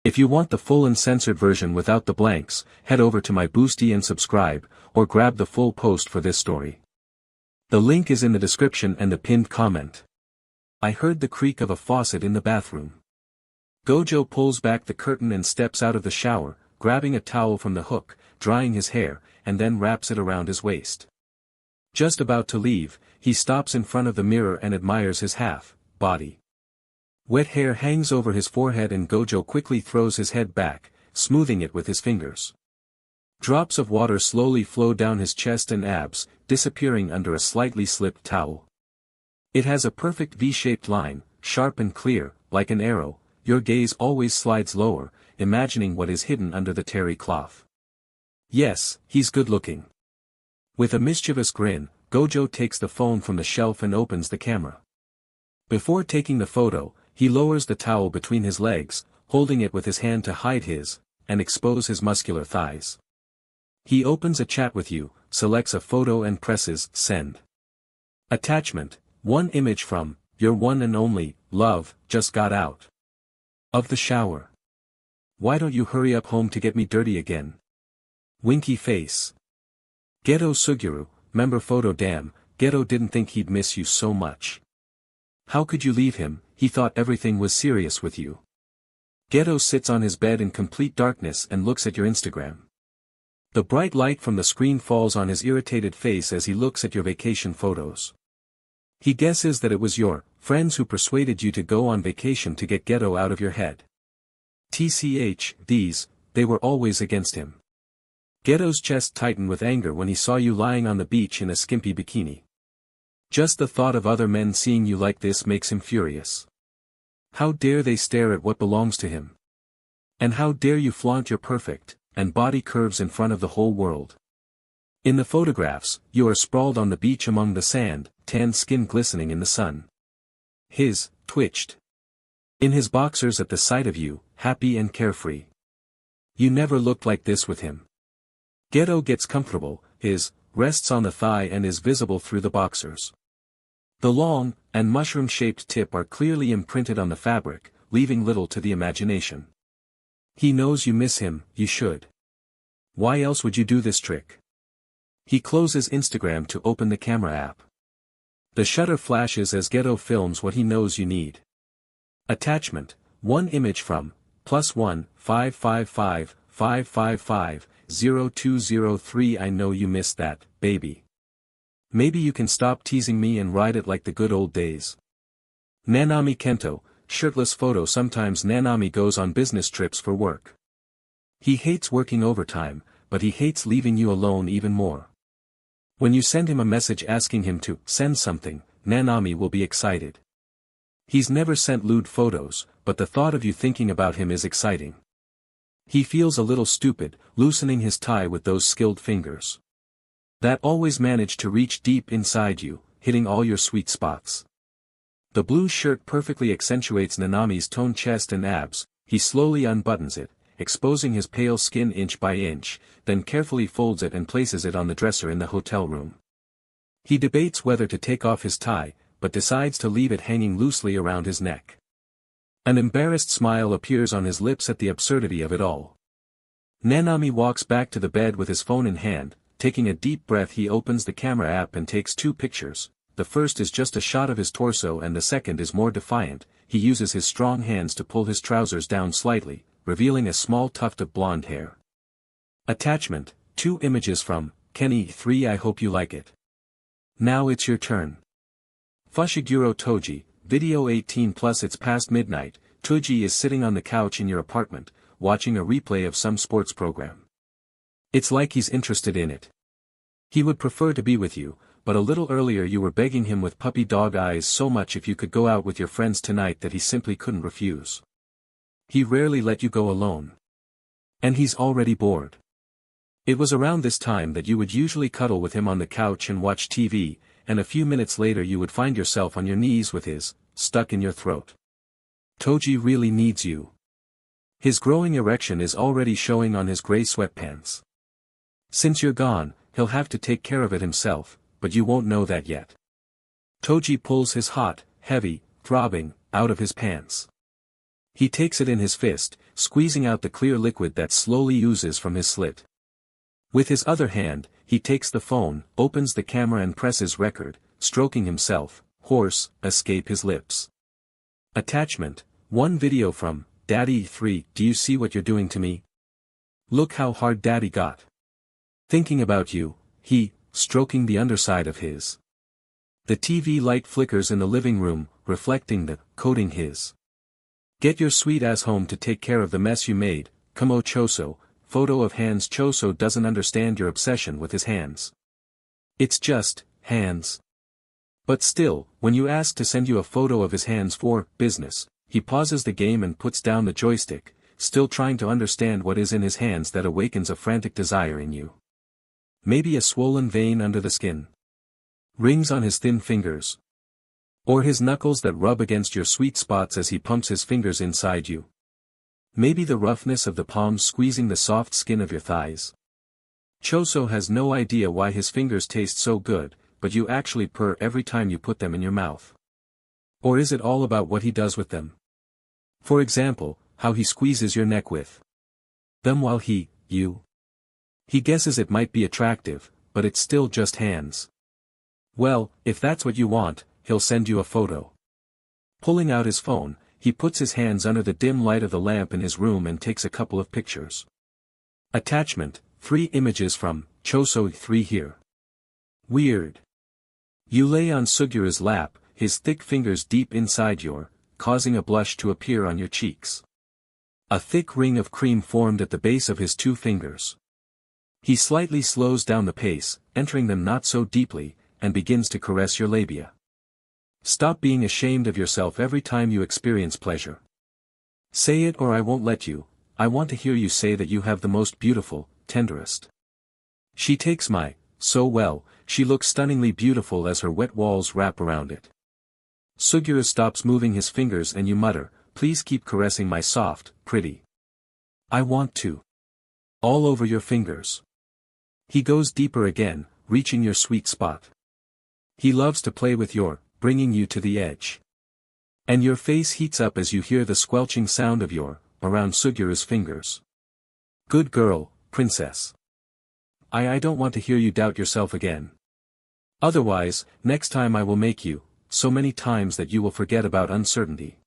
If you want the full uncensored version without the blanks, head over to my Boosty and subscribe, or grab the full post for this story. The link is in the description and the pinned comment. I heard the creak of a faucet in the bathroom. Gojo pulls back the curtain and steps out of the shower, grabbing a towel from the hook, drying his hair, and then wraps it around his waist. Just about to leave, he stops in front of the mirror and admires his body. Wet hair hangs over his forehead and Gojo quickly throws his head back, smoothing it with his fingers. Drops of water slowly flow down his chest and abs, disappearing under a slightly slipped towel. It has a perfect V-shaped line, sharp and clear, like an arrow. Your gaze always slides lower, imagining what is hidden under the terry cloth. Yes, he's good looking. With a mischievous grin, Gojo takes the phone from the shelf and opens the camera. Before taking the photo, he lowers the towel between his legs, holding it with his hand to hide and expose his muscular thighs. He opens a chat with you, selects a photo and presses send. Attachment: one image from your one and only love just got out of the shower. Why don't you hurry up home to get me dirty again? Winky face. Gojo Satoru, member photo. Damn, Gojo didn't think he'd miss you so much. How could you leave him? He thought everything was serious with you. Gojo sits on his bed in complete darkness and looks at your Instagram. The bright light from the screen falls on his irritated face as he looks at your vacation photos. He guesses that it was your friends who persuaded you to go on vacation to get Gojo out of your head. They were always against him. Gojo's chest tightened with anger when he saw you lying on the beach in a skimpy bikini. Just the thought of other men seeing you like this makes him furious. How dare they stare at what belongs to him? And how dare you flaunt your perfect body curves in front of the whole world? In the photographs, you are sprawled on the beach among the sand, tan skin glistening in the sun. His twitched in his boxers at the sight of you, happy and carefree. You never looked like this with him. Gojo gets comfortable, rests on the thigh and is visible through the boxers. The long and mushroom-shaped tip are clearly imprinted on the fabric, leaving little to the imagination. He knows you miss him. You should. Why else would you do this trick? He closes Instagram to open the camera app. The shutter flashes as Gojo films what he knows you need. Attachment: one image from +1 555 555 0203. I know you missed that, baby. Maybe you can stop teasing me and ride it like the good old days. Nanami Kento, shirtless photo. Sometimes Nanami goes on business trips for work. He hates working overtime, but he hates leaving you alone even more. When you send him a message asking him to send something, Nanami will be excited. He's never sent lewd photos, but the thought of you thinking about him is exciting. He feels a little stupid, loosening his tie with those skilled fingers that always manage to reach deep inside you, hitting all your sweet spots. The blue shirt perfectly accentuates Nanami's toned chest and abs. He slowly unbuttons it, exposing his pale skin inch by inch, then carefully folds it and places it on the dresser in the hotel room. He debates whether to take off his tie, but decides to leave it hanging loosely around his neck. An embarrassed smile appears on his lips at the absurdity of it all. Nanami walks back to the bed with his phone in hand. Taking a deep breath, he opens the camera app and takes two pictures. The first is just a shot of his torso and the second is more defiant. He uses his strong hands to pull his trousers down slightly, revealing a small tuft of blonde hair. Attachment: two images from Kenny 3. I hope you like it. Now it's your turn. Fushiguro Toji, video 18+. It's past midnight. Toji is sitting on the couch in your apartment, watching a replay of some sports program. It's like he's interested in it. He would prefer to be with you, but a little earlier you were begging him with puppy dog eyes so much if you could go out with your friends tonight that he simply couldn't refuse. He rarely let you go alone. And he's already bored. It was around this time that you would usually cuddle with him on the couch and watch TV, and a few minutes later you would find yourself on your knees with his stuck in your throat. Toji really needs you. His growing erection is already showing on his gray sweatpants. Since you're gone, he'll have to take care of it himself, but you won't know that yet. Toji pulls his hot, heavy, throbbing, out of his pants. He takes it in his fist, squeezing out the clear liquid that slowly oozes from his slit. With his other hand, he takes the phone, opens the camera and presses record, stroking himself, hoarse, escape his lips. Attachment, 1 video from, Daddy 3, do you see what you're doing to me? Look how hard Daddy got. Thinking about you, he, stroking the underside of his. The TV light flickers in the living room, reflecting the, coding his. Get your sweet ass home to take care of the mess you made, Kamo Choso. Photo of hands. Choso doesn't understand your obsession with his hands. It's just, hands. But still, when you ask to send you a photo of his hands for, business, he pauses the game and puts down the joystick, still trying to understand what is in his hands that awakens a frantic desire in you. Maybe a swollen vein under the skin. Rings on his thin fingers. Or his knuckles that rub against your sweet spots as he pumps his fingers inside you. Maybe the roughness of the palms squeezing the soft skin of your thighs. Choso has no idea why his fingers taste so good, but you actually purr every time you put them in your mouth. Or is it all about what he does with them? For example, how he squeezes your neck with them while he guesses it might be attractive, but it's still just hands. Well, if that's what you want, he'll send you a photo. Pulling out his phone, he puts his hands under the dim light of the lamp in his room and takes a couple of pictures. Attachment, 3 images from, Choso 3 here. Weird. You lay on Sugura's lap, his thick fingers deep inside your, causing a blush to appear on your cheeks. A thick ring of cream formed at the base of his 2 fingers. He slightly slows down the pace, entering them not so deeply, and begins to caress your labia. Stop being ashamed of yourself every time you experience pleasure. Say it or I won't let you. I want to hear you say that you have the most beautiful, tenderest. She takes my, so well, she looks stunningly beautiful as her wet walls wrap around it. Sugura stops moving his fingers and you mutter, please keep caressing my soft, pretty. I want to. All over your fingers. He goes deeper again, reaching your sweet spot. He loves to play with your, bringing you to the edge. And your face heats up as you hear the squelching sound of your, around Sugura's fingers. Good girl, princess. I don't want to hear you doubt yourself again. Otherwise, next time I will make you, so many times that you will forget about uncertainty.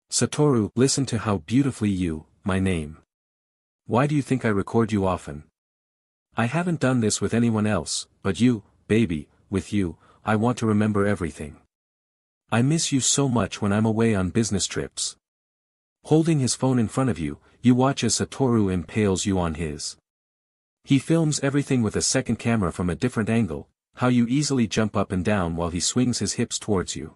Satoru, listen to how beautifully you, my name. Why do you think I record you often? I haven't done this with anyone else, but you, baby, with you, I want to remember everything. I miss you so much when I'm away on business trips. Holding his phone in front of you, you watch as Satoru impales you on his. He films everything with a second camera from a different angle, how you easily jump up and down while he swings his hips towards you.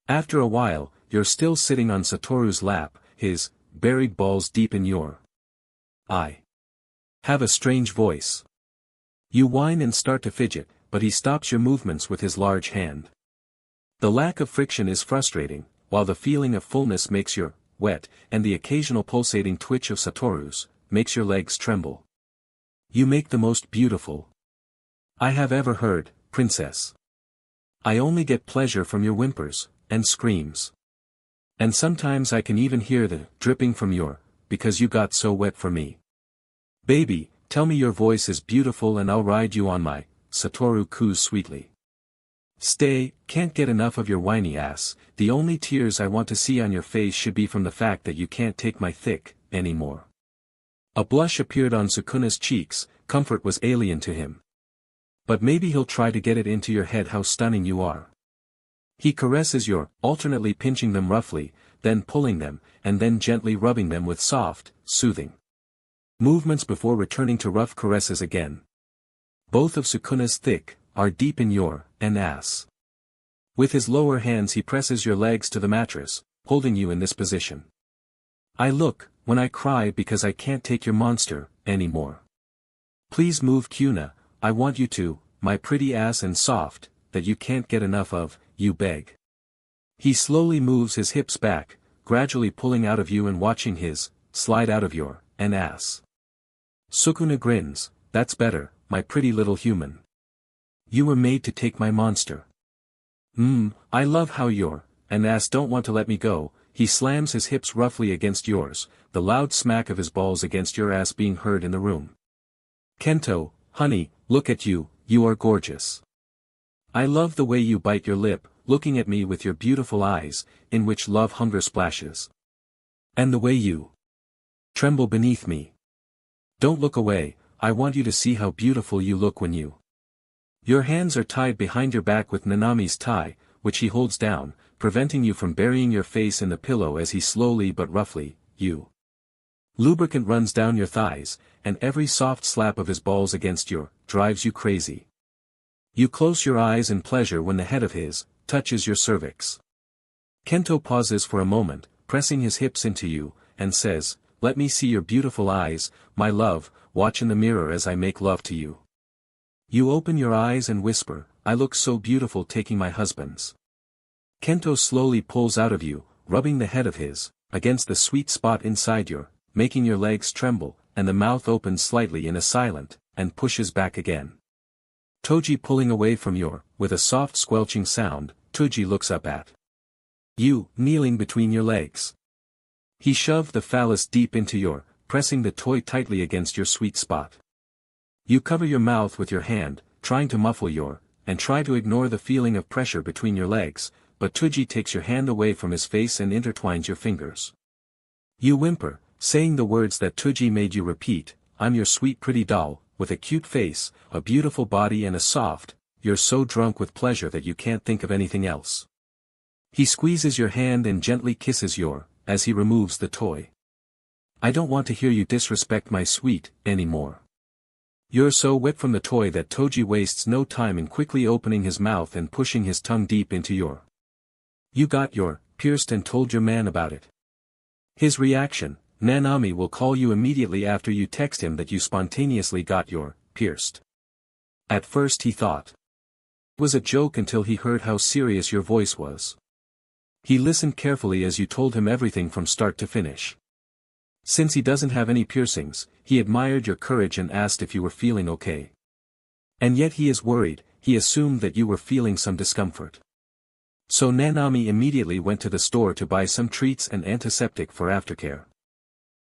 After a while, you're still sitting on Satoru's lap, his buried balls deep in your. I have a strange voice. You whine and start to fidget, but he stops your movements with his large hand. The lack of friction is frustrating, while the feeling of fullness makes your, wet, and the occasional pulsating twitch of Satoru's, makes your legs tremble. You make the most beautiful I have ever heard, princess. I only get pleasure from your whimpers, and screams. And sometimes I can even hear the dripping from your, because you got so wet for me. Baby, tell me your voice is beautiful and I'll ride you on my, Satoru coos sweetly. Stay, can't get enough of your whiny ass, the only tears I want to see on your face should be from the fact that you can't take my thick, anymore. A blush appeared on Sukuna's cheeks, comfort was alien to him. But maybe he'll try to get it into your head how stunning you are. He caresses your, alternately pinching them roughly, then pulling them, and then gently rubbing them with soft, soothing movements before returning to rough caresses again. Both of Sukuna's thick, are deep in your, and ass. With his lower hands he presses your legs to the mattress, holding you in this position. I look, when I cry because I can't take your monster, anymore. Please move Kuna, I want you to, my pretty ass and soft, that you can't get enough of, you beg. He slowly moves his hips back, gradually pulling out of you and watching his, slide out of your, and ass. Sukuna grins, that's better, my pretty little human. You were made to take my monster. I love how your, and ass don't want to let me go, he slams his hips roughly against yours, the loud smack of his balls against your ass being heard in the room. Kento, honey, look at you, you are gorgeous. I love the way you bite your lip, looking at me with your beautiful eyes, in which love hunger splashes. And the way you tremble beneath me. Don't look away, I want you to see how beautiful you look when you. Your hands are tied behind your back with Nanami's tie, which he holds down, preventing you from burying your face in the pillow as he slowly but roughly, lubricant runs down your thighs, and every soft slap of his balls against your, drives you crazy. You close your eyes in pleasure when the head of his, touches your cervix. Kento pauses for a moment, pressing his hips into you, and says, let me see your beautiful eyes, my love, watch in the mirror as I make love to you. You open your eyes and whisper, I look so beautiful taking my husband's. Kento slowly pulls out of you, rubbing the head of his, against the sweet spot inside your, making your legs tremble, and the mouth opens slightly in a silent, and pushes back again. Toji pulling away from your, with a soft squelching sound, Toji looks up at you, kneeling between your legs. He shoved the phallus deep into your, pressing the toy tightly against your sweet spot. You cover your mouth with your hand, trying to muffle your, and try to ignore the feeling of pressure between your legs, but Toji takes your hand away from his face and intertwines your fingers. You whimper, saying the words that Toji made you repeat, I'm your sweet pretty doll, with a cute face, a beautiful body and a soft, you're so drunk with pleasure that you can't think of anything else. He squeezes your hand and gently kisses your, as he removes the toy. I don't want to hear you disrespect my sweet, anymore. You're so wet from the toy that Toji wastes no time in quickly opening his mouth and pushing his tongue deep into your. You got your, pierced and told your man about it. His reaction, Nanami will call you immediately after you text him that you spontaneously got your, pierced. At first he thought it was a joke until he heard how serious your voice was. He listened carefully as you told him everything from start to finish. Since he doesn't have any piercings, he admired your courage and asked if you were feeling okay. And yet he is worried, he assumed that you were feeling some discomfort. So Nanami immediately went to the store to buy some treats and antiseptic for aftercare.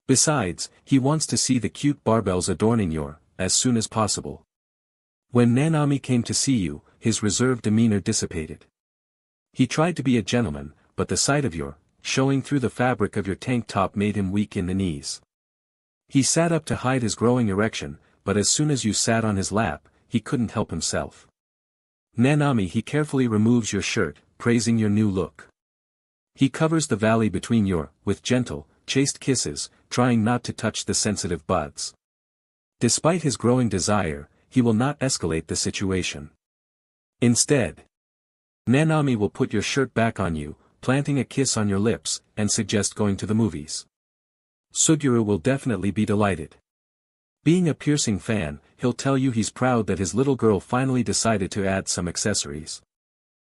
Besides, he wants to see the cute barbells adorning your, as soon as possible. When Nanami came to see you, his reserved demeanor dissipated. He tried to be a gentleman, but the sight of your, showing through the fabric of your tank top made him weak in the knees. He sat up to hide his growing erection, but as soon as you sat on his lap, he couldn't help himself. Nanami, he carefully removes your shirt, praising your new look. He covers the valley between your, with gentle, chaste kisses, trying not to touch the sensitive buds. Despite his growing desire, he will not escalate the situation. Instead, Nanami will put your shirt back on you, planting a kiss on your lips, and suggest going to the movies. Suguru will definitely be delighted. Being a piercing fan, he'll tell you he's proud that his little girl finally decided to add some accessories.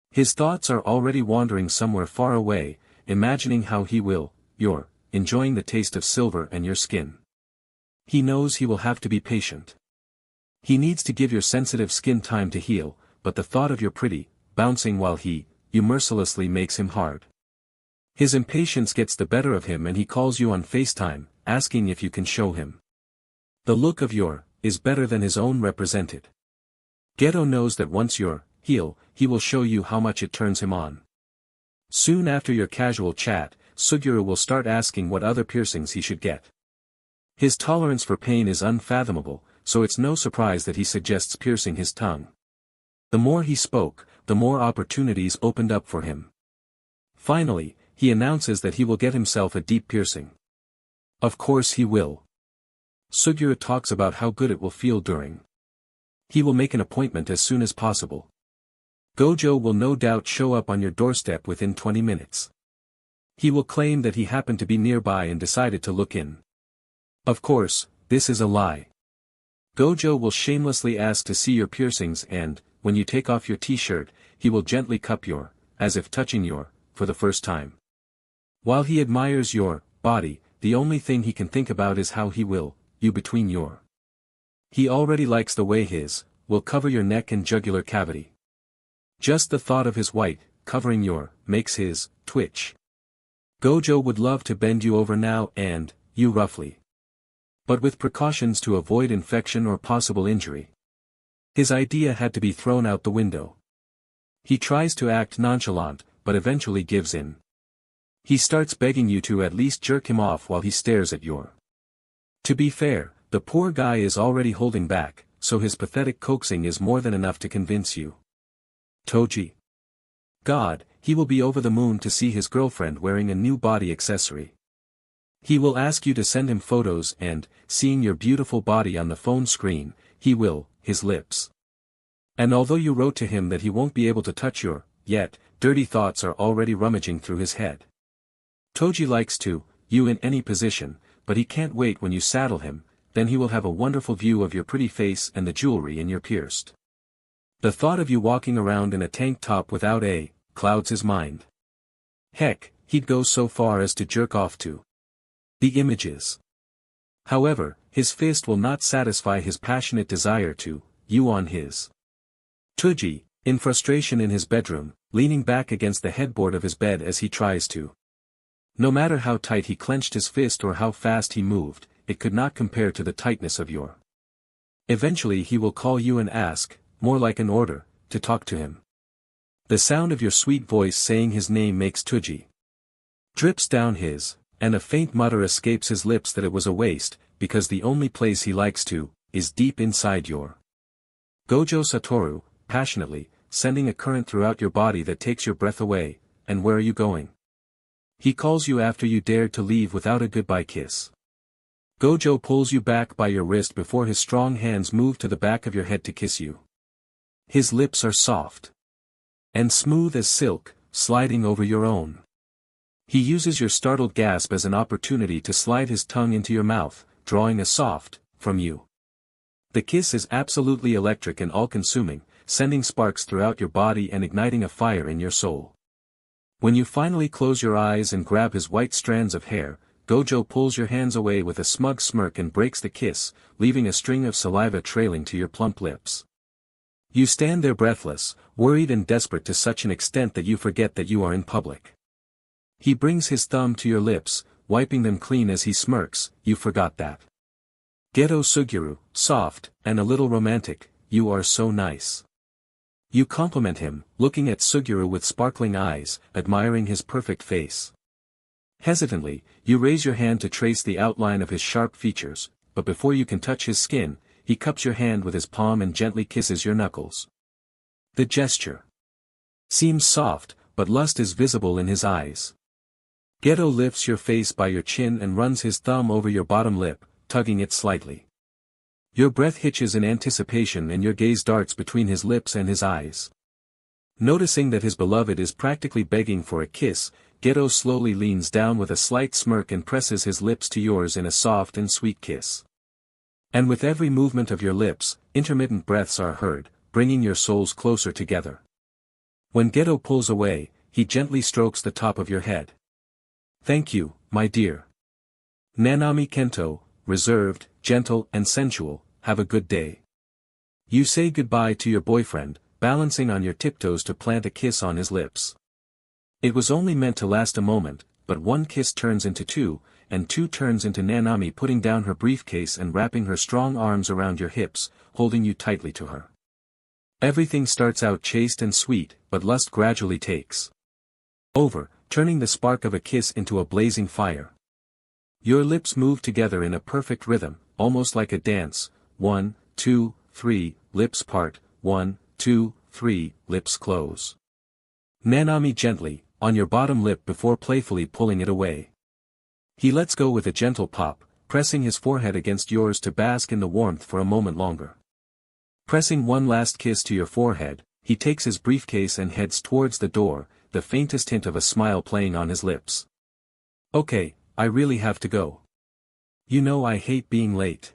His thoughts are already wandering somewhere far away, imagining how he will, enjoying the taste of silver and your skin. He knows he will have to be patient. He needs to give your sensitive skin time to heal, but the thought of your pretty, bouncing while you mercilessly makes him hard. His impatience gets the better of him and he calls you on FaceTime, asking if you can show him. The look of your, is better than his own represented. Geto knows that once you're, he will show you how much it turns him on. Soon after your casual chat, Suguru will start asking what other piercings he should get. His tolerance for pain is unfathomable, so it's no surprise that he suggests piercing his tongue. The more he spoke, the more opportunities opened up for him. Finally, he announces that he will get himself a deep piercing. Of course he will. Suguru talks about how good it will feel during. He will make an appointment as soon as possible. Gojo will no doubt show up on your doorstep within 20 minutes. He will claim that he happened to be nearby and decided to look in. Of course, this is a lie. Gojo will shamelessly ask to see your piercings and, when you take off your t-shirt, he will gently cup your, as if touching your, for the first time. While he admires your body, the only thing he can think about is how he will, you between your. He already likes the way his, will cover your neck and jugular cavity. Just the thought of his white, covering your, makes his, twitch. Gojo would love to bend you over now and, you roughly. But with precautions to avoid infection or possible injury. His idea had to be thrown out the window. He tries to act nonchalant, but eventually gives in. He starts begging you to at least jerk him off while he stares at your. To be fair, the poor guy is already holding back, so his pathetic coaxing is more than enough to convince you. Toji. God, he will be over the moon to see his girlfriend wearing a new body accessory. He will ask you to send him photos and, seeing your beautiful body on the phone screen, he will, his lips. And although you wrote to him that he won't be able to touch your, yet, dirty thoughts are already rummaging through his head. Toji likes to, you in any position, but he can't wait when you saddle him, then he will have a wonderful view of your pretty face and the jewelry in your pierced. The thought of you walking around in a tank top without a, clouds his mind. Heck, he'd go so far as to jerk off to the images. However, his fist will not satisfy his passionate desire to, you on his. Toji, in frustration in his bedroom, leaning back against the headboard of his bed as he tries to. No matter how tight he clenched his fist or how fast he moved, it could not compare to the tightness of your. Eventually he will call you and ask, more like an order, to talk to him. The sound of your sweet voice saying his name makes Toji. Drips down his, and a faint mutter escapes his lips that it was a waste, because the only place he likes to, is deep inside your. Gojo Satoru, passionately, sending a current throughout your body that takes your breath away, and where are you going? He calls you after you dared to leave without a goodbye kiss. Gojo pulls you back by your wrist before his strong hands move to the back of your head to kiss you. His lips are soft and smooth as silk, sliding over your own. He uses your startled gasp as an opportunity to slide his tongue into your mouth, drawing a soft, from you. The kiss is absolutely electric and all-consuming, sending sparks throughout your body and igniting a fire in your soul. When you finally close your eyes and grab his white strands of hair, Gojo pulls your hands away with a smug smirk and breaks the kiss, leaving a string of saliva trailing to your plump lips. You stand there breathless, worried and desperate to such an extent that you forget that you are in public. He brings his thumb to your lips, wiping them clean as he smirks, you forgot that. Geto Suguru, soft, and a little romantic, you are so nice. You compliment him, looking at Suguru with sparkling eyes, admiring his perfect face. Hesitantly, you raise your hand to trace the outline of his sharp features, but before you can touch his skin, he cups your hand with his palm and gently kisses your knuckles. The gesture seems soft, but lust is visible in his eyes. Geto lifts your face by your chin and runs his thumb over your bottom lip, tugging it slightly. Your breath hitches in anticipation and your gaze darts between his lips and his eyes. Noticing that his beloved is practically begging for a kiss, Geto slowly leans down with a slight smirk and presses his lips to yours in a soft and sweet kiss. And with every movement of your lips, intermittent breaths are heard, bringing your souls closer together. When Geto pulls away, he gently strokes the top of your head. Thank you, my dear. Nanami Kento, reserved, gentle and sensual, have a good day. You say goodbye to your boyfriend, balancing on your tiptoes to plant a kiss on his lips. It was only meant to last a moment, but one kiss turns into two, and two turns into Nanami putting down her briefcase and wrapping her strong arms around your hips, holding you tightly to her. Everything starts out chaste and sweet, but lust gradually takes over, turning the spark of a kiss into a blazing fire. Your lips move together in a perfect rhythm, almost like a dance. 1, 2, 3, lips part, 1, 2, 3, lips close. Nanami gently, on your bottom lip before playfully pulling it away. He lets go with a gentle pop, pressing his forehead against yours to bask in the warmth for a moment longer. Pressing one last kiss to your forehead, he takes his briefcase and heads towards the door, the faintest hint of a smile playing on his lips. Okay, I really have to go. You know I hate being late.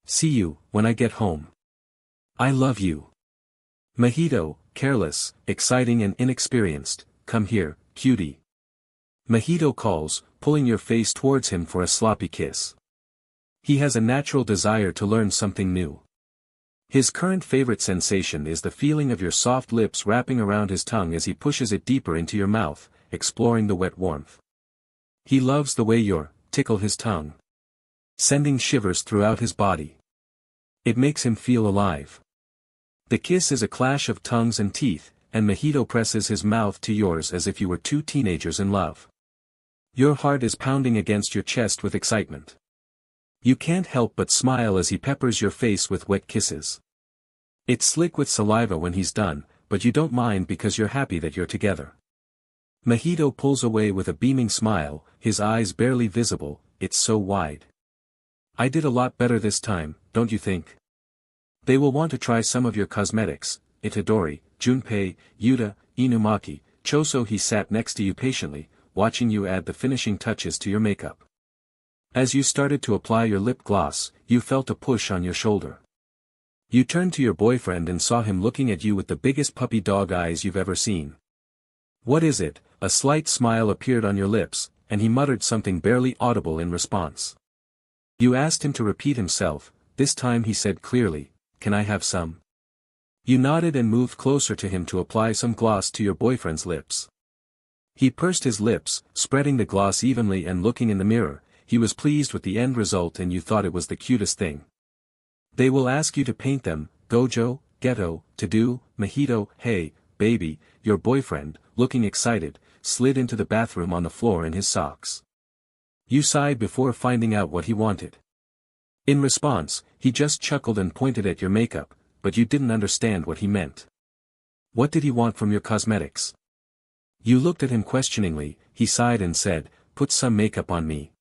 See you, when I get home. I love you. Mahito, careless, exciting and inexperienced, come here, cutie. Mahito calls, pulling your face towards him for a sloppy kiss. He has a natural desire to learn something new. His current favorite sensation is the feeling of your soft lips wrapping around his tongue as he pushes it deeper into your mouth, exploring the wet warmth. He loves the way you tickle his tongue, sending shivers throughout his body. It makes him feel alive. The kiss is a clash of tongues and teeth, and Mahito presses his mouth to yours as if you were two teenagers in love. Your heart is pounding against your chest with excitement. You can't help but smile as he peppers your face with wet kisses. It's slick with saliva when he's done, but you don't mind because you're happy that you're together. Mahito pulls away with a beaming smile, his eyes barely visible, it's so wide. I did a lot better this time, don't you think? They will want to try some of your cosmetics, Itadori, Junpei, Yuta, Inumaki, Choso. He sat next to you patiently, watching you add the finishing touches to your makeup. As you started to apply your lip gloss, you felt a push on your shoulder. You turned to your boyfriend and saw him looking at you with the biggest puppy dog eyes you've ever seen. What is it? A slight smile appeared on your lips, and he muttered something barely audible in response. You asked him to repeat himself. This time he said clearly, "Can I have some?" You nodded and moved closer to him to apply some gloss to your boyfriend's lips. He pursed his lips, spreading the gloss evenly and looking in the mirror. He was pleased with the end result and you thought it was the cutest thing. They will ask you to paint them, Gojo, Geto, to do, Mahito. Hey, baby, your boyfriend, looking excited, slid into the bathroom on the floor in his socks. You sighed before finding out what he wanted. In response, he just chuckled and pointed at your makeup, but you didn't understand what he meant. What did he want from your cosmetics? You looked at him questioningly. He sighed and said, "Put some makeup on me."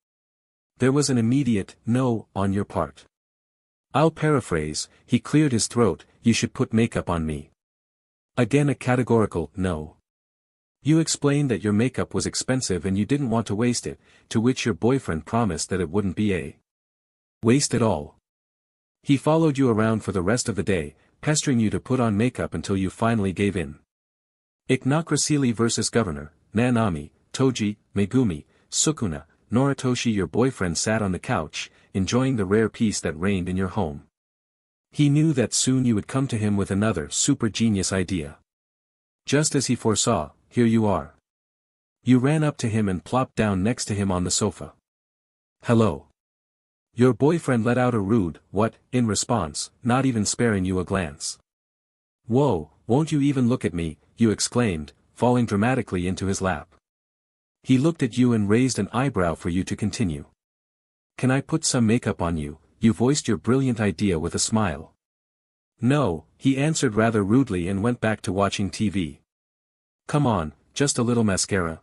There was an immediate no on your part. I'll paraphrase. He cleared his throat. You should put makeup on me. Again a categorical no. You explained that your makeup was expensive and you didn't want to waste it, to which your boyfriend promised that it wouldn't be a waste at all. He followed you around for the rest of the day, pestering you to put on makeup until you finally gave in. Ichnokrasili vs. Governor, Nanami, Toji, Megumi, Sukuna, Noritoshi. Your boyfriend sat on the couch, enjoying the rare peace that reigned in your home. He knew that soon you would come to him with another super genius idea. Just as he foresaw, here you are. You ran up to him and plopped down next to him on the sofa. Hello. Your boyfriend let out a rude, what, in response, not even sparing you a glance. Whoa, won't you even look at me, you exclaimed, falling dramatically into his lap. He looked at you and raised an eyebrow for you to continue. Can I put some makeup on you? You voiced your brilliant idea with a smile. No, he answered rather rudely and went back to watching TV. Come on, just a little mascara.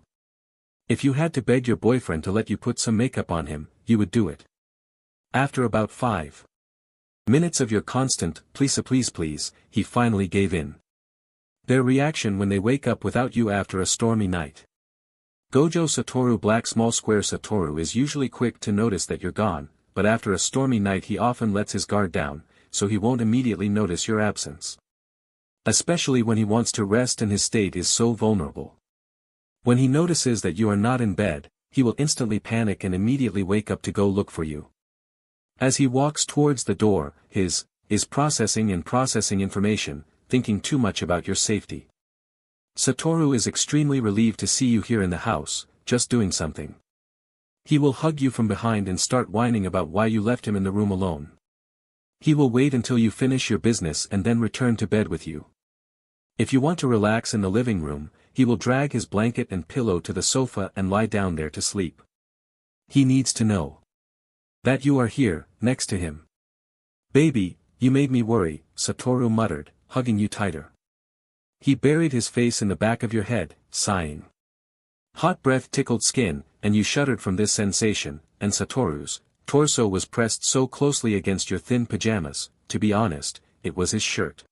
If you had to beg your boyfriend to let you put some makeup on him, you would do it. After about 5 minutes of your constant, please, he finally gave in. Their reaction when they wake up without you after a stormy night. Gojo Satoru Black Small Square Satoru is usually quick to notice that you're gone, but after a stormy night he often lets his guard down, so he won't immediately notice your absence. Especially when he wants to rest and his state is so vulnerable. When he notices that you are not in bed, he will instantly panic and immediately wake up to go look for you. As he walks towards the door, his is processing information, thinking too much about your safety. Satoru is extremely relieved to see you here in the house, just doing something. He will hug you from behind and start whining about why you left him in the room alone. He will wait until you finish your business and then return to bed with you. If you want to relax in the living room, he will drag his blanket and pillow to the sofa and lie down there to sleep. He needs to know that you are here, next to him. Baby, you made me worry, Satoru muttered, hugging you tighter. He buried his face in the back of your head, sighing. Hot breath tickled skin, and you shuddered from this sensation, and Satoru's torso was pressed so closely against your thin pajamas. To be honest, it was his shirt.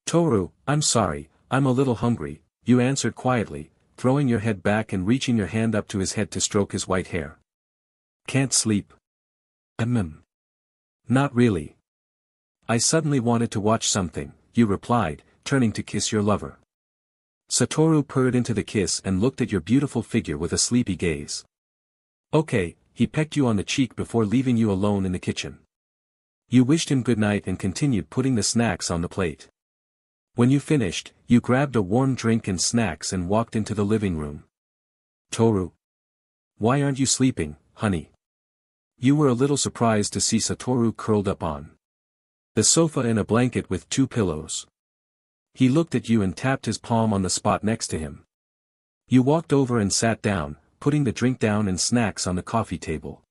Toru, I'm sorry, I'm a little hungry, you answered quietly, throwing your head back and reaching your hand up to his head to stroke his white hair. Can't sleep? Not really. I suddenly wanted to watch something, you replied, turning to kiss your lover. Satoru purred into the kiss and looked at your beautiful figure with a sleepy gaze. Okay, he pecked you on the cheek before leaving you alone in the kitchen. You wished him good night and continued putting the snacks on the plate. When you finished, you grabbed a warm drink and snacks and walked into the living room. Toru. Why aren't you sleeping, honey? You were a little surprised to see Satoru curled up on the sofa in a blanket with 2 pillows. He looked at you and tapped his palm on the spot next to him. You walked over and sat down, putting the drink down and snacks on the coffee table.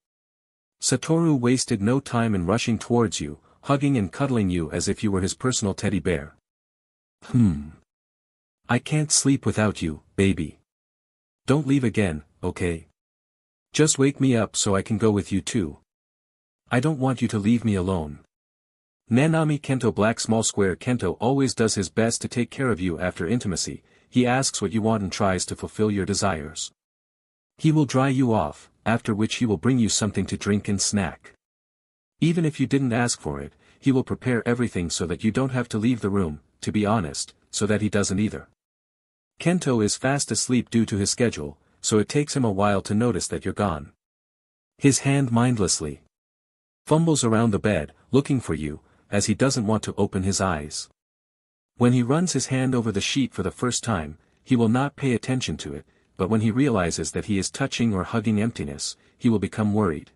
Satoru wasted no time in rushing towards you, hugging and cuddling you as if you were his personal teddy bear. I can't sleep without you, baby. Don't leave again, okay? Just wake me up so I can go with you too. I don't want you to leave me alone. Nanami Kento Black Small Square Kento always does his best to take care of you after intimacy. He asks what you want and tries to fulfill your desires. He will dry you off, after which he will bring you something to drink and snack. Even if you didn't ask for it, he will prepare everything so that you don't have to leave the room, to be honest, so that he doesn't either. Kento is fast asleep due to his schedule, so it takes him a while to notice that you're gone. His hand mindlessly fumbles around the bed, looking for you, as he doesn't want to open his eyes. When he runs his hand over the sheet for the first time, he will not pay attention to it, but when he realizes that he is touching or hugging emptiness, he will become worried.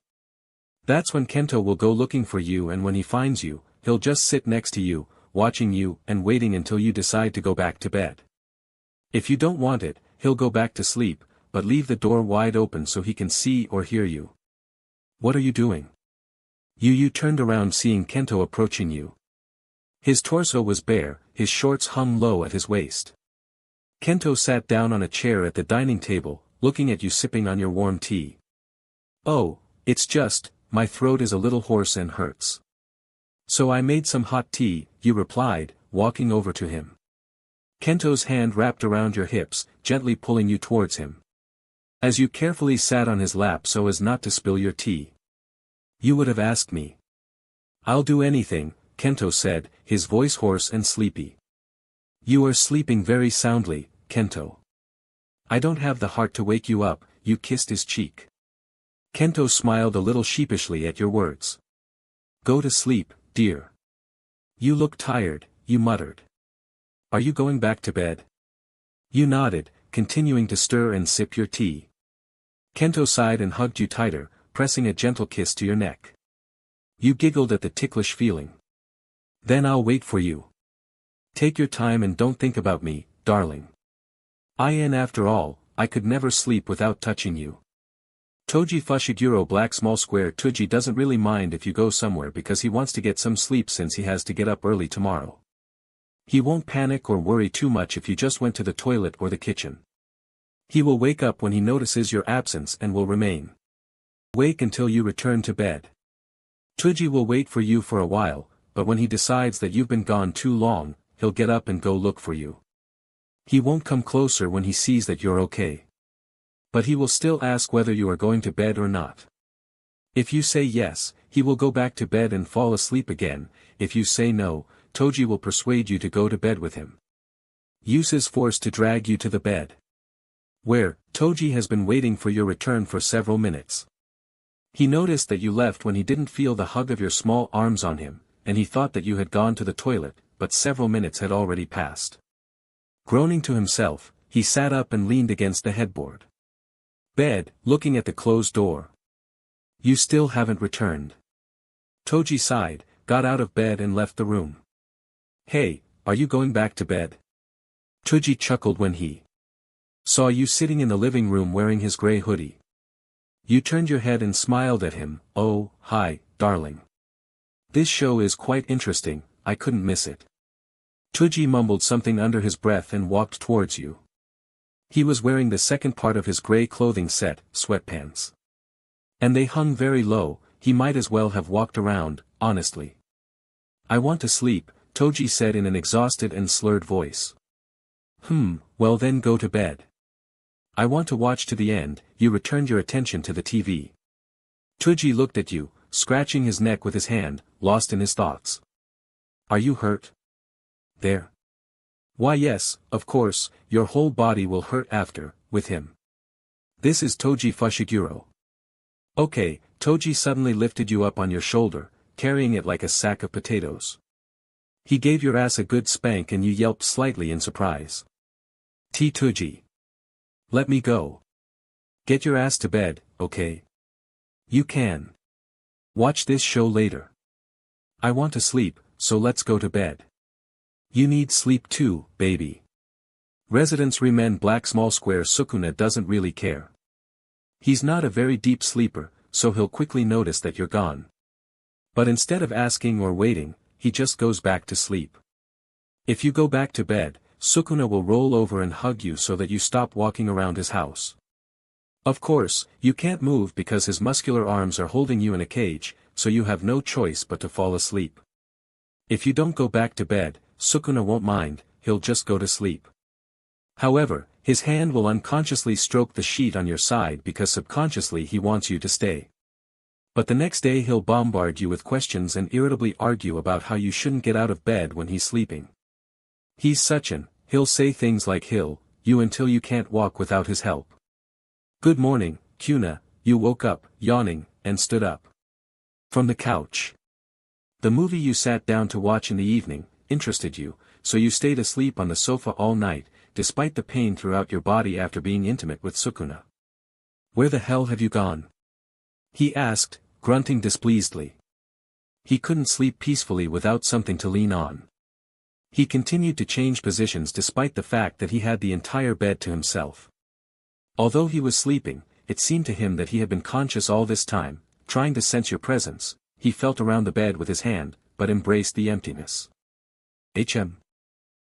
That's when Kento will go looking for you, and when he finds you, he'll just sit next to you, watching you and waiting until you decide to go back to bed. If you don't want it, he'll go back to sleep, but leave the door wide open so he can see or hear you. What are you doing? You turned around seeing Kento approaching you. His torso was bare, his shorts hung low at his waist. Kento sat down on a chair at the dining table, looking at you sipping on your warm tea. Oh, it's just, my throat is a little hoarse and hurts. So I made some hot tea, you replied, walking over to him. Kento's hand wrapped around your hips, gently pulling you towards him. As you carefully sat on his lap so as not to spill your tea. You would have asked me. I'll do anything, Kento said, his voice hoarse and sleepy. You are sleeping very soundly, Kento. I don't have the heart to wake you up, you kissed his cheek. Kento smiled a little sheepishly at your words. Go to sleep, dear. You look tired, you muttered. Are you going back to bed? You nodded, continuing to stir and sip your tea. Kento sighed and hugged you tighter, pressing a gentle kiss to your neck. You giggled at the ticklish feeling. Then I'll wait for you. Take your time and don't think about me, darling. After all, I could never sleep without touching you. Toji Fushiguro Black Small Square Toji doesn't really mind if you go somewhere because he wants to get some sleep since he has to get up early tomorrow. He won't panic or worry too much if you just went to the toilet or the kitchen. He will wake up when he notices your absence and will remain awake until you return to bed. Toji will wait for you for a while, but when he decides that you've been gone too long, he'll get up and go look for you. He won't come closer when he sees that you're okay. But he will still ask whether you are going to bed or not. If you say yes, he will go back to bed and fall asleep again. If you say no, Toji will persuade you to go to bed with him. Use his force to drag you to the bed. Where, Toji has been waiting for your return for several minutes. He noticed that you left when he didn't feel the hug of your small arms on him, and he thought that you had gone to the toilet, but several minutes had already passed. Groaning to himself, he sat up and leaned against the headboard. Bed, looking at the closed door. You still haven't returned. Toji sighed, got out of bed and left the room. Hey, are you going back to bed? Toji chuckled when he saw you sitting in the living room wearing his gray hoodie. You turned your head and smiled at him. Oh, hi, darling. This show is quite interesting, I couldn't miss it. Toji mumbled something under his breath and walked towards you. He was wearing the second part of his gray clothing set, sweatpants. And they hung very low, he might as well have walked around, honestly. I want to sleep, Toji said in an exhausted and slurred voice. Well then go to bed. I want to watch to the end. You returned your attention to the TV. Toji looked at you, scratching his neck with his hand, lost in his thoughts. Are you hurt? There. Why yes, of course, your whole body will hurt after, with him. This is Toji Fushiguro. Okay, Toji suddenly lifted you up on your shoulder, carrying it like a sack of potatoes. He gave your ass a good spank and you yelped slightly in surprise. Toji. Let me go. Get your ass to bed, okay? You can. Watch this show later. I want to sleep, so let's go to bed. You need sleep too, baby. Residence Remen Black Small Square Sukuna doesn't really care. He's not a very deep sleeper, so he'll quickly notice that you're gone. But instead of asking or waiting, he just goes back to sleep. If you go back to bed, Sukuna will roll over and hug you so that you stop walking around his house. Of course, you can't move because his muscular arms are holding you in a cage, so you have no choice but to fall asleep. If you don't go back to bed, Sukuna won't mind, he'll just go to sleep. However, his hand will unconsciously stroke the sheet on your side because subconsciously he wants you to stay. But the next day he'll bombard you with questions and irritably argue about how you shouldn't get out of bed when he's sleeping. He's he'll say things like you until you can't walk without his help. Good morning, Kuna, you woke up, yawning, and stood up from the couch. The movie you sat down to watch in the evening interested you, so you stayed asleep on the sofa all night, despite the pain throughout your body after being intimate with Sukuna. Where the hell have you gone? He asked, grunting displeasedly. He couldn't sleep peacefully without something to lean on. He continued to change positions despite the fact that he had the entire bed to himself. Although he was sleeping, it seemed to him that he had been conscious all this time, trying to sense your presence. He felt around the bed with his hand, but embraced the emptiness.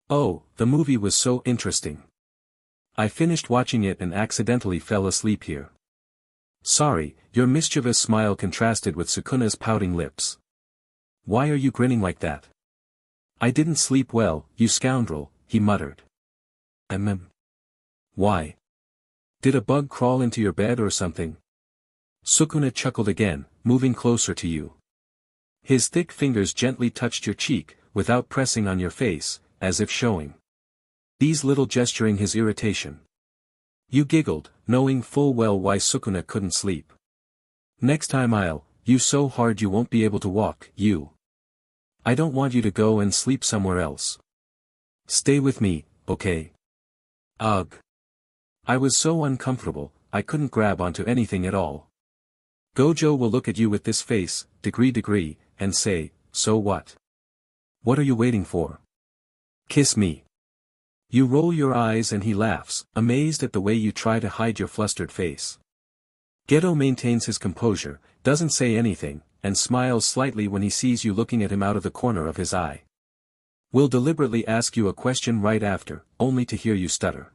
Oh, the movie was so interesting. I finished watching it and accidentally fell asleep here. Sorry, your mischievous smile contrasted with Sukuna's pouting lips. Why are you grinning like that? I didn't sleep well, you scoundrel, he muttered. Why? Did a bug crawl into your bed or something? Sukuna chuckled again, moving closer to you. His thick fingers gently touched your cheek, without pressing on your face, as if showing these little gesturing his irritation. You giggled, knowing full well why Sukuna couldn't sleep. Next time I'll you so hard you won't be able to walk, you. I don't want you to go and sleep somewhere else. Stay with me, okay? Ugh. I was so uncomfortable, I couldn't grab onto anything at all. Gojo will look at you with this face, degree, and say, so what? What are you waiting for? Kiss me. You roll your eyes and he laughs, amazed at the way you try to hide your flustered face. Geto maintains his composure, doesn't say anything, and smiles slightly when he sees you looking at him out of the corner of his eye. Will deliberately ask you a question right after, only to hear you stutter.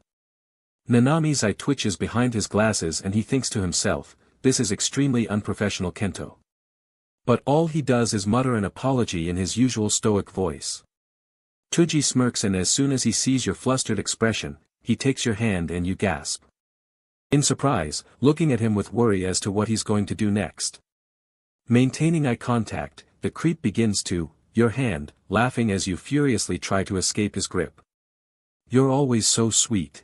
Nanami's eye twitches behind his glasses and he thinks to himself, this is extremely unprofessional Kento. But all he does is mutter an apology in his usual stoic voice. Tuji smirks and as soon as he sees your flustered expression, he takes your hand and you gasp. In surprise, looking at him with worry as to what he's going to do next. Maintaining eye contact, the creep begins to, your hand, laughing as you furiously try to escape his grip. You're always so sweet.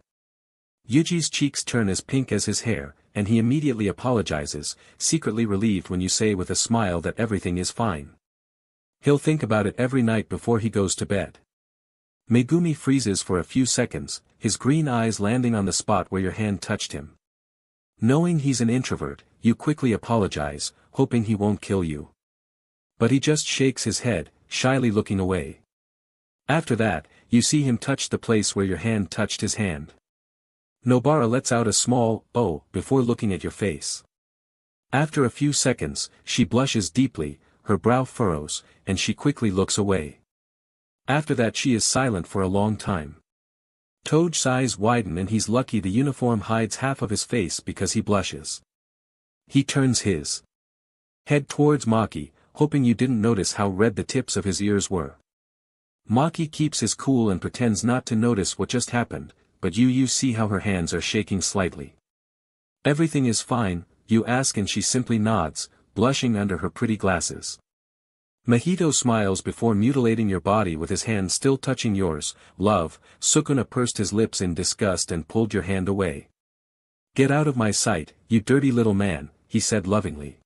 Yuji's cheeks turn as pink as his hair, and he immediately apologizes, secretly relieved when you say with a smile that everything is fine. He'll think about it every night before he goes to bed. Megumi freezes for a few seconds, his green eyes landing on the spot where your hand touched him. Knowing he's an introvert, you quickly apologize, hoping he won't kill you. But he just shakes his head, shyly looking away. After that, you see him touch the place where your hand touched his hand. Nobara lets out a small, oh, before looking at your face. After a few seconds, she blushes deeply, her brow furrows, and she quickly looks away. After that she is silent for a long time. Toge's eyes widen and he's lucky the uniform hides half of his face because he blushes. He turns his head towards Maki, hoping you didn't notice how red the tips of his ears were. Maki keeps his cool and pretends not to notice what just happened, but you see how her hands are shaking slightly. Everything is fine, you ask and she simply nods, blushing under her pretty glasses. Mahito smiles before mutilating your body with his hand still touching yours. Love, Sukuna pursed his lips in disgust and pulled your hand away. Get out of my sight, you dirty little man, he said lovingly.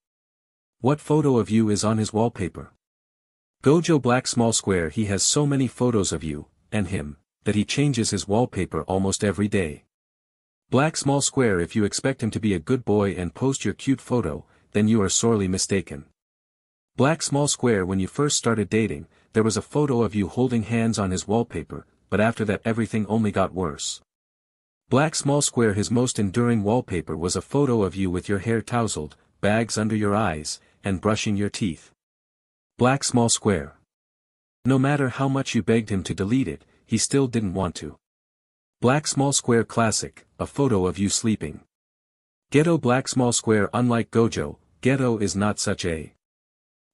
What photo of you is on his wallpaper? Gojo Black Small Square. He has so many photos of you, and him, that he changes his wallpaper almost every day. Black small square. If you expect him to be a good boy and post your cute photo, then you are sorely mistaken. Black small square. When you first started dating, there was a photo of you holding hands on his wallpaper, but after that everything only got worse. Black small square. His most enduring wallpaper was a photo of you with your hair tousled, bags under your eyes, and brushing your teeth. Black small square. No matter how much you begged him to delete it, he still didn't want to. Black small square classic, a photo of you sleeping. Ghetto. Black small square. Unlike Gojo, Ghetto is not such a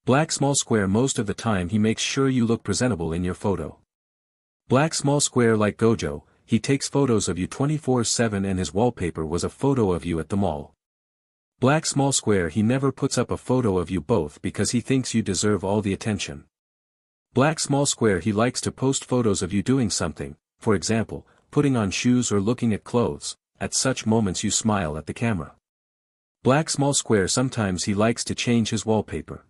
black small square. Most of the time he makes sure you look presentable in your photo. Black small square. Like Gojo, he takes photos of you 24/7 and his wallpaper was a photo of you at the mall. Black small square. He never puts up a photo of you both because he thinks you deserve all the attention. Black small square. He likes to post photos of you doing something, for example, putting on shoes or looking at clothes. At such moments you smile at the camera. Black small square. Sometimes he likes to change his wallpaper.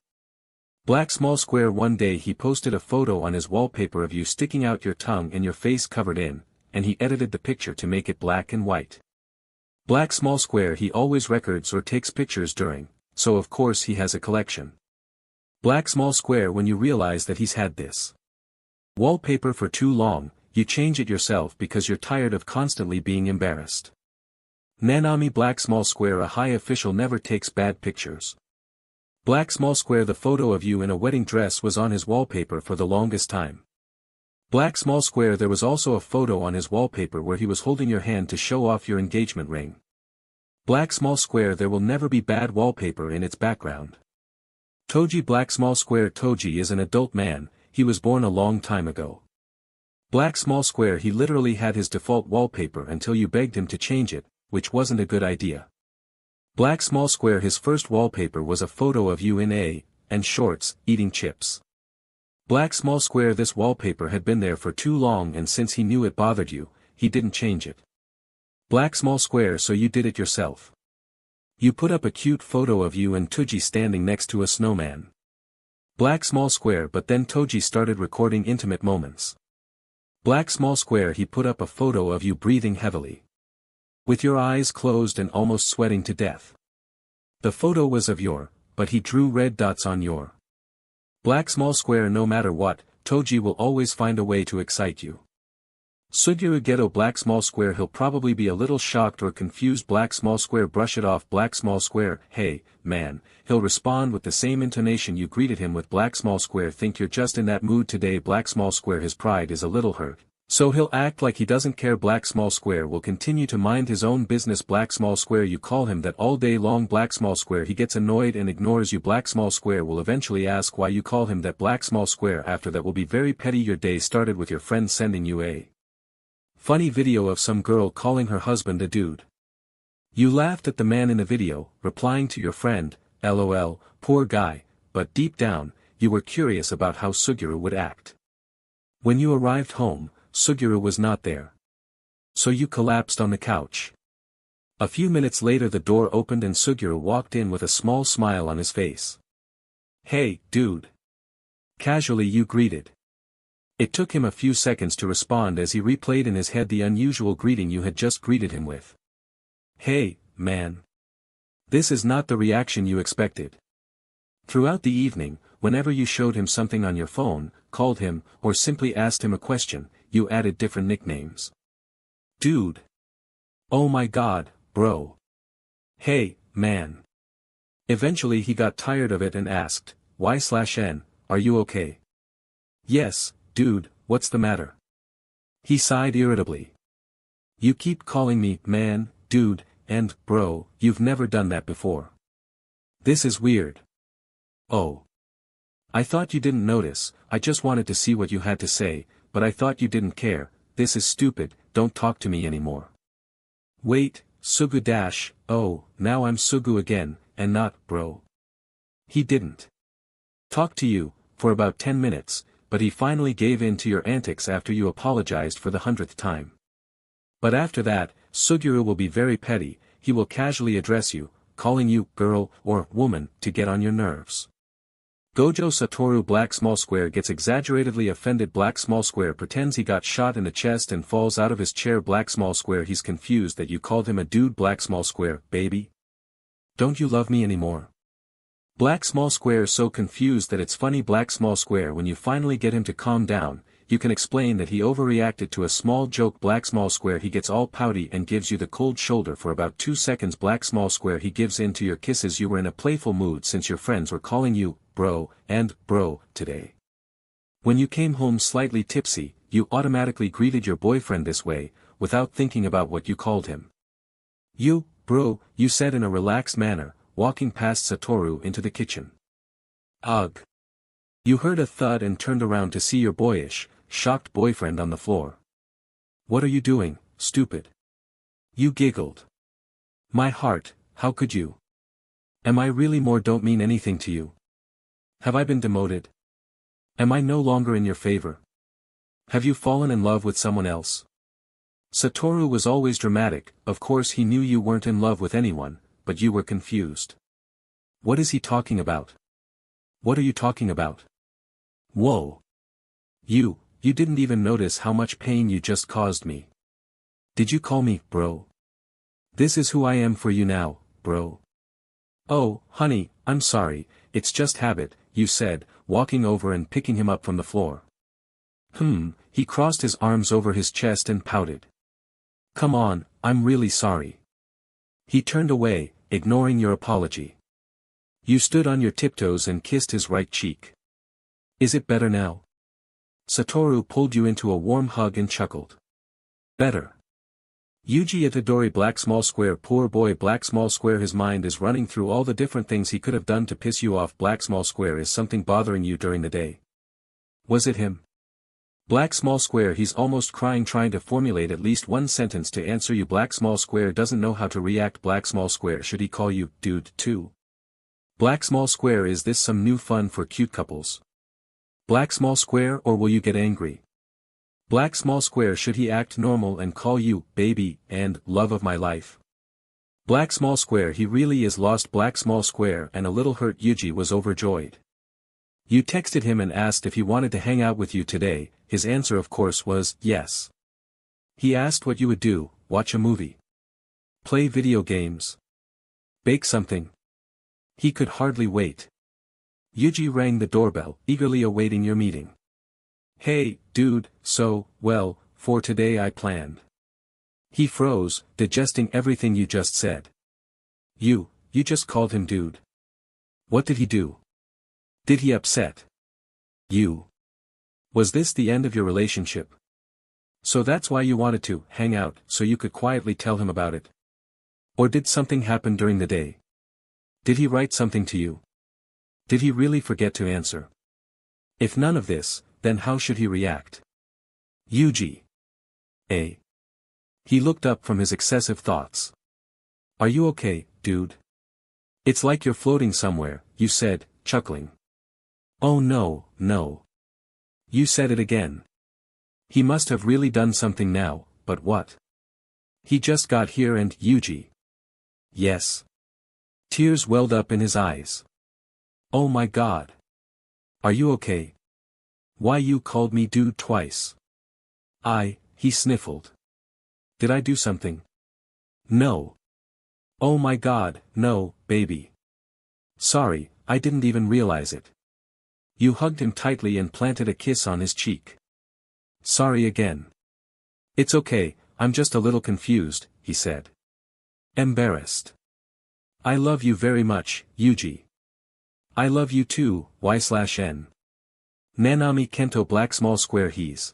Black small square. One day he posted a photo on his wallpaper of you sticking out your tongue and your face covered in, and he edited the picture to make it black and white. Black small square. He always records or takes pictures during, so of course he has a collection. Black small square. When you realize that he's had this wallpaper for too long, you change it yourself because you're tired of constantly being embarrassed. Nanami. Black small square. A high official never takes bad pictures. Black small square. The photo of you in a wedding dress was on his wallpaper for the longest time. Black small square. There was also a photo on his wallpaper where he was holding your hand to show off your engagement ring. Black small square. There will never be bad wallpaper in its background. Toji. Black small square. Toji is an adult man, he was born a long time ago. Black small square. He literally had his default wallpaper until you begged him to change it, which wasn't a good idea. Black small square. His first wallpaper was a photo of you in and shorts, eating chips. Black small square. This wallpaper had been there for too long and since he knew it bothered you, he didn't change it. Black small square. So you did it yourself. You put up a cute photo of you and Toji standing next to a snowman. Black small square. But then Toji started recording intimate moments. Black small square. He put up a photo of you breathing heavily, with your eyes closed and almost sweating to death. The photo was of your, but he drew red dots on your. Black small square. No matter what, Toji will always find a way to excite you. Suguru. Ghetto. Black small square. He'll probably be a little shocked or confused. Black small square. Brush it off. Black small square. Hey, man. He'll respond with the same intonation you greeted him with. Black small square. Think you're just in that mood today. Black small square. His pride is a little hurt, so he'll act like he doesn't care. Black small square will continue to mind his own business. Black small square. You call him that all day long. Black small square. He gets annoyed and ignores you. Black small square will eventually ask why you call him that. Black small square. After that will be very petty. Your day started with your friend sending you a funny video of some girl calling her husband a dude. You laughed at the man in the video, replying to your friend, LOL, poor guy, but deep down, you were curious about how Suguru would act. When you arrived home, Suguru was not there. So you collapsed on the couch. A few minutes later the door opened and Suguru walked in with a small smile on his face. Hey, dude. Casually you greeted. It took him a few seconds to respond as he replayed in his head the unusual greeting you had just greeted him with. Hey, man. This is not the reaction you expected. Throughout the evening, whenever you showed him something on your phone, called him, or simply asked him a question, you added different nicknames. Dude. Oh my god, bro. Hey, man. Eventually he got tired of it and asked, Y/N, are you okay? Yes, dude, what's the matter? He sighed irritably. You keep calling me, man, dude, and, bro, you've never done that before. This is weird. Oh. I thought you didn't notice, I just wanted to see what you had to say, but I thought you didn't care. This is stupid, don't talk to me anymore. Wait, Sugu dash, oh, now I'm Sugu again, and not, bro. He didn't talk to you, for about 10 minutes, but he finally gave in to your antics after you apologized for the 100th time. But after that, Suguru will be very petty, he will casually address you, calling you girl or woman to get on your nerves. Gojo Satoru black small square gets exaggeratedly offended black small square pretends he got shot in the chest and falls out of his chair black small square he's confused that you called him a dude black small square, baby. Don't you love me anymore? Black small square so confused that it's funny black small square when you finally get him to calm down, you can explain that he overreacted to a small joke black small square he gets all pouty and gives you the cold shoulder for about 2 seconds black small square he gives in to your kisses you were in a playful mood since your friends were calling you, bro, and, bro, today. When you came home slightly tipsy, you automatically greeted your boyfriend this way, without thinking about what you called him. You, bro, you said in a relaxed manner, walking past Satoru into the kitchen. Ugh. You heard a thud and turned around to see your boyish, shocked boyfriend on the floor. What are you doing, stupid? You giggled. My heart, how could you? Am I really more don't mean anything to you? Have I been demoted? Am I no longer in your favor? Have you fallen in love with someone else? Satoru was always dramatic, of course he knew you weren't in love with anyone, but you were confused. What is he talking about? What are you talking about? Whoa. You didn't even notice how much pain you just caused me. Did you call me, bro? This is who I am for you now, bro. Oh, honey, I'm sorry, it's just habit, you said, walking over and picking him up from the floor. He crossed his arms over his chest and pouted. Come on, I'm really sorry. He turned away, ignoring your apology. You stood on your tiptoes and kissed his right cheek. Is it better now? Satoru pulled you into a warm hug and chuckled. Better. Yuji Itadori black small square poor boy black small square his mind is running through all the different things he could have done to piss you off black small square is something bothering you during the day. Was it him? Black small square he's almost crying trying to formulate at least one sentence to answer you black small square doesn't know how to react black small square should he call you, dude, too? Black small square is this some new fun for cute couples? Black small square or will you get angry? Black small square should he act normal and call you, baby, and, love of my life? Black small square he really is lost black small square and a little hurt Yuji was overjoyed. You texted him and asked if he wanted to hang out with you today, his answer of course was, yes. He asked what you would do, watch a movie. Play video games. Bake something. He could hardly wait. Yuji rang the doorbell, eagerly awaiting your meeting. Hey, dude, so, well, for today I planned. He froze, digesting everything you just said. You just called him dude. What did he do? Did he upset you? Was this the end of your relationship? So that's why you wanted to hang out, so you could quietly tell him about it? Or did something happen during the day? Did he write something to you? Did he really forget to answer? If none of this, then how should he react? Yuji. He looked up from his excessive thoughts. Are you okay, dude? It's like you're floating somewhere, you said, chuckling. Oh no. You said it again. He must have really done something now, but what? He just got here and Yuji. Yes. Tears welled up in his eyes. Oh my God. Are you okay? Why you called me dude twice? He sniffled. Did I do something? No. Oh my God, no, baby. Sorry, I didn't even realize it. You hugged him tightly and planted a kiss on his cheek. Sorry again. It's okay, I'm just a little confused, he said. Embarrassed. I love you very much, Yuji. I love you too, Y/N. Nanami Kento black small square he's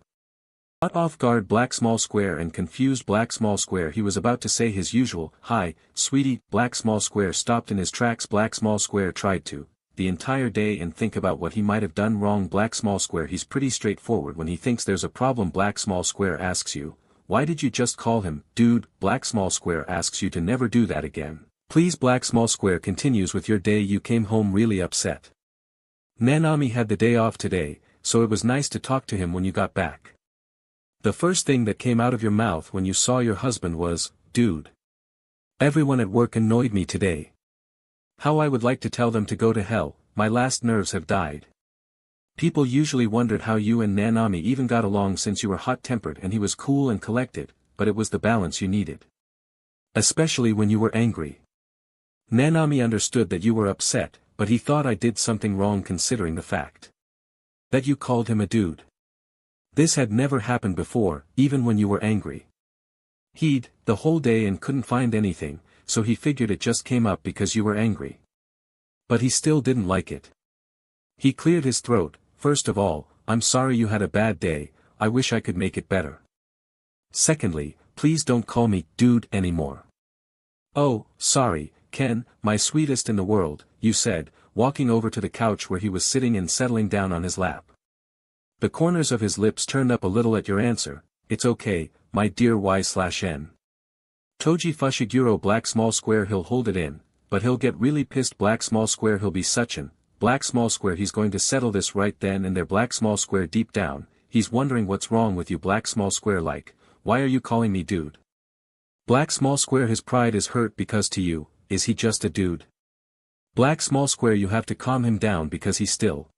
caught off guard black small square and confused black small square he was about to say his usual, hi, sweetie, black small square stopped in his tracks black small square tried to, the entire day and think about what he might have done wrong black small square he's pretty straightforward when he thinks there's a problem black small square asks you, why did you just call him, dude, black small square asks you to never do that again. Please black small square continues with your day you came home really upset. Nanami had the day off today, so it was nice to talk to him when you got back. The first thing that came out of your mouth when you saw your husband was, dude. Everyone at work annoyed me today. How I would like to tell them to go to hell, my last nerves have died. People usually wondered how you and Nanami even got along since you were hot-tempered and he was cool and collected, but it was the balance you needed. Especially when you were angry. Nanami understood that you were upset, but he thought I did something wrong considering the fact that you called him a dude. This had never happened before, even when you were angry. He'd the whole day and couldn't find anything, so he figured it just came up because you were angry. But he still didn't like it. He cleared his throat. First of all, I'm sorry you had a bad day, I wish I could make it better. Secondly, please don't call me dude anymore. Oh, sorry, Ken, my sweetest in the world, you said, walking over to the couch where he was sitting and settling down on his lap. The corners of his lips turned up a little at your answer. It's okay, my dear Y/N. Toji Fushiguro black small square he'll hold it in, but he'll get really pissed black small square he'll be such an black small square he's going to settle this right then and there black small square deep down, he's wondering what's wrong with you black small square like, why are you calling me dude? Black small square his pride is hurt because to you, is he just a dude? Black small square you have to calm him down because he still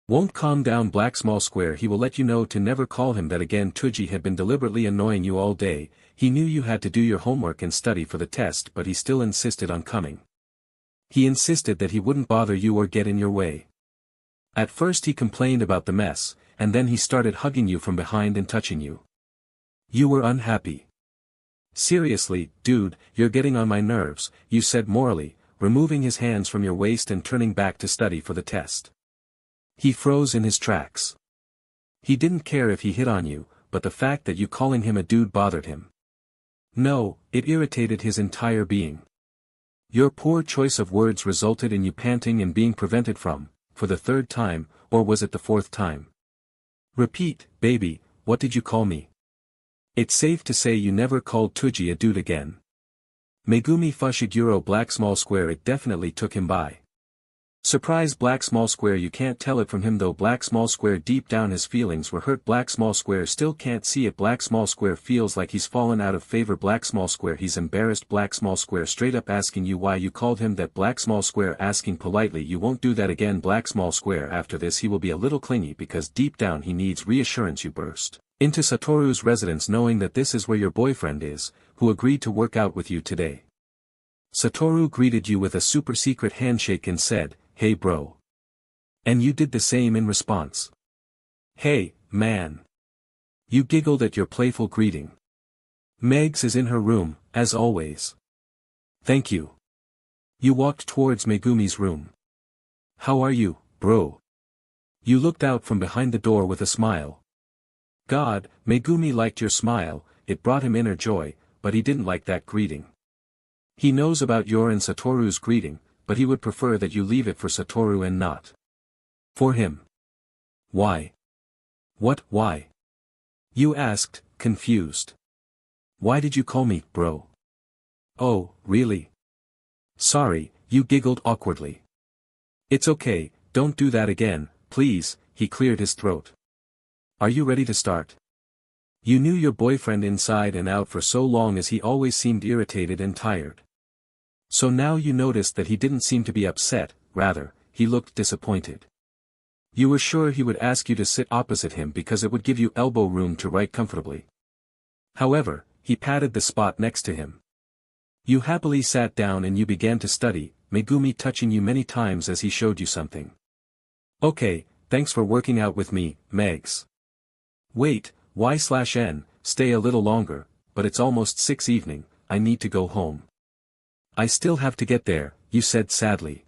won't calm down black small square he will let you know to never call him that again. Toji had been deliberately annoying you all day, he knew you had to do your homework and study for the test but he still insisted on coming. He insisted that he wouldn't bother you or get in your way. At first he complained about the mess, and then he started hugging you from behind and touching you. You were unhappy. Seriously, dude, you're getting on my nerves, you said morally, removing his hands from your waist and turning back to study for the test. He froze in his tracks. He didn't care if he hit on you, but the fact that you calling him a dude bothered him. No, it irritated his entire being. Your poor choice of words resulted in you panting and being prevented from, for the third time, or was it the fourth time? Repeat, baby, what did you call me? It's safe to say you never called Toji a dude again. Megumi Fushiguro black small square it definitely took him by surprise black small square you can't tell it from him though black small square deep down his feelings were hurt black small square still can't see it black small square feels like he's fallen out of favor black small square he's embarrassed black small square straight up asking you why you called him that black small square asking politely you won't do that again black small square after this he will be a little clingy because deep down he needs reassurance you burst into Satoru's residence knowing that this is where your boyfriend is, who agreed to work out with you today. Satoru greeted you with a super secret handshake and said, hey bro. And you did the same in response. Hey, man. You giggled at your playful greeting. Megs is in her room, as always. Thank you. You walked towards Megumi's room. How are you, bro? You looked out from behind the door with a smile. God, Megumi liked your smile, it brought him inner joy, but he didn't like that greeting. He knows about your and Satoru's greeting, but he would prefer that you leave it for Satoru and not for him. Why? What, why? You asked, confused. Why did you call me, bro? Oh, really? Sorry, you giggled awkwardly. It's okay, don't do that again, please, he cleared his throat. Are you ready to start? You knew your boyfriend inside and out for so long as he always seemed irritated and tired. So now you noticed that he didn't seem to be upset, rather, he looked disappointed. You were sure he would ask you to sit opposite him because it would give you elbow room to write comfortably. However, he patted the spot next to him. You happily sat down and you began to study, Megumi touching you many times as he showed you something. Okay, thanks for working out with me, Megs. Wait, Y/N, stay a little longer, but it's almost 6 evening, I need to go home. I still have to get there, you said sadly.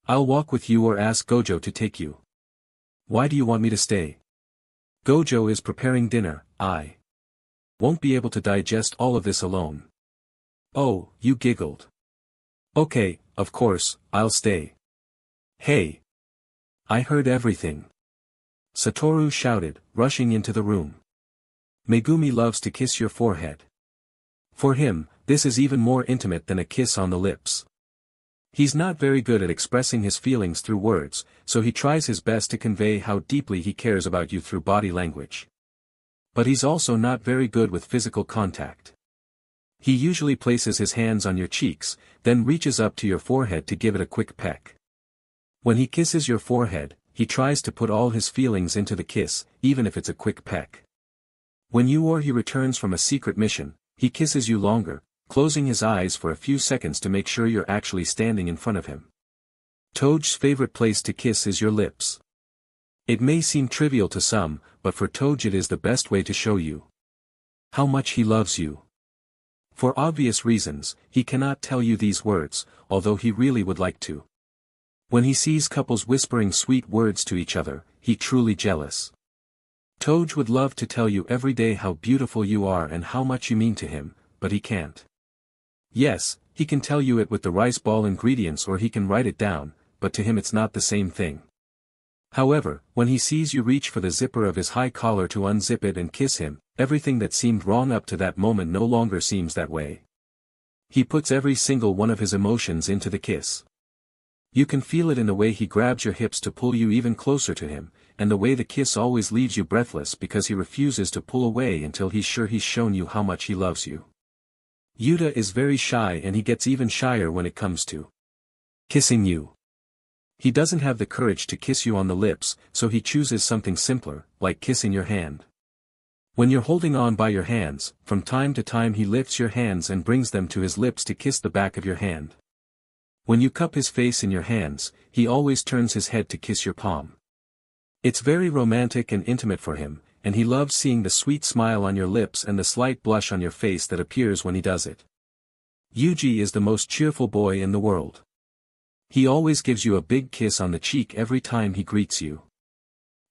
I'll walk with you or ask Gojo to take you. Why do you want me to stay? Gojo is preparing dinner, I won't be able to digest all of this alone. Oh, you giggled. Okay, of course, I'll stay. Hey. I heard everything. Satoru shouted, rushing into the room. Megumi loves to kiss your forehead. For him, this is even more intimate than a kiss on the lips. He's not very good at expressing his feelings through words, so he tries his best to convey how deeply he cares about you through body language. But he's also not very good with physical contact. He usually places his hands on your cheeks, then reaches up to your forehead to give it a quick peck. When he kisses your forehead, he tries to put all his feelings into the kiss, even if it's a quick peck. When you or he returns from a secret mission, he kisses you longer, closing his eyes for a few seconds to make sure you're actually standing in front of him. Toge's favorite place to kiss is your lips. It may seem trivial to some, but for Toge it is the best way to show you how much he loves you. For obvious reasons, he cannot tell you these words, although he really would like to. When he sees couples whispering sweet words to each other, he truly jealous. Toge would love to tell you every day how beautiful you are and how much you mean to him, but he can't. Yes, he can tell you it with the rice ball ingredients or he can write it down, but to him it's not the same thing. However, when he sees you reach for the zipper of his high collar to unzip it and kiss him, everything that seemed wrong up to that moment no longer seems that way. He puts every single one of his emotions into the kiss. You can feel it in the way he grabs your hips to pull you even closer to him, and the way the kiss always leaves you breathless because he refuses to pull away until he's sure he's shown you how much he loves you. Yuta is very shy and he gets even shyer when it comes to kissing you. He doesn't have the courage to kiss you on the lips, so he chooses something simpler, like kissing your hand. When you're holding on by your hands, from time to time he lifts your hands and brings them to his lips to kiss the back of your hand. When you cup his face in your hands, he always turns his head to kiss your palm. It's very romantic and intimate for him, and he loves seeing the sweet smile on your lips and the slight blush on your face that appears when he does it. Yuji is the most cheerful boy in the world. He always gives you a big kiss on the cheek every time he greets you.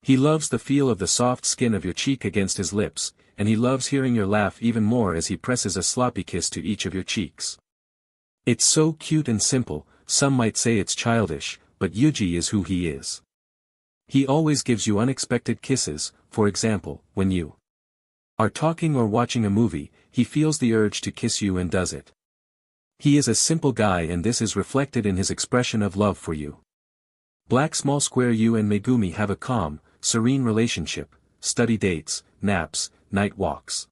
He loves the feel of the soft skin of your cheek against his lips, and he loves hearing your laugh even more as he presses a sloppy kiss to each of your cheeks. It's so cute and simple, some might say it's childish, but Yuji is who he is. He always gives you unexpected kisses, for example, when you are talking or watching a movie, he feels the urge to kiss you and does it. He is a simple guy and this is reflected in his expression of love for you. Black small square you and Megumi have a calm, serene relationship, study dates, naps, night walks.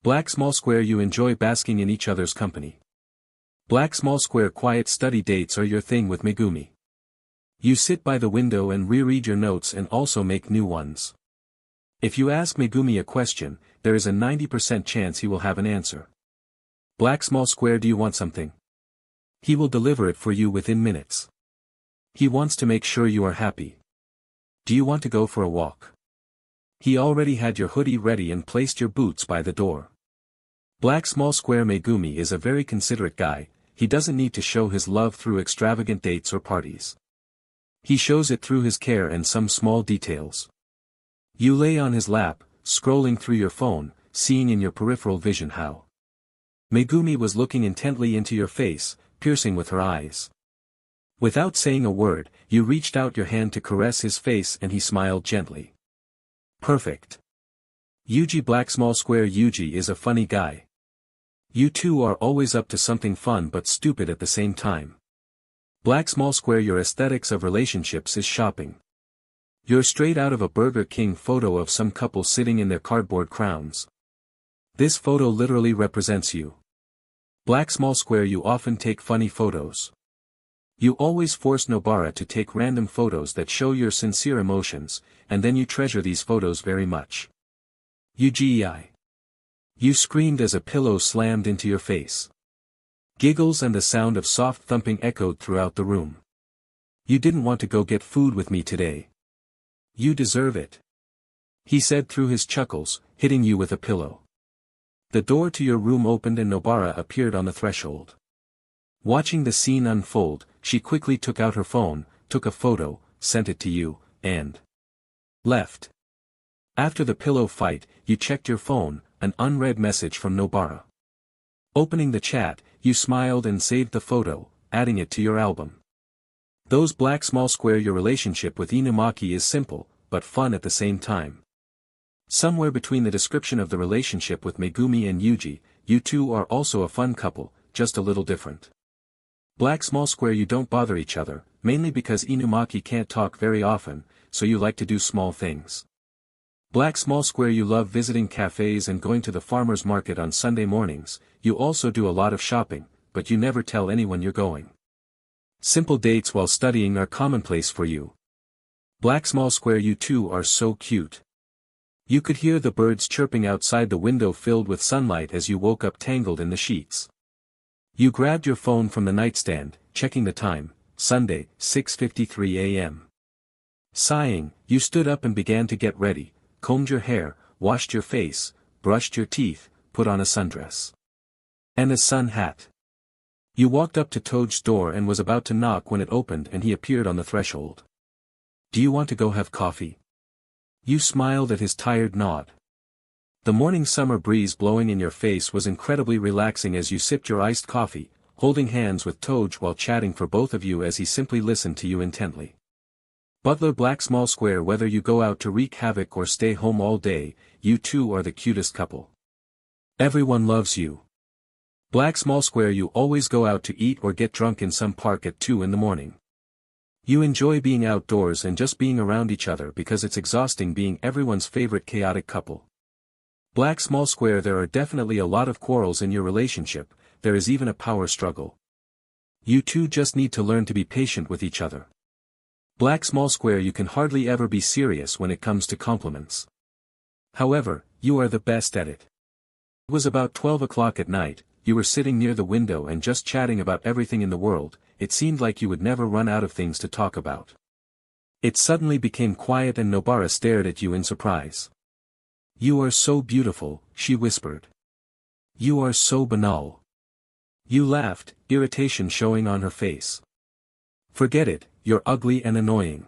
Black small square you enjoy basking in each other's company. Black small square quiet study dates are your thing with Megumi. You sit by the window and reread your notes and also make new ones. If you ask Megumi a question, there is a 90% chance he will have an answer. Black small square do you want something? He will deliver it for you within minutes. He wants to make sure you are happy. Do you want to go for a walk? He already had your hoodie ready and placed your boots by the door. Black small square Megumi is a very considerate guy, he doesn't need to show his love through extravagant dates or parties. He shows it through his care and some small details. You lay on his lap, scrolling through your phone, seeing in your peripheral vision how Megumi was looking intently into your face, piercing with her eyes. Without saying a word, you reached out your hand to caress his face and he smiled gently. Perfect. Yuji Black small square Yuji is a funny guy. You two are always up to something fun but stupid at the same time. Black small square your aesthetics of relationships is shopping. You're straight out of a Burger King photo of some couple sitting in their cardboard crowns. This photo literally represents you. Black small square you often take funny photos. You always force Nobara to take random photos that show your sincere emotions, and then you treasure these photos very much. UGEI. You screamed as a pillow slammed into your face. Giggles and the sound of soft thumping echoed throughout the room. You didn't want to go get food with me today. You deserve it. He said through his chuckles, hitting you with a pillow. The door to your room opened and Nobara appeared on the threshold. Watching the scene unfold, she quickly took out her phone, took a photo, sent it to you, and left. After the pillow fight, you checked your phone, an unread message from Nobara. Opening the chat, you smiled and saved the photo, adding it to your album. Those black small square your relationship with Inumaki is simple, but fun at the same time. Somewhere between the description of the relationship with Megumi and Yuji, you two are also a fun couple, just a little different. Black small square you don't bother each other, mainly because Inumaki can't talk very often, so you like to do small things. Black small square you love visiting cafes and going to the farmer's market on Sunday mornings, you also do a lot of shopping, but you never tell anyone you're going. Simple dates while studying are commonplace for you. Black small square, you two are so cute. You could hear the birds chirping outside the window filled with sunlight as you woke up tangled in the sheets. You grabbed your phone from the nightstand, checking the time, Sunday, 6:53 a.m. Sighing, you stood up and began to get ready, combed your hair, washed your face, brushed your teeth, put on a sundress. And a sun hat. You walked up to Toad's door and was about to knock when it opened and he appeared on the threshold. Do you want to go have coffee? You smiled at his tired nod. The morning summer breeze blowing in your face was incredibly relaxing as you sipped your iced coffee, holding hands with Toad while chatting for both of you as he simply listened to you intently. Butler Black small square, whether you go out to wreak havoc or stay home all day, you two are the cutest couple. Everyone loves you. Black small square, you always go out to eat or get drunk in some park at 2 in the morning. You enjoy being outdoors and just being around each other because it's exhausting being everyone's favorite chaotic couple. Black small square, there are definitely a lot of quarrels in your relationship, there is even a power struggle. You two just need to learn to be patient with each other. Black small square, you can hardly ever be serious when it comes to compliments. However, you are the best at it. It was about 12 o'clock at night, you were sitting near the window and just chatting about everything in the world. It seemed like you would never run out of things to talk about. It suddenly became quiet and Nobara stared at you in surprise. You are so beautiful, she whispered. You are so banal. You laughed, irritation showing on her face. Forget it, you're ugly and annoying.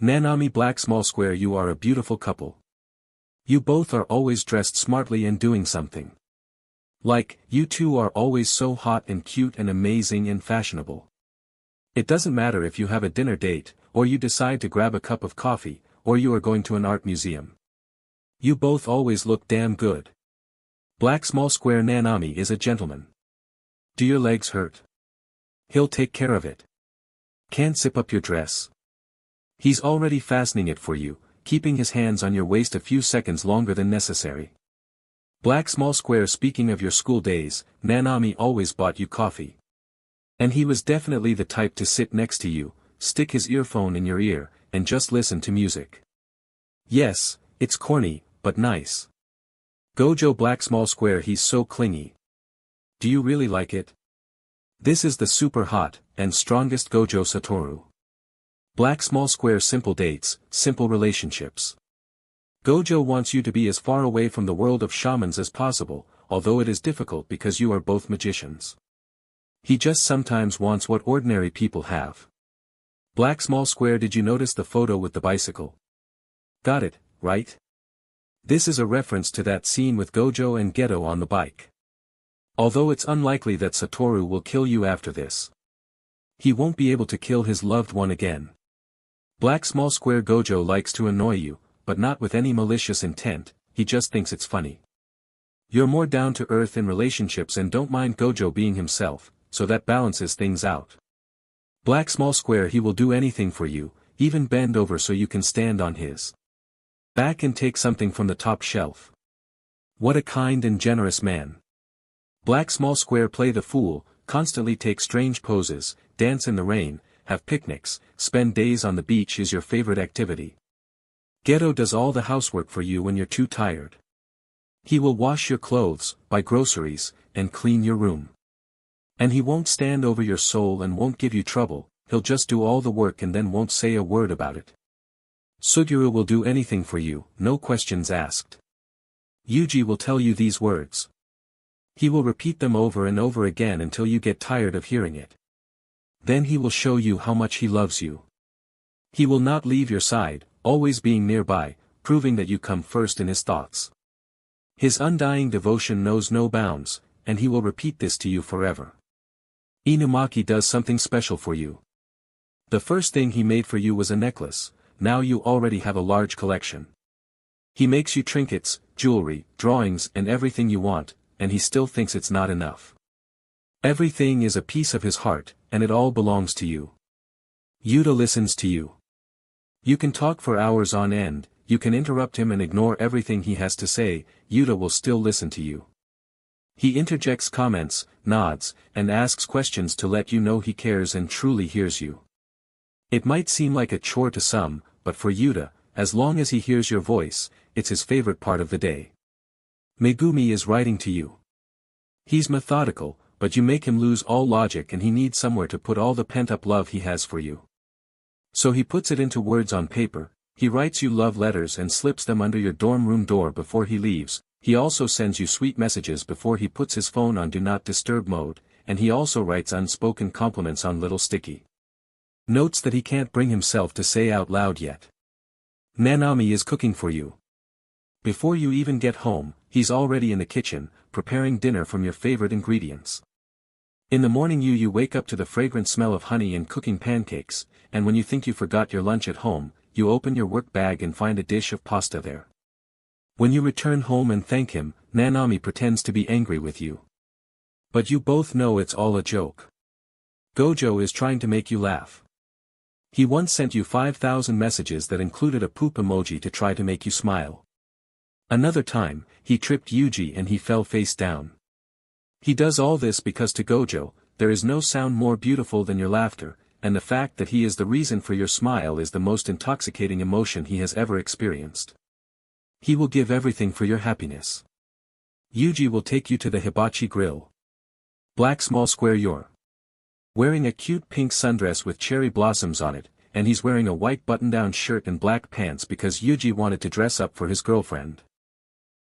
Nanami Black small square, you are a beautiful couple. You both are always dressed smartly and doing something. Like, you two are always so hot and cute and amazing and fashionable. It doesn't matter if you have a dinner date, or you decide to grab a cup of coffee, or you are going to an art museum. You both always look damn good. Black small square, Nanami is a gentleman. Do your legs hurt? He'll take care of it. Can't zip up your dress? He's already fastening it for you, keeping his hands on your waist a few seconds longer than necessary. Black small square, speaking of your school days, Nanami always bought you coffee. And he was definitely the type to sit next to you, stick his earphone in your ear, and just listen to music. Yes, it's corny, but nice. Gojo Black small square, he's so clingy. Do you really like it? This is the super hot, and strongest Gojo Satoru. Black small square, simple dates, simple relationships. Gojo wants you to be as far away from the world of shamans as possible, although it is difficult because you are both magicians. He just sometimes wants what ordinary people have. Black small square, did you notice the photo with the bicycle? Got it, right? This is a reference to that scene with Gojo and Geto on the bike. Although it's unlikely that Satoru will kill you after this. He won't be able to kill his loved one again. Black small square, Gojo likes to annoy you, but not with any malicious intent, he just thinks it's funny. You're more down to earth in relationships and don't mind Gojo being himself, so that balances things out. Black small square, he will do anything for you, even bend over so you can stand on his back and take something from the top shelf. What a kind and generous man. Black small square, play the fool, constantly take strange poses, dance in the rain, have picnics, spend days on the beach is your favorite activity. Geto does all the housework for you when you're too tired. He will wash your clothes, buy groceries, and clean your room. And he won't stand over your soul and won't give you trouble, he'll just do all the work and then won't say a word about it. Suguru will do anything for you, no questions asked. Yuji will tell you these words. He will repeat them over and over again until you get tired of hearing it. Then he will show you how much he loves you. He will not leave your side, always being nearby, proving that you come first in his thoughts. His undying devotion knows no bounds, and he will repeat this to you forever. Inumaki does something special for you. The first thing he made for you was a necklace, now you already have a large collection. He makes you trinkets, jewelry, drawings and everything you want, and he still thinks it's not enough. Everything is a piece of his heart, and it all belongs to you. Yuta listens to you. You can talk for hours on end, you can interrupt him and ignore everything he has to say, Yuta will still listen to you. He interjects comments, nods, and asks questions to let you know he cares and truly hears you. It might seem like a chore to some, but for Yuta, as long as he hears your voice, it's his favorite part of the day. Megumi is writing to you. He's methodical, but you make him lose all logic and he needs somewhere to put all the pent-up love he has for you. So he puts it into words on paper, he writes you love letters and slips them under your dorm room door before he leaves. He also sends you sweet messages before he puts his phone on Do Not Disturb mode, and he also writes unspoken compliments on little sticky notes that he can't bring himself to say out loud yet. Nanami is cooking for you. Before you even get home, he's already in the kitchen, preparing dinner from your favorite ingredients. In the morning you wake up to the fragrant smell of honey and cooking pancakes, and when you think you forgot your lunch at home, you open your work bag and find a dish of pasta there. When you return home and thank him, Nanami pretends to be angry with you. But you both know it's all a joke. Gojo is trying to make you laugh. He once sent you 5,000 messages that included a poop emoji to try to make you smile. Another time, he tripped Yuji and he fell face down. He does all this because to Gojo, there is no sound more beautiful than your laughter, and the fact that he is the reason for your smile is the most intoxicating emotion he has ever experienced. He will give everything for your happiness. Yuji will take you to the hibachi grill. Black small square you're wearing a cute pink sundress with cherry blossoms on it, and he's wearing a white button-down shirt and black pants because Yuji wanted to dress up for his girlfriend.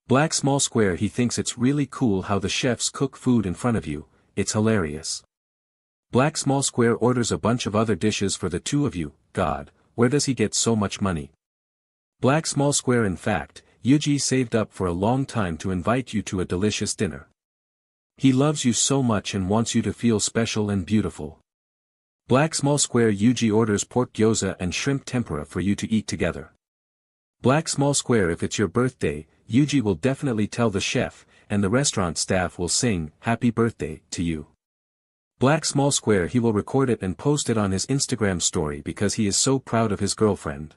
Black small square he thinks it's really cool how the chefs cook food in front of you, it's hilarious. Black small square orders a bunch of other dishes for the two of you, God, where does he get so much money? Black small square in fact, Yuji saved up for a long time to invite you to a delicious dinner. He loves you so much and wants you to feel special and beautiful. Black small square Yuji orders pork gyoza and shrimp tempura for you to eat together. Black small square if it's your birthday, Yuji will definitely tell the chef, and the restaurant staff will sing, Happy Birthday, to you. Black small square he will record it and post it on his Instagram story because he is so proud of his girlfriend.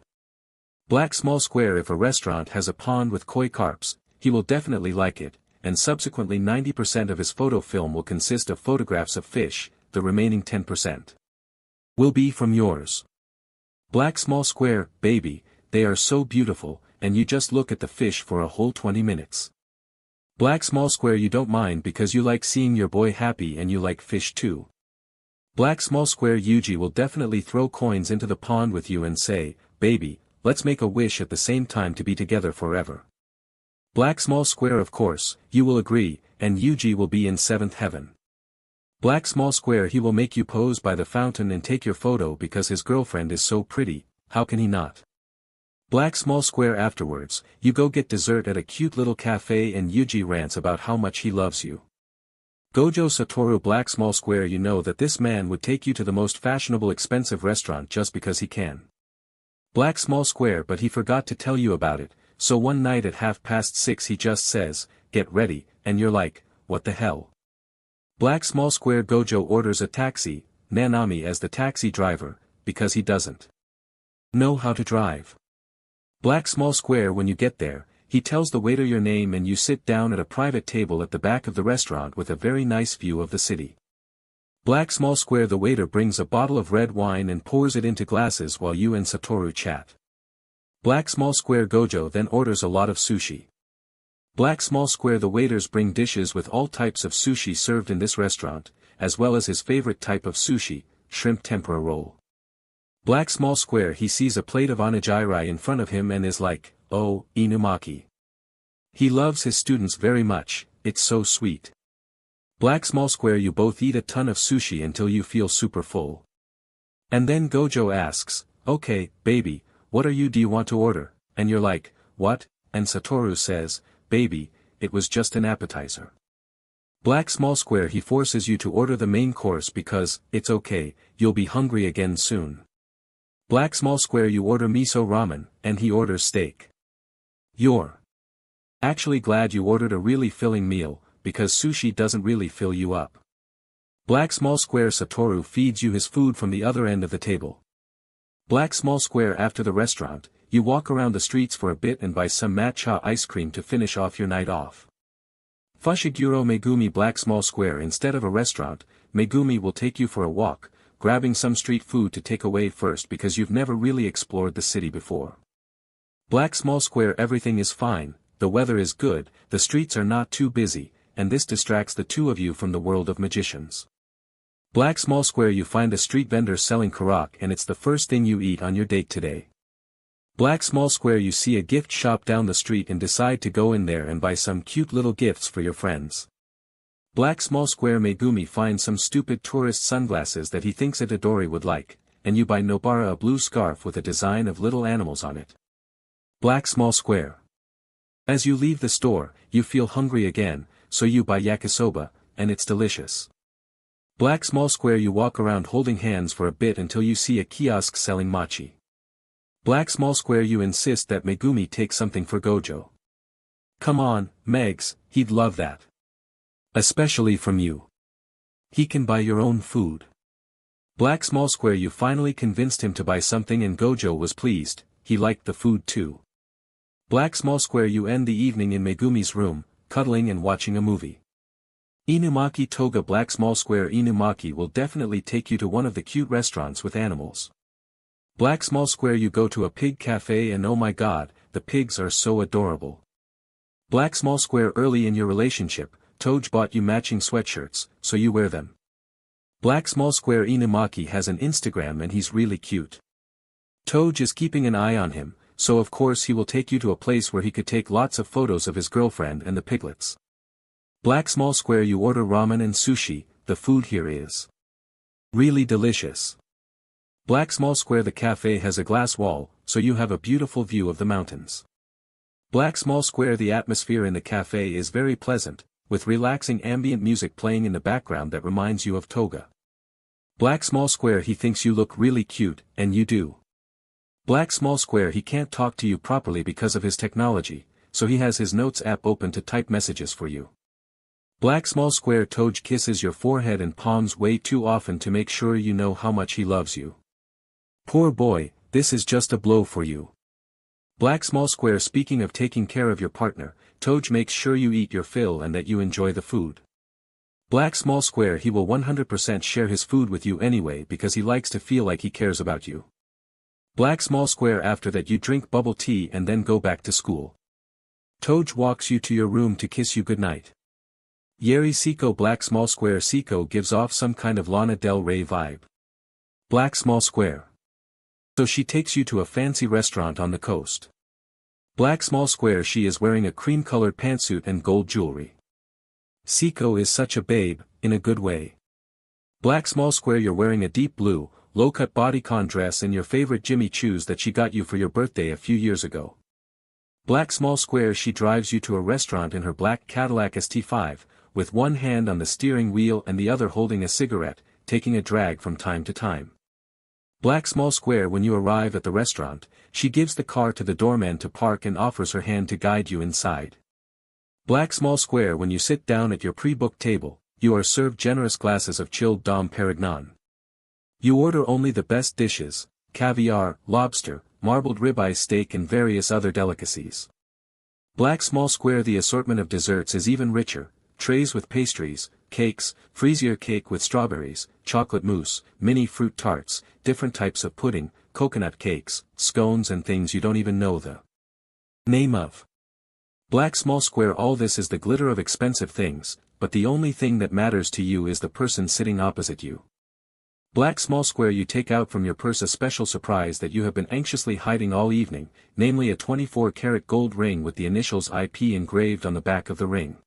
Black small square if a restaurant has a pond with koi carps, he will definitely like it, and subsequently 90% of his photo film will consist of photographs of fish, the remaining 10% will be from yours. Black small square, baby, they are so beautiful, and you just look at the fish for a whole 20 minutes. Black small square you don't mind because you like seeing your boy happy and you like fish too. Black small square Yuji will definitely throw coins into the pond with you and say, baby, let's make a wish at the same time to be together forever. Black small square of course, you will agree, and Yuji will be in seventh heaven. Black small square he will make you pose by the fountain and take your photo because his girlfriend is so pretty, how can he not? Black small square afterwards, you go get dessert at a cute little cafe and Yuji rants about how much he loves you. Gojo Satoru black small square you know that this man would take you to the most fashionable expensive restaurant just because he can. Black small square but he forgot to tell you about it, so one night at 6:30 he just says, get ready, and you're like, what the hell? Black small square Gojo orders a taxi, Nanami as the taxi driver, because he doesn't know how to drive. Black small square when you get there, he tells the waiter your name and you sit down at a private table at the back of the restaurant with a very nice view of the city. Black small square the waiter brings a bottle of red wine and pours it into glasses while you and Satoru chat. Black small square Gojo then orders a lot of sushi. Black small square the waiters bring dishes with all types of sushi served in this restaurant, as well as his favorite type of sushi, shrimp tempura roll. Black small square he sees a plate of onigiri in front of him and is like, oh, inumaki. He loves his students very much, it's so sweet. Black small square you both eat a ton of sushi until you feel super full. And then Gojo asks, okay, baby, what do you want to order? And you're like, what? And Satoru says, baby, it was just an appetizer. Black small square he forces you to order the main course because, it's okay, you'll be hungry again soon. Black small square you order miso ramen, and he orders steak. You're actually glad you ordered a really filling meal, because sushi doesn't really fill you up. Black small square Satoru feeds you his food from the other end of the table. Black small square after the restaurant, you walk around the streets for a bit and buy some matcha ice cream to finish off your night off. Fushiguro Megumi Black Small Square. Instead of a restaurant, Megumi will take you for a walk, grabbing some street food to take away first because you've never really explored the city before. Black Small Square. Everything is fine, the weather is good, the streets are not too busy, and this distracts the two of you from the world of magicians. Black Small Square. You find a street vendor selling karak and it's the first thing you eat on your date today. Black Small Square. You see a gift shop down the street and decide to go in there and buy some cute little gifts for your friends. Black Small Square. Megumi finds some stupid tourist sunglasses that he thinks Itadori would like, and you buy Nobara a blue scarf with a design of little animals on it. Black Small Square. As you leave the store, you feel hungry again, so you buy yakisoba, and it's delicious. Black Small Square. You walk around holding hands for a bit until you see a kiosk selling mochi. Black Small Square. You insist that Megumi take something for Gojo. Come on, Megs, he'd love that. Especially from you. He can buy your own food. Black Small Square. You finally convinced him to buy something and Gojo was pleased, he liked the food too. Black Small Square. You end the evening in Megumi's room, cuddling and watching a movie. Inumaki Toga. Black Small Square. Inumaki will definitely take you to one of the cute restaurants with animals. Black Small Square. You go to a pig cafe and oh my god, the pigs are so adorable. Black Small Square. Early in your relationship, Toj bought you matching sweatshirts, so you wear them. Black Small Square. Inumaki has an Instagram and he's really cute. Toj is keeping an eye on him, so of course he will take you to a place where he could take lots of photos of his girlfriend and the piglets. Black Small Square. You order ramen and sushi, the food here is really delicious. Black Small Square. The cafe has a glass wall, so you have a beautiful view of the mountains. Black Small Square. The atmosphere in the cafe is very pleasant, with relaxing ambient music playing in the background that reminds you of Toga. Black Small Square. He thinks you look really cute, and you do. Black Small Square. He can't talk to you properly because of his technology, so he has his notes app open to type messages for you. Black Small Square. Toj kisses your forehead and palms way too often to make sure you know how much he loves you. Poor boy, this is just a blow for you. Black Small Square. Speaking of taking care of your partner, Toj makes sure you eat your fill and that you enjoy the food. Black Small Square. He will 100% share his food with you anyway because he likes to feel like he cares about you. Black Small Square. After that you drink bubble tea and then go back to school. Toj walks you to your room to kiss you goodnight. Yeri Seiko. Black Small Square. Seiko gives off some kind of Lana Del Rey vibe. Black Small Square. So she takes you to a fancy restaurant on the coast. Black Small Square. She is wearing a cream-colored pantsuit and gold jewelry. Seiko is such a babe, in a good way. Black Small Square. You're wearing a deep blue, low-cut bodycon dress and your favorite Jimmy Choos that she got you for your birthday a few years ago. Black Small Square. She drives you to a restaurant in her black Cadillac ST5, with one hand on the steering wheel and the other holding a cigarette, taking a drag from time to time. Black Small Square. When you arrive at the restaurant, she gives the car to the doorman to park and offers her hand to guide you inside. Black Small Square. When you sit down at your pre-booked table, you are served generous glasses of chilled Dom Perignon. You order only the best dishes, caviar, lobster, marbled ribeye steak and various other delicacies. Black Small Square. The assortment of desserts is even richer, trays with pastries, cakes, Frisier cake with strawberries, chocolate mousse, mini fruit tarts, different types of pudding, coconut cakes, scones and things you don't even know the name of. Black Small Square. All this is the glitter of expensive things, but the only thing that matters to you is the person sitting opposite you. Black Small Square. You take out from your purse a special surprise that you have been anxiously hiding all evening, namely a 24-karat gold ring with the initials IP engraved on the back of the ring.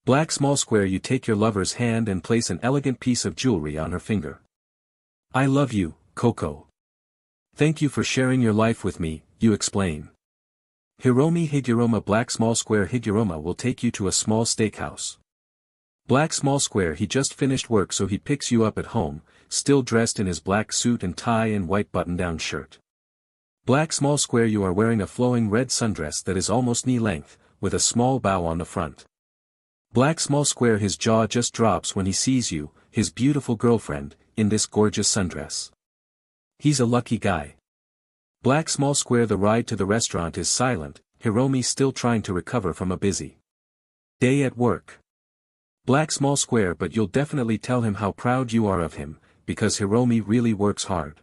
Black Small Square. You take your lover's hand and place an elegant piece of jewelry on her finger. I love you, Coco. Thank you for sharing your life with me, you explain. Hiromi Higuruma. Black Small Square. Higuruma will take you to a small steakhouse. Black Small Square. He just finished work so he picks you up at home, still dressed in his black suit and tie and white button-down shirt. Black Small Square. You are wearing a flowing red sundress that is almost knee-length, with a small bow on the front. Black Small Square. His jaw just drops when he sees you, his beautiful girlfriend, in this gorgeous sundress. He's a lucky guy. Black Small Square. The ride to the restaurant is silent, Hiromi still trying to recover from a busy Day at work. Black small square, but you'll definitely tell him how proud you are of him, because Hiromi really works hard.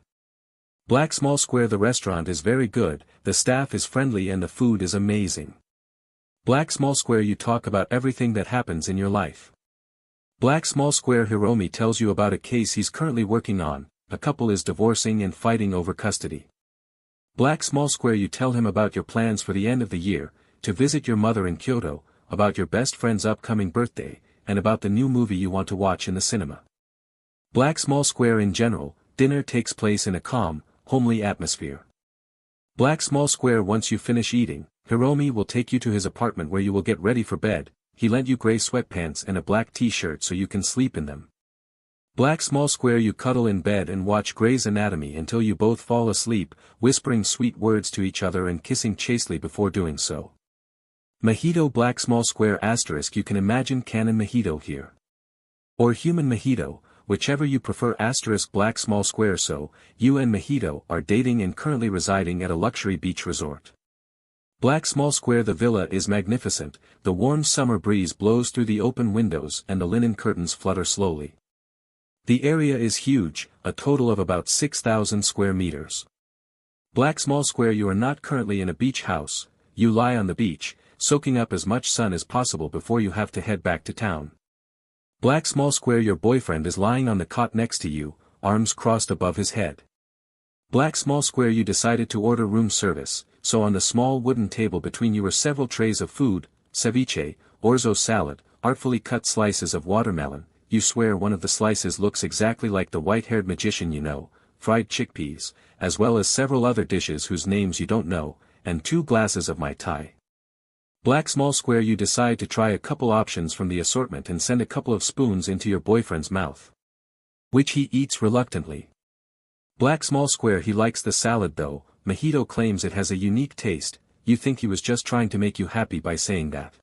Black small square. The restaurant is very good, the staff is friendly and the food is amazing. Black small square. You talk about everything that happens in your life. Black small square. Hiromi tells you about a case he's currently working on, a couple is divorcing and fighting over custody. Black small square. You tell him about your plans for the end of the year, to visit your mother in Kyoto, about your best friend's upcoming birthday, and about the new movie you want to watch in the cinema. Black small square. In general, dinner takes place in a calm, homely atmosphere. Black small square. Once you finish eating, Hiromi will take you to his apartment where you will get ready for bed. He lent you gray sweatpants and a black t-shirt so you can sleep in them. Black small square. You cuddle in bed and watch Grey's Anatomy until you both fall asleep, whispering sweet words to each other and kissing chastely before doing so. Mojito. Black small square. Asterisk. You can imagine canon mojito here. Or human mojito, whichever you prefer. Asterisk. Black small square. So, you and Mojito are dating and currently residing at a luxury beach resort. Black small square. The villa is magnificent, the warm summer breeze blows through the open windows and the linen curtains flutter slowly. The area is huge, a total of about 6,000 square meters. Black small square. You are not currently in a beach house, you lie on the beach, soaking up as much sun as possible before you have to head back to town. Black small square. Your boyfriend is lying on the cot next to you, arms crossed above his head. Black small square. You decided to order room service, so on the small wooden table between you were several trays of food, ceviche, orzo salad, artfully cut slices of watermelon. You swear one of the slices looks exactly like the white-haired magician you know, fried chickpeas, as well as several other dishes whose names you don't know, and 2 glasses of Mai Tai. Black small square. You decide to try a couple options from the assortment and send a couple of spoons into your boyfriend's mouth, which he eats reluctantly. Black small square. He likes the salad though, Mojito claims it has a unique taste. You think he was just trying to make you happy by saying that.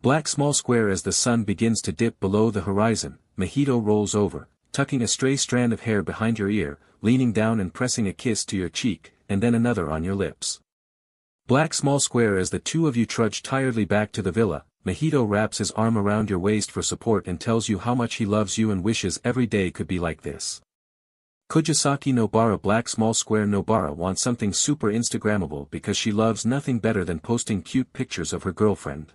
Black small square. As the sun begins to dip below the horizon, Mojito rolls over, tucking a stray strand of hair behind your ear, leaning down and pressing a kiss to your cheek, and then another on your lips. Black small square. As the two of you trudge tiredly back to the villa, Mojito wraps his arm around your waist for support and tells you how much he loves you and wishes every day could be like this. Kujisaki Nobara. Black small square. Nobara wants something super Instagrammable because she loves nothing better than posting cute pictures of her girlfriend.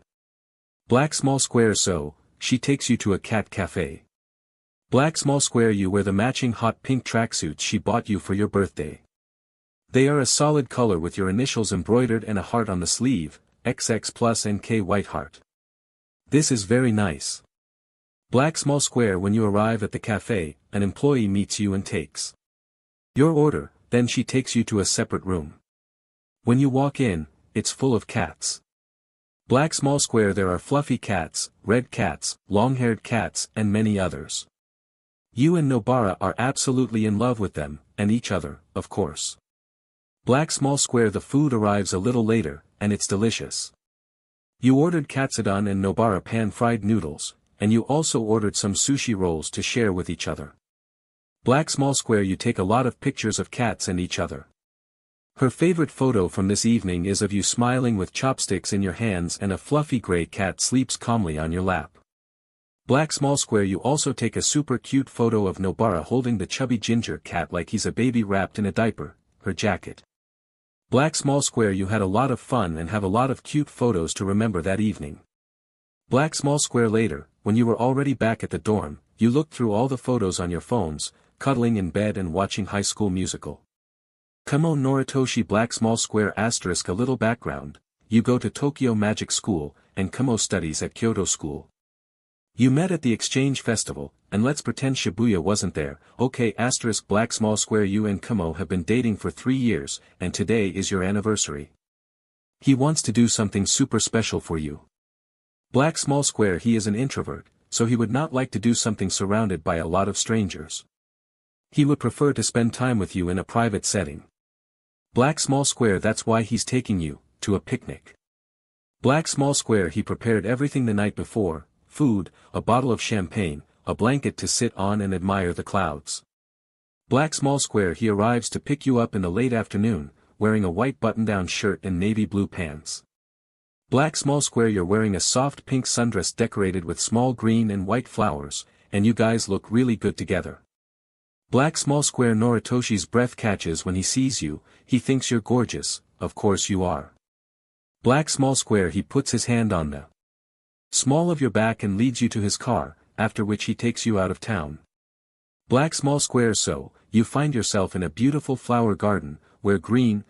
Black small square. So, she takes you to a cat cafe. Black small square. You wear the matching hot pink tracksuits she bought you for your birthday. They are a solid color with your initials embroidered and a heart on the sleeve, XX plus NK white heart. This is very nice. Black small square. When you arrive at the cafe, an employee meets you and takes your order, then she takes you to a separate room. When you walk in, it's full of cats. Black small square. There are fluffy cats, red cats, long-haired cats, and many others. You and Nobara are absolutely in love with them, and each other, of course. Black small square. The food arrives a little later, and it's delicious. You ordered katsudon and Nobara pan-fried noodles, and you also ordered some sushi rolls to share with each other. Black small square. You take a lot of pictures of cats and each other. Her favorite photo from this evening is of you smiling with chopsticks in your hands and a fluffy gray cat sleeps calmly on your lap. Black small square. You also take a super cute photo of Nobara holding the chubby ginger cat like he's a baby wrapped in a diaper, her jacket. Black small square. You had a lot of fun and have a lot of cute photos to remember that evening. Black small square. Later, when you were already back at the dorm, you looked through all the photos on your phones, cuddling in bed and watching High School Musical. Kumo Noritoshi. Black small square. Asterisk. A little background. You go to Tokyo Magic School, and Kumo studies at Kyoto School. You met at the exchange festival, and let's pretend Shibuya wasn't there. Okay. Asterisk. Black small square. You and Kumo have been dating for 3 years, and today is your anniversary. He wants to do something super special for you. Black small square. He is an introvert, so he would not like to do something surrounded by a lot of strangers. He would prefer to spend time with you in a private setting. Black small square. That's why he's taking you to a picnic. Black small square. He prepared everything the night before: food, a bottle of champagne, a blanket to sit on and admire the clouds. Black small square. He arrives to pick you up in the late afternoon, wearing a white button-down shirt and navy blue pants. Black small square you're wearing a soft pink sundress decorated with small green and white flowers, and you guys look really good together. Black small square Noritoshi's breath catches when he sees you, he thinks you're gorgeous, of course you are. Black small square he puts his hand on the small of your back and leads you to his car, after which he takes you out of town. Black small square so, you find yourself in a beautiful flower garden, where green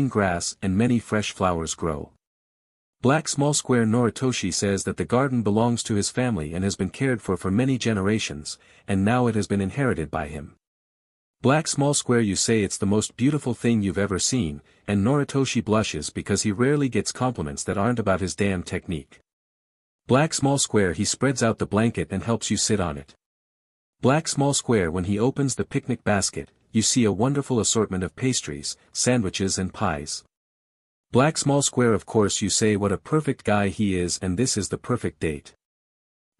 grass and many fresh flowers grow. Black small square Noritoshi says that the garden belongs to his family and has been cared for many generations, and now it has been inherited by him. Black small square you say it's the most beautiful thing you've ever seen, and Noritoshi blushes because he rarely gets compliments that aren't about his damn technique. Black small square he spreads out the blanket and helps you sit on it. Black small square when he opens the picnic basket, you see a wonderful assortment of pastries, sandwiches and pies. Black small square of course you say what a perfect guy he is and this is the perfect date.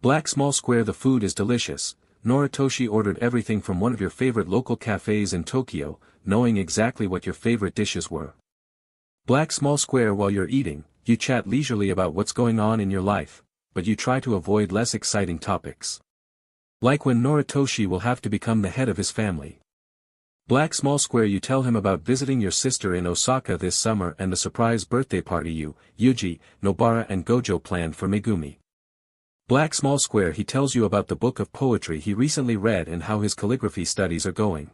Black small square the food is delicious. Noritoshi ordered everything from one of your favorite local cafes in Tokyo, knowing exactly what your favorite dishes were. Black small square while you're eating, you chat leisurely about what's going on in your life, but you try to avoid less exciting topics. Like when Noritoshi will have to become the head of his family. Black small square you tell him about visiting your sister in Osaka this summer and the surprise birthday party you, Yuji, Nobara and Gojo planned for Megumi. Black small square he tells you about the book of poetry he recently read and how his calligraphy studies are going.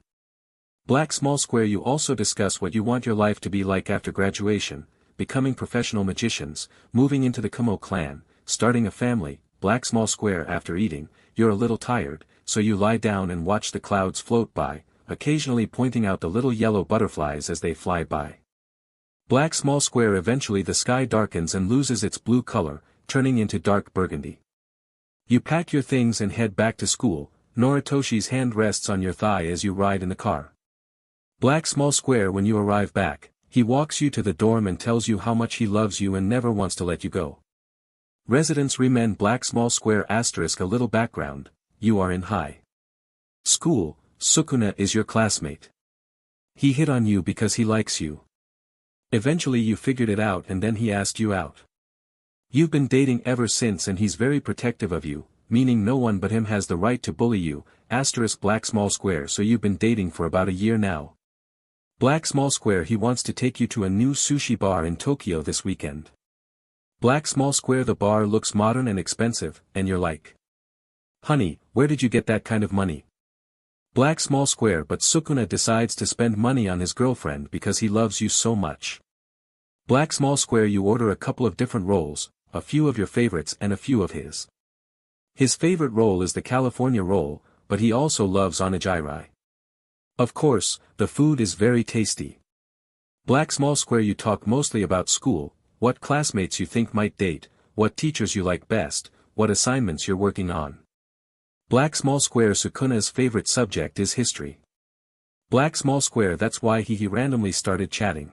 Black small square you also discuss what you want your life to be like after graduation, becoming professional magicians, moving into the Kumo clan, starting a family. Black small square after eating, you're a little tired, so you lie down and watch the clouds float by, occasionally pointing out the little yellow butterflies as they fly by. Black small square eventually the sky darkens and loses its blue color, turning into dark burgundy. You pack your things and head back to school. Noritoshi's hand rests on your thigh as you ride in the car. Black small square when you arrive back, he walks you to the dorm and tells you how much he loves you and never wants to let you go. Residence Remen Black small square asterisk a little background, you are in high school. Sukuna is your classmate. He hit on you because he likes you. Eventually you figured it out and then he asked you out. You've been dating ever since and he's very protective of you, meaning no one but him has the right to bully you, asterisk black small square so you've been dating for about a year now. Black small square he wants to take you to a new sushi bar in Tokyo this weekend. Black small square the bar looks modern and expensive, and you're like, honey, where did you get that kind of money? Black small square but Sukuna decides to spend money on his girlfriend because he loves you so much. Black small square you order a couple of different rolls, a few of your favorites and a few of his. His favorite roll is the California roll, but he also loves onigiri. Of course, the food is very tasty. Black small square you talk mostly about school, what classmates you think might date, what teachers you like best, what assignments you're working on. Black small square Sukuna's favorite subject is history. Black small square that's why he randomly started chatting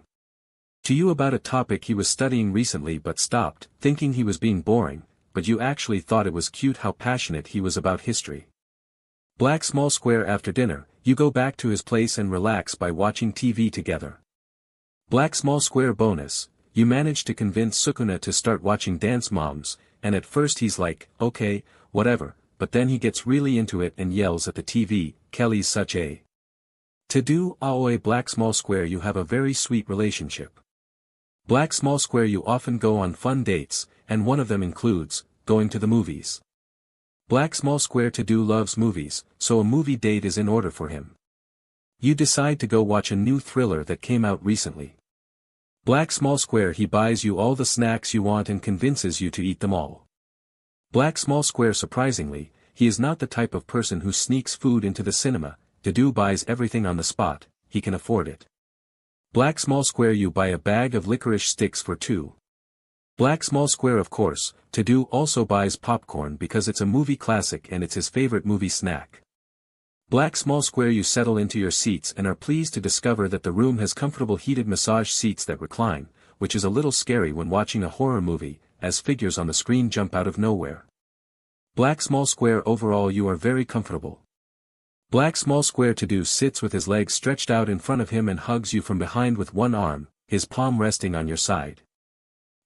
to you about a topic he was studying recently but stopped, thinking he was being boring, but you actually thought it was cute how passionate he was about history. Black small square after dinner, you go back to his place and relax by watching TV together. Black small square bonus, you manage to convince Sukuna to start watching Dance Moms, and at first he's like, okay, whatever. But then he gets really into it and yells at the TV, Kelly's such a to-do. Aoi black small square you have a very sweet relationship. Black small square you often go on fun dates, and one of them includes, going to the movies. Black small square to-do loves movies, so a movie date is in order for him. You decide to go watch a new thriller that came out recently. Black small square he buys you all the snacks you want and convinces you to eat them all. Black small square surprisingly, he is not the type of person who sneaks food into the cinema. To-do buys everything on the spot, he can afford it. Black small square you buy a bag of licorice sticks for 2. Black small square of course, To-do also buys popcorn because it's a movie classic and it's his favorite movie snack. Black small square you settle into your seats and are pleased to discover that the room has comfortable heated massage seats that recline, which is a little scary when watching a horror movie, as figures on the screen jump out of nowhere. Black small square overall you are very comfortable. Black small square To-do sits with his legs stretched out in front of him and hugs you from behind with one arm, his palm resting on your side.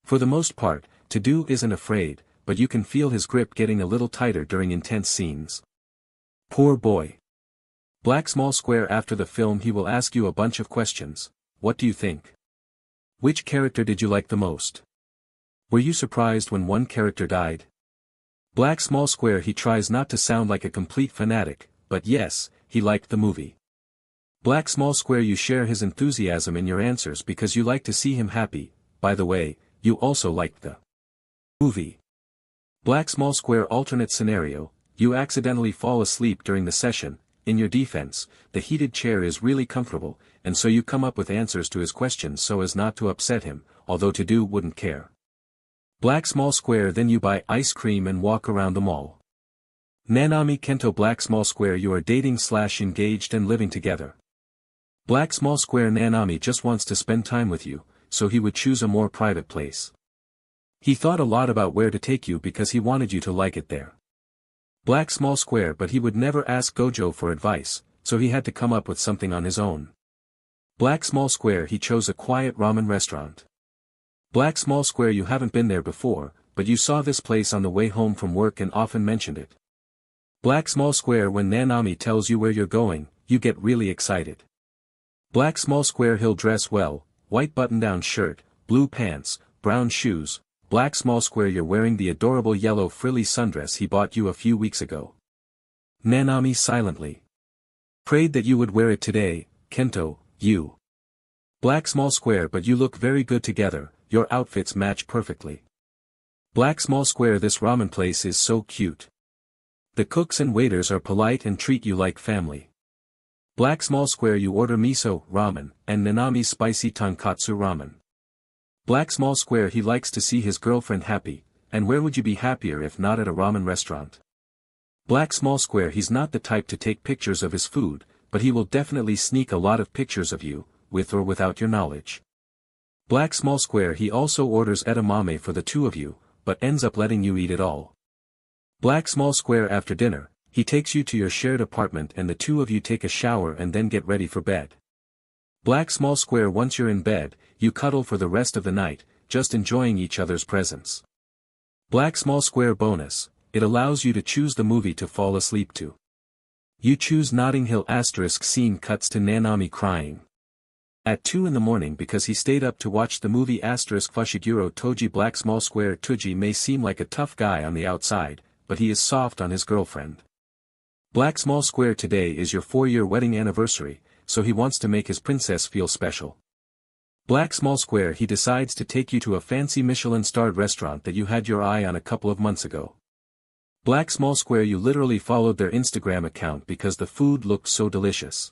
For the most part, To-do isn't afraid, but you can feel his grip getting a little tighter during intense scenes. Poor boy. Black small square after the film he will ask you a bunch of questions. What do you think? Which character did you like the most? Were you surprised when one character died? Black small square he tries not to sound like a complete fanatic, but yes, he liked the movie. Black small square you share his enthusiasm in your answers because you like to see him happy. By the way, you also liked the movie. Black small square alternate scenario, you accidentally fall asleep during the session. In your defense, the heated chair is really comfortable, and so you come up with answers to his questions so as not to upset him, although To-do wouldn't care. Black small square then you buy ice cream and walk around the mall. Nanami Kento black small square you are dating/engaged and living together. Black small square Nanami just wants to spend time with you, so he would choose a more private place. He thought a lot about where to take you because he wanted you to like it there. Black small square but he would never ask Gojo for advice, so he had to come up with something on his own. Black small square he chose a quiet ramen restaurant. Black small square you haven't been there before, but you saw this place on the way home from work and often mentioned it. Black small square when Nanami tells you where you're going, you get really excited. Black small square he'll dress well, white button-down shirt, blue pants, brown shoes. Black small square you're wearing the adorable yellow frilly sundress he bought you a few weeks ago. Nanami silently prayed that you would wear it today. Kento, you. Black small square but you look very good together, your outfits match perfectly. Black small square this ramen place is so cute. The cooks and waiters are polite and treat you like family. Black small square you order miso ramen and Nanami's spicy tonkatsu ramen. Black small square he likes to see his girlfriend happy, and where would you be happier if not at a ramen restaurant? Black small square he's not the type to take pictures of his food, but he will definitely sneak a lot of pictures of you, with or without your knowledge. Black small square he also orders edamame for the two of you, but ends up letting you eat it all. Black small square after dinner, he takes you to your shared apartment and the two of you take a shower and then get ready for bed. Black small square once you're in bed, you cuddle for the rest of the night, just enjoying each other's presence. Black small square bonus, it allows you to choose the movie to fall asleep to. You choose Notting Hill * scene cuts to Nanami crying at 2 in the morning because he stayed up to watch the movie * Fushiguro Toji. Black small square Toji may seem like a tough guy on the outside, but he is soft on his girlfriend. Black small square today is your 4-year wedding anniversary, so he wants to make his princess feel special. Black small square he decides to take you to a fancy Michelin-starred restaurant that you had your eye on a couple of months ago. Black small square you literally followed their Instagram account because the food looked so delicious.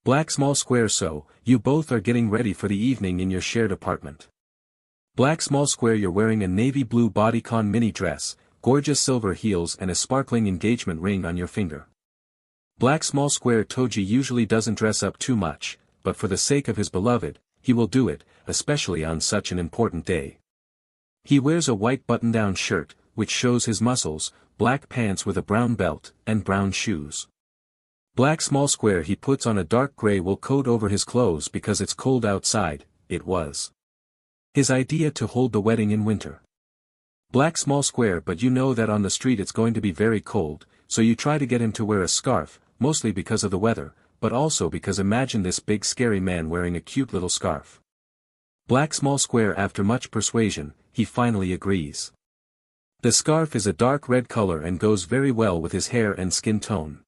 Black small square so, you both are getting ready for the evening in your shared apartment. Black small square you're wearing a navy blue bodycon mini dress, gorgeous silver heels and a sparkling engagement ring on your finger. Black small square Toji usually doesn't dress up too much, but for the sake of his beloved, he will do it, especially on such an important day. He wears a white button-down shirt, which shows his muscles, black pants with a brown belt, and brown shoes. Black small square he puts on a dark gray wool coat over his clothes because it's cold outside. It was his idea to hold the wedding in winter. Black small square but you know that on the street it's going to be very cold, so you try to get him to wear a scarf, mostly because of the weather, but also because imagine this big scary man wearing a cute little scarf. Black small square after much persuasion, he finally agrees. The scarf is a dark red color and goes very well with his hair and skin tone.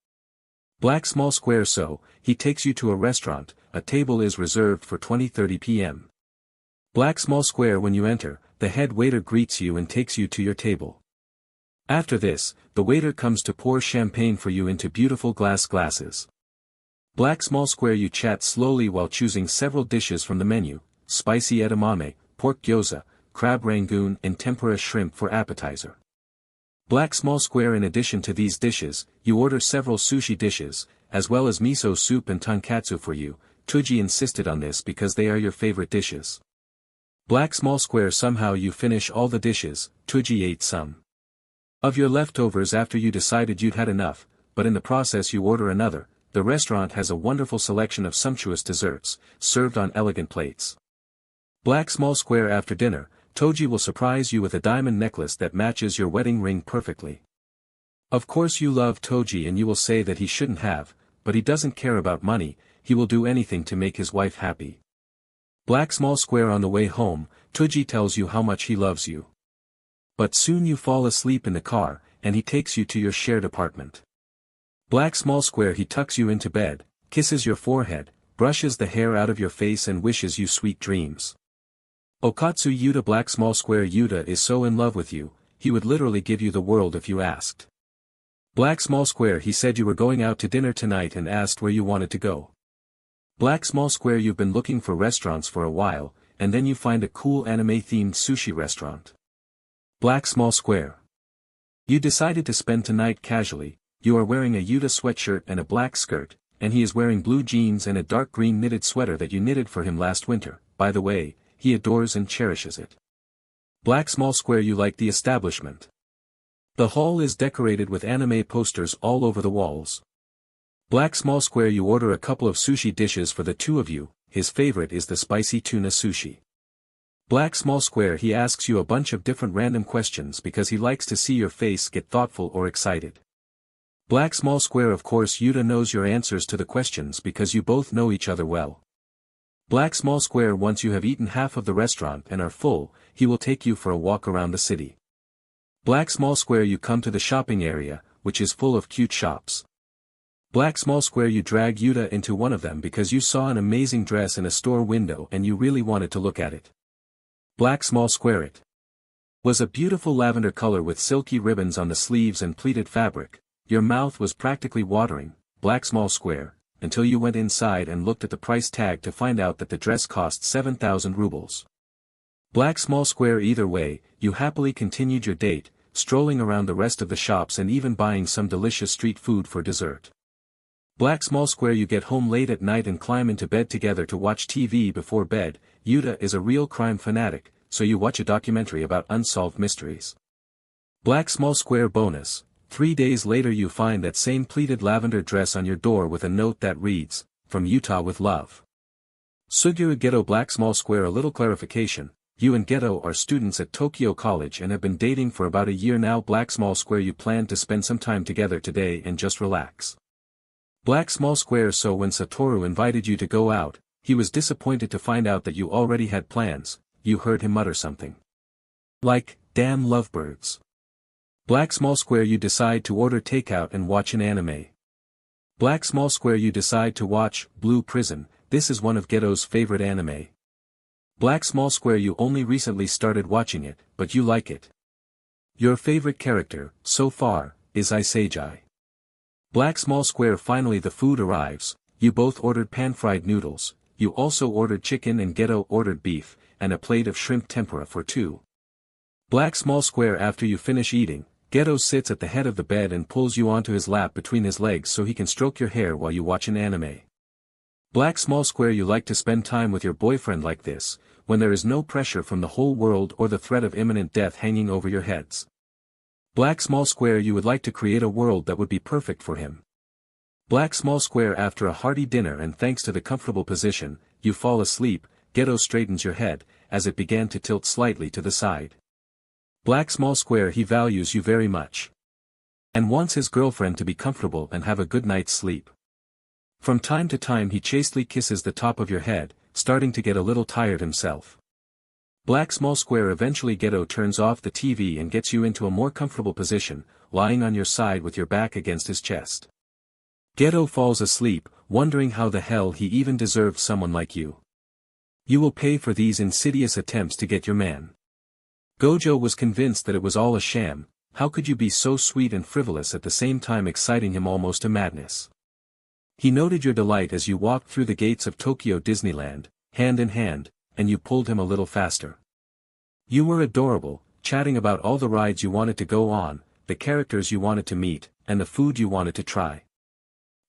Black small square so, he takes you to a restaurant, a table is reserved for 20:30 p.m. Black small square when you enter, the head waiter greets you and takes you to your table. After this, the waiter comes to pour champagne for you into beautiful glasses. Black small square you chat slowly while choosing several dishes from the menu, spicy edamame, pork gyoza, crab rangoon and tempura shrimp for appetizer. Black small square in addition to these dishes, you order several sushi dishes, as well as miso soup and tonkatsu for you. Toji insisted on this because they are your favorite dishes. Black small square somehow you finish all the dishes. Toji ate some of your leftovers after you decided you'd had enough, but in the process you order another. The restaurant has a wonderful selection of sumptuous desserts, served on elegant plates. Black small square after dinner, Toji will surprise you with a diamond necklace that matches your wedding ring perfectly. Of course you love Toji and you will say that he shouldn't have, but he doesn't care about money, he will do anything to make his wife happy. Black small square on the way home, Toji tells you how much he loves you. But soon you fall asleep in the car, and he takes you to your shared apartment. Black small square he tucks you into bed, kisses your forehead, brushes the hair out of your face and wishes you sweet dreams. Okatsu Yuta Black small square Yuta is so in love with you, he would literally give you the world if you asked. Black small square he said you were going out to dinner tonight and asked where you wanted to go. Black small square you've been looking for restaurants for a while, and then you find a cool anime-themed sushi restaurant. Black small square. You decided to spend tonight casually, you are wearing a Yuta sweatshirt and a black skirt, and he is wearing blue jeans and a dark green knitted sweater that you knitted for him last winter. By the way, he adores and cherishes it. Black small square you like the establishment. The hall is decorated with anime posters all over the walls. Black small square you order a couple of sushi dishes for the two of you, his favorite is the spicy tuna sushi. Black small square he asks you a bunch of different random questions because he likes to see your face get thoughtful or excited. Black small square of course Yuta knows your answers to the questions because you both know each other well. Black small square once you have eaten half of the restaurant and are full, he will take you for a walk around the city. Black small square you come to the shopping area, which is full of cute shops. Black small square you drag Yuta into one of them because you saw an amazing dress in a store window and you really wanted to look at it. Black small square it was a beautiful lavender color with silky ribbons on the sleeves and pleated fabric, your mouth was practically watering, black small square, until you went inside and looked at the price tag to find out that the dress cost 7,000 rubles. Black small square either way, you happily continued your date, strolling around the rest of the shops and even buying some delicious street food for dessert. Black small square you get home late at night and climb into bed together to watch TV before bed. Yuta is a real crime fanatic, so you watch a documentary about unsolved mysteries. Black small square bonus. 3 days later you find that same pleated lavender dress on your door with a note that reads, "From Utah with love." Suguru Geto Black small square a little clarification, you and Geto are students at Tokyo College and have been dating for about a year now. Black small square you plan to spend some time together today and just relax. Black small square so when Satoru invited you to go out, he was disappointed to find out that you already had plans, you heard him mutter something like, "Damn lovebirds." Black small square you decide to order takeout and watch an anime. Black small square you decide to watch Blue Prison, this is one of Geto's favorite anime. Black small square you only recently started watching it, but you like it. Your favorite character, so far, is Isegai. Black small square finally the food arrives, you both ordered pan-fried noodles, you also ordered chicken and Geto ordered beef, and a plate of shrimp tempura for two. Black small square after you finish eating, Geto sits at the head of the bed and pulls you onto his lap between his legs so he can stroke your hair while you watch an anime. Black small square you like to spend time with your boyfriend like this, when there is no pressure from the whole world or the threat of imminent death hanging over your heads. Black small square you would like to create a world that would be perfect for him. Black small square after a hearty dinner and thanks to the comfortable position, you fall asleep, Geto straightens your head, as it began to tilt slightly to the side. Black small square he values you very much. And wants his girlfriend to be comfortable and have a good night's sleep. From time to time he chastely kisses the top of your head, starting to get a little tired himself. Black small square eventually Geto turns off the TV and gets you into a more comfortable position, lying on your side with your back against his chest. Geto falls asleep, wondering how the hell he even deserved someone like you. You will pay for these insidious attempts to get your man. Gojo was convinced that it was all a sham, how could you be so sweet and frivolous at the same time exciting him almost to madness? He noted your delight as you walked through the gates of Tokyo Disneyland, hand in hand, and you pulled him a little faster. You were adorable, chatting about all the rides you wanted to go on, the characters you wanted to meet, and the food you wanted to try.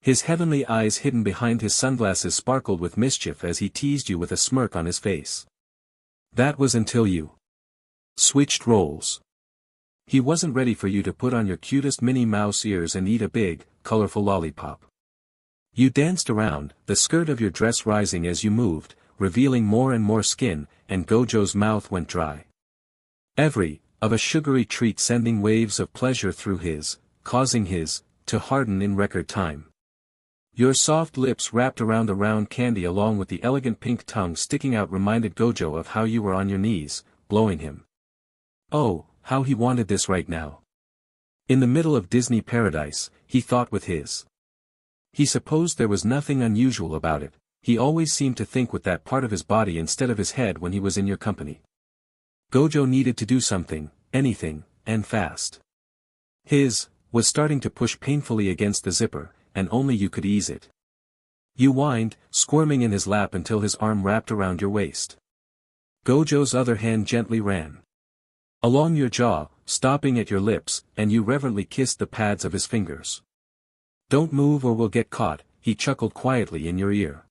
His heavenly eyes hidden behind his sunglasses sparkled with mischief as he teased you with a smirk on his face. That was until you switched roles. He wasn't ready for you to put on your cutest Minnie Mouse ears and eat a big, colorful lollipop. You danced around, the skirt of your dress rising as you moved, revealing more and more skin, and Gojo's mouth went dry. Of a sugary treat sending waves of pleasure through his, causing his, to harden in record time. Your soft lips wrapped around the round candy along with the elegant pink tongue sticking out reminded Gojo of how you were on your knees, blowing him. Oh, how he wanted this right now. In the middle of Disney paradise, he thought with his. He supposed there was nothing unusual about it, he always seemed to think with that part of his body instead of his head when he was in your company. Gojo needed to do something, anything, and fast. His, was starting to push painfully against the zipper, and only you could ease it. You whined, squirming in his lap until his arm wrapped around your waist. Gojo's other hand gently ran along your jaw, stopping at your lips, and you reverently kissed the pads of his fingers. Don't move or we'll get caught, he chuckled quietly in your ear.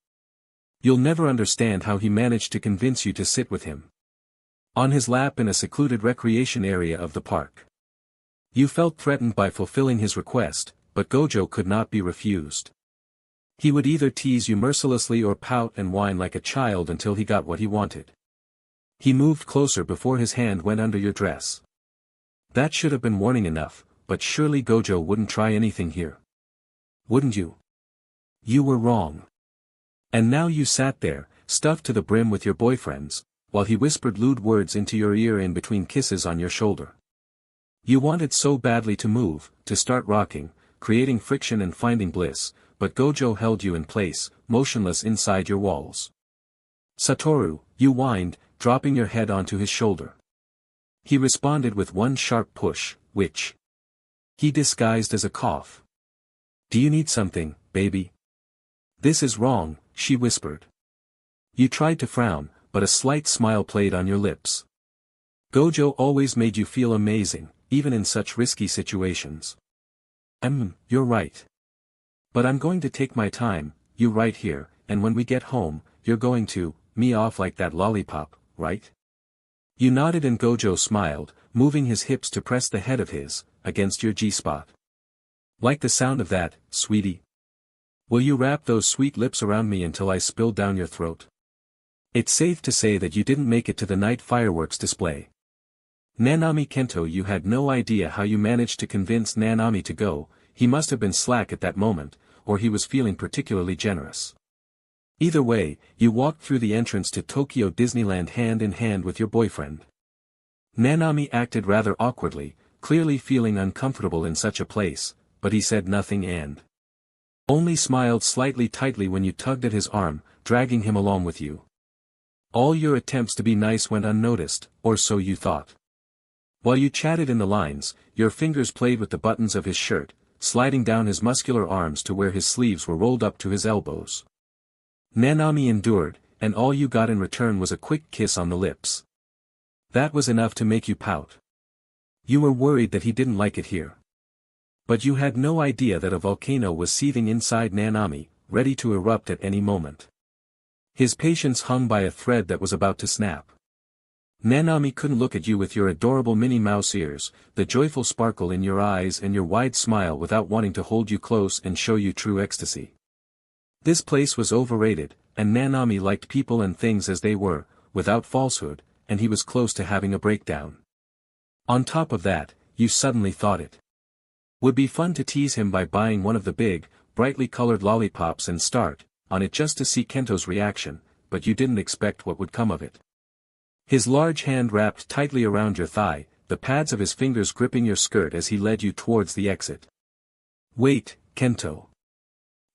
You'll never understand how he managed to convince you to sit with him on his lap in a secluded recreation area of the park. You felt threatened by fulfilling his request, but Gojo could not be refused. He would either tease you mercilessly or pout and whine like a child until he got what he wanted. He moved closer before his hand went under your dress. That should have been warning enough, but surely Gojo wouldn't try anything here. Wouldn't you? You were wrong. And now you sat there, stuffed to the brim with your boyfriends, while he whispered lewd words into your ear in between kisses on your shoulder. You wanted so badly to move, to start rocking, creating friction and finding bliss, but Gojo held you in place, motionless inside your walls. Satoru, you whined, dropping your head onto his shoulder. He responded with one sharp push, which he disguised as a cough. Do you need something, baby? This is wrong, she whispered. You tried to frown, but a slight smile played on your lips. Gojo always made you feel amazing, even in such risky situations. You're right. But I'm going to take my time, you right here, and when we get home, you're going to, me off like that lollipop, right? You nodded and Gojo smiled, moving his hips to press the head of his, against your G-spot. Like the sound of that, sweetie? Will you wrap those sweet lips around me until I spill down your throat? It's safe to say that you didn't make it to the night fireworks display. Nanami Kento, you had no idea how you managed to convince Nanami to go, he must have been slack at that moment, or he was feeling particularly generous. Either way, you walked through the entrance to Tokyo Disneyland hand in hand with your boyfriend. Nanami acted rather awkwardly, clearly feeling uncomfortable in such a place, but he said nothing and only smiled slightly tightly when you tugged at his arm, dragging him along with you. All your attempts to be nice went unnoticed, or so you thought. While you chatted in the lines, your fingers played with the buttons of his shirt, sliding down his muscular arms to where his sleeves were rolled up to his elbows. Nanami endured, and all you got in return was a quick kiss on the lips. That was enough to make you pout. You were worried that he didn't like it here. But you had no idea that a volcano was seething inside Nanami, ready to erupt at any moment. His patience hung by a thread that was about to snap. Nanami couldn't look at you with your adorable Minnie Mouse ears, the joyful sparkle in your eyes and your wide smile without wanting to hold you close and show you true ecstasy. This place was overrated, and Nanami liked people and things as they were, without falsehood, and he was close to having a breakdown. On top of that, you suddenly thought it would be fun to tease him by buying one of the big, brightly colored lollipops and start on it just to see Kento's reaction, but you didn't expect what would come of it. His large hand wrapped tightly around your thigh, the pads of his fingers gripping your skirt as he led you towards the exit. Wait, Kento.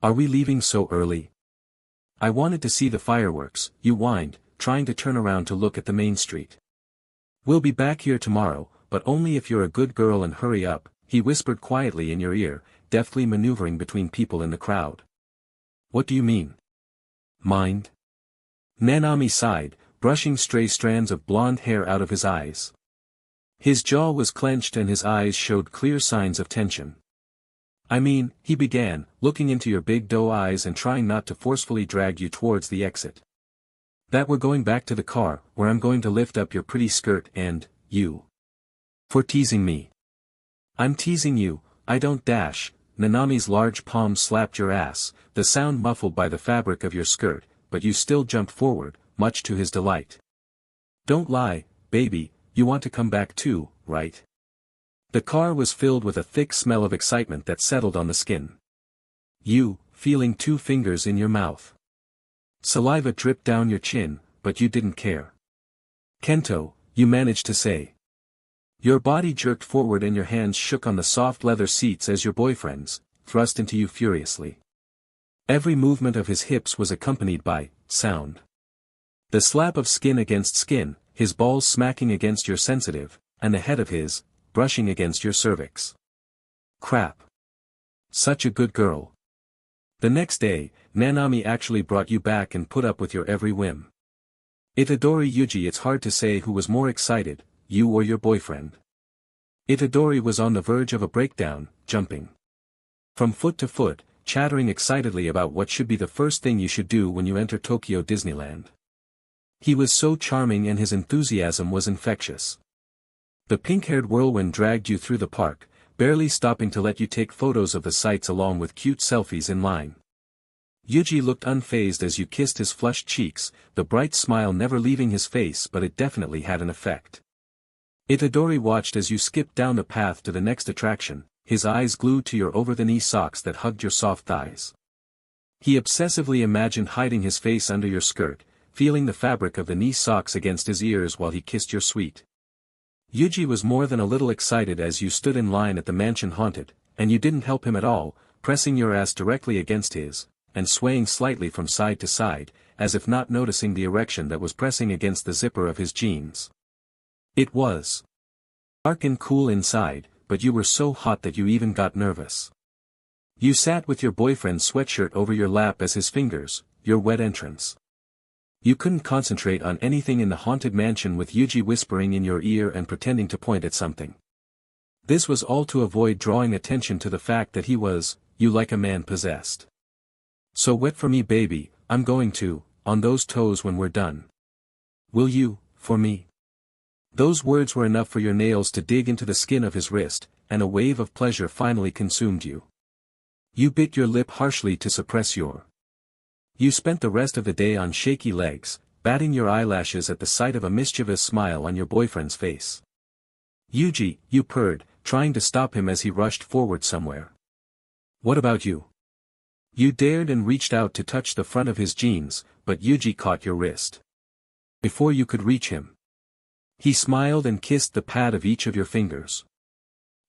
Are we leaving so early? I wanted to see the fireworks, you whined, trying to turn around to look at the main street. We'll be back here tomorrow, but only if you're a good girl and hurry up, he whispered quietly in your ear, deftly maneuvering between people in the crowd. What do you mean? Mind? Nanami sighed, brushing stray strands of blonde hair out of his eyes. His jaw was clenched and his eyes showed clear signs of tension. I mean, he began, looking into your big doe eyes and trying not to forcefully drag you towards the exit. That we're going back to the car, where I'm going to lift up your pretty skirt and, you. For teasing me. I'm teasing you, I don't dash. Nanami's large palm slapped your ass, the sound muffled by the fabric of your skirt, but you still jumped forward, much to his delight. Don't lie, baby, you want to come back too, right? The car was filled with a thick smell of excitement that settled on the skin. You, feeling 2 fingers in your mouth. Saliva dripped down your chin, but you didn't care. Kento, you managed to say. Your body jerked forward and your hands shook on the soft leather seats as your boyfriend's, thrust into you furiously. Every movement of his hips was accompanied by sound. The slap of skin against skin, his balls smacking against your sensitive, and the head of his, brushing against your cervix. Crap. Such a good girl. The next day, Nanami actually brought you back and put up with your every whim. Itadori Yuji, it's hard to say who was more excited, you or your boyfriend. Itadori was on the verge of a breakdown, jumping from foot to foot, chattering excitedly about what should be the first thing you should do when you enter Tokyo Disneyland. He was so charming and his enthusiasm was infectious. The pink-haired whirlwind dragged you through the park, barely stopping to let you take photos of the sights along with cute selfies in line. Yuji looked unfazed as you kissed his flushed cheeks, the bright smile never leaving his face, but it definitely had an effect. Itadori watched as you skipped down the path to the next attraction, his eyes glued to your over-the-knee socks that hugged your soft thighs. He obsessively imagined hiding his face under your skirt, feeling the fabric of the knee socks against his ears while he kissed your sweet. Yuji was more than a little excited as you stood in line at the mansion haunted, and you didn't help him at all, pressing your ass directly against his, and swaying slightly from side to side, as if not noticing the erection that was pressing against the zipper of his jeans. It was dark and cool inside, but you were so hot that you even got nervous. You sat with your boyfriend's sweatshirt over your lap as his fingers, your wet entrance. You couldn't concentrate on anything in the haunted mansion with Yuji whispering in your ear and pretending to point at something. This was all to avoid drawing attention to the fact that he was, you like a man possessed. So wet for me baby, I'm going to, on those toes when we're done. Will you, for me? Those words were enough for your nails to dig into the skin of his wrist, and a wave of pleasure finally consumed you. You bit your lip harshly to suppress your. You spent the rest of the day on shaky legs, batting your eyelashes at the sight of a mischievous smile on your boyfriend's face. Yuji, you purred, trying to stop him as he rushed forward somewhere. What about you? You dared and reached out to touch the front of his jeans, but Yuji caught your wrist. Before you could reach him, he smiled and kissed the pad of each of your fingers.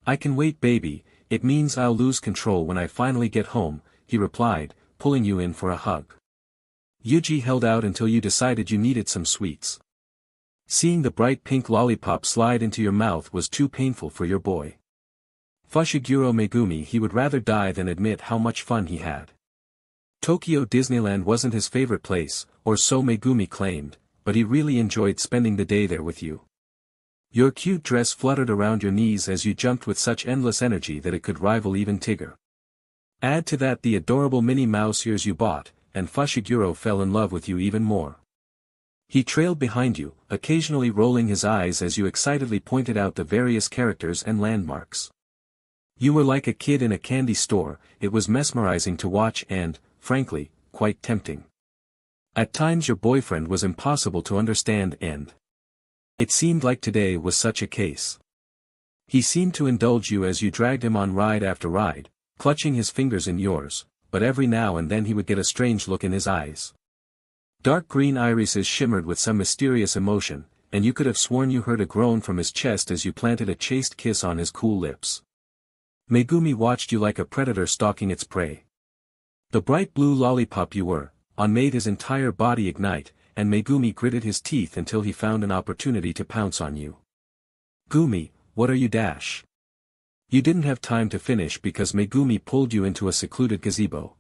I can wait baby, it means I'll lose control when I finally get home, he replied, pulling you in for a hug. Yuji held out until you decided you needed some sweets. Seeing the bright pink lollipop slide into your mouth was too painful for your boy. Fushiguro Megumi, he would rather die than admit how much fun he had. Tokyo Disneyland wasn't his favorite place, or so Megumi claimed, but he really enjoyed spending the day there with you. Your cute dress fluttered around your knees as you jumped with such endless energy that it could rival even Tigger. Add to that the adorable Minnie Mouse ears you bought, and Fushiguro fell in love with you even more. He trailed behind you, occasionally rolling his eyes as you excitedly pointed out the various characters and landmarks. You were like a kid in a candy store, it was mesmerizing to watch and, frankly, quite tempting. At times your boyfriend was impossible to understand and it seemed like today was such a case. He seemed to indulge you as you dragged him on ride after ride, clutching his fingers in yours, but every now and then he would get a strange look in his eyes. Dark green irises shimmered with some mysterious emotion, and you could have sworn you heard a groan from his chest as you planted a chaste kiss on his cool lips. Megumi watched you like a predator stalking its prey. The bright blue lollipop you were, made his entire body ignite, and Megumi gritted his teeth until he found an opportunity to pounce on you. Gumi, what are you dash? You didn't have time to finish because Megumi pulled you into a secluded gazebo.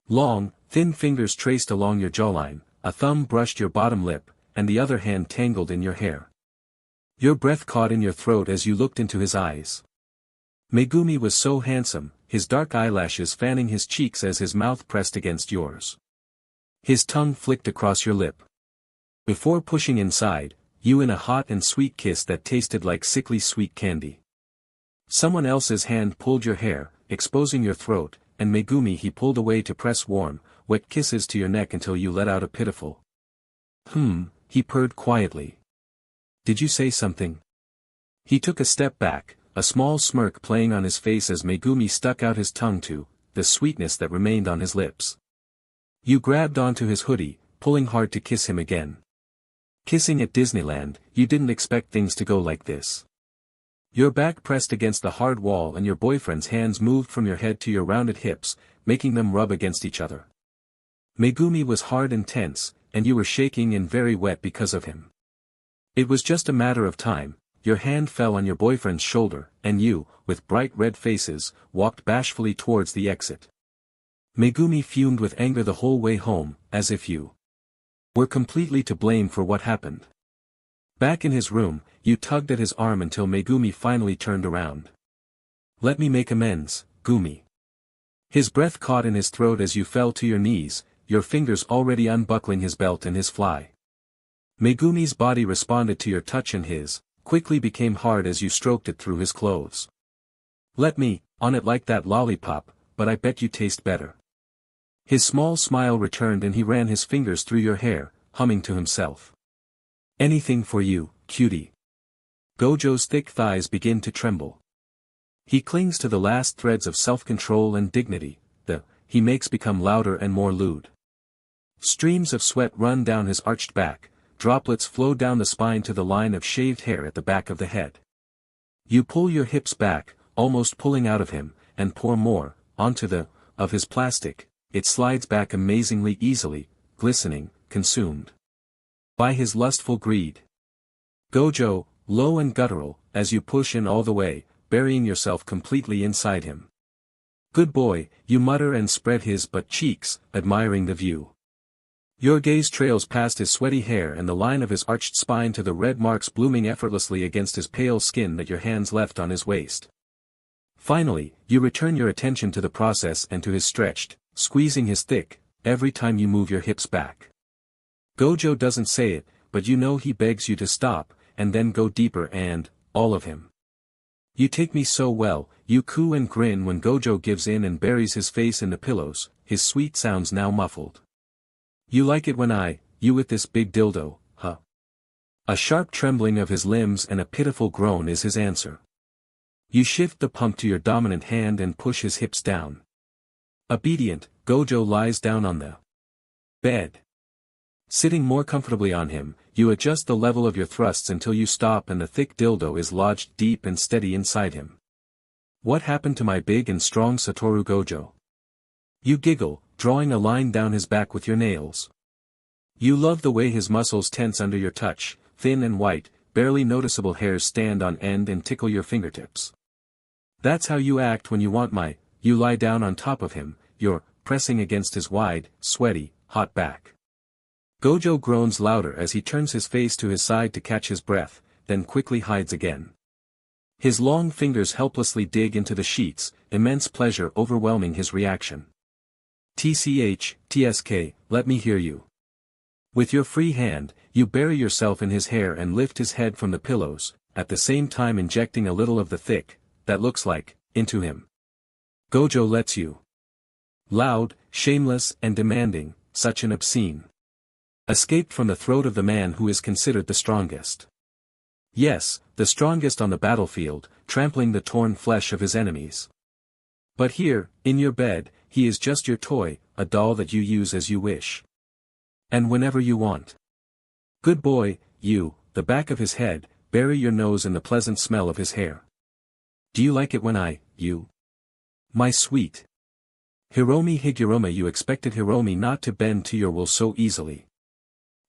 Long, thin fingers traced along your jawline, a thumb brushed your bottom lip, and the other hand tangled in your hair. Your breath caught in your throat as you looked into his eyes. Megumi was so handsome, his dark eyelashes fanning his cheeks as his mouth pressed against yours. His tongue flicked across your lip. Before pushing inside, you in a hot and sweet kiss that tasted like sickly sweet candy. Someone else's hand pulled your hair, exposing your throat, and Megumi he pulled away to press warm, wet kisses to your neck until you let out a pitiful. He purred quietly. Did you say something? He took a step back, a small smirk playing on his face as Megumi stuck out his tongue to the sweetness that remained on his lips. You grabbed onto his hoodie, pulling hard to kiss him again. Kissing at Disneyland, you didn't expect things to go like this. Your back pressed against the hard wall and your boyfriend's hands moved from your head to your rounded hips, making them rub against each other. Megumi was hard and tense, and you were shaking and very wet because of him. It was just a matter of time. Your hand fell on your boyfriend's shoulder, and you, with bright red faces, walked bashfully towards the exit. Megumi fumed with anger the whole way home, as if you were completely to blame for what happened. Back in his room, you tugged at his arm until Megumi finally turned around. Let me make amends, Gumi. His breath caught in his throat as you fell to your knees, your fingers already unbuckling his belt and his fly. Megumi's body responded to your touch and his quickly became hard as you stroked it through his clothes. Let me, on it like that lollipop, but I bet you taste better. His small smile returned and he ran his fingers through your hair, humming to himself. Anything for you, cutie. Gojo's thick thighs begin to tremble. He clings to the last threads of self-control and dignity, he makes become louder and more lewd. Streams of sweat run down his arched back, droplets flow down the spine to the line of shaved hair at the back of the head. You pull your hips back, almost pulling out of him, and pour more, onto of his plastic. It slides back amazingly easily, glistening, consumed by his lustful greed. Gojo, low and guttural, as you push in all the way, burying yourself completely inside him. Good boy, you mutter and spread his butt cheeks, admiring the view. Your gaze trails past his sweaty hair and the line of his arched spine to the red marks blooming effortlessly against his pale skin that your hands left on his waist. Finally, you return your attention to the process and to his stretched, squeezing his thick, every time you move your hips back. Gojo doesn't say it, but you know he begs you to stop, and then go deeper and, all of him. You take me so well, you coo and grin when Gojo gives in and buries his face in the pillows, his sweet sounds now muffled. You like it when you with this big dildo, huh? A sharp trembling of his limbs and a pitiful groan is his answer. You shift the pump to your dominant hand and push his hips down. Obedient, Gojo lies down on the bed. Sitting more comfortably on him, you adjust the level of your thrusts until you stop and the thick dildo is lodged deep and steady inside him. What happened to my big and strong Satoru Gojo? You giggle, drawing a line down his back with your nails. You love the way his muscles tense under your touch, thin and white, barely noticeable hairs stand on end and tickle your fingertips. That's how you act when you want you lie down on top of him, you're pressing against his wide, sweaty, hot back. Gojo groans louder as he turns his face to his side to catch his breath, then quickly hides again. His long fingers helplessly dig into the sheets, immense pleasure overwhelming his reaction. TSK, let me hear you. With your free hand, you bury yourself in his hair and lift his head from the pillows, at the same time injecting a little of the thick, that looks like, into him. Gojo lets you. Loud, shameless and demanding, such an obscene escape from the throat of the man who is considered the strongest. Yes, the strongest on the battlefield, trampling the torn flesh of his enemies. But here, in your bed, he is just your toy, a doll that you use as you wish. And whenever you want. Good boy, you, the back of his head, bury your nose in the pleasant smell of his hair. Do you like it when you? My sweet Hiromi Higuruma, you expected Hiromi not to bend to your will so easily.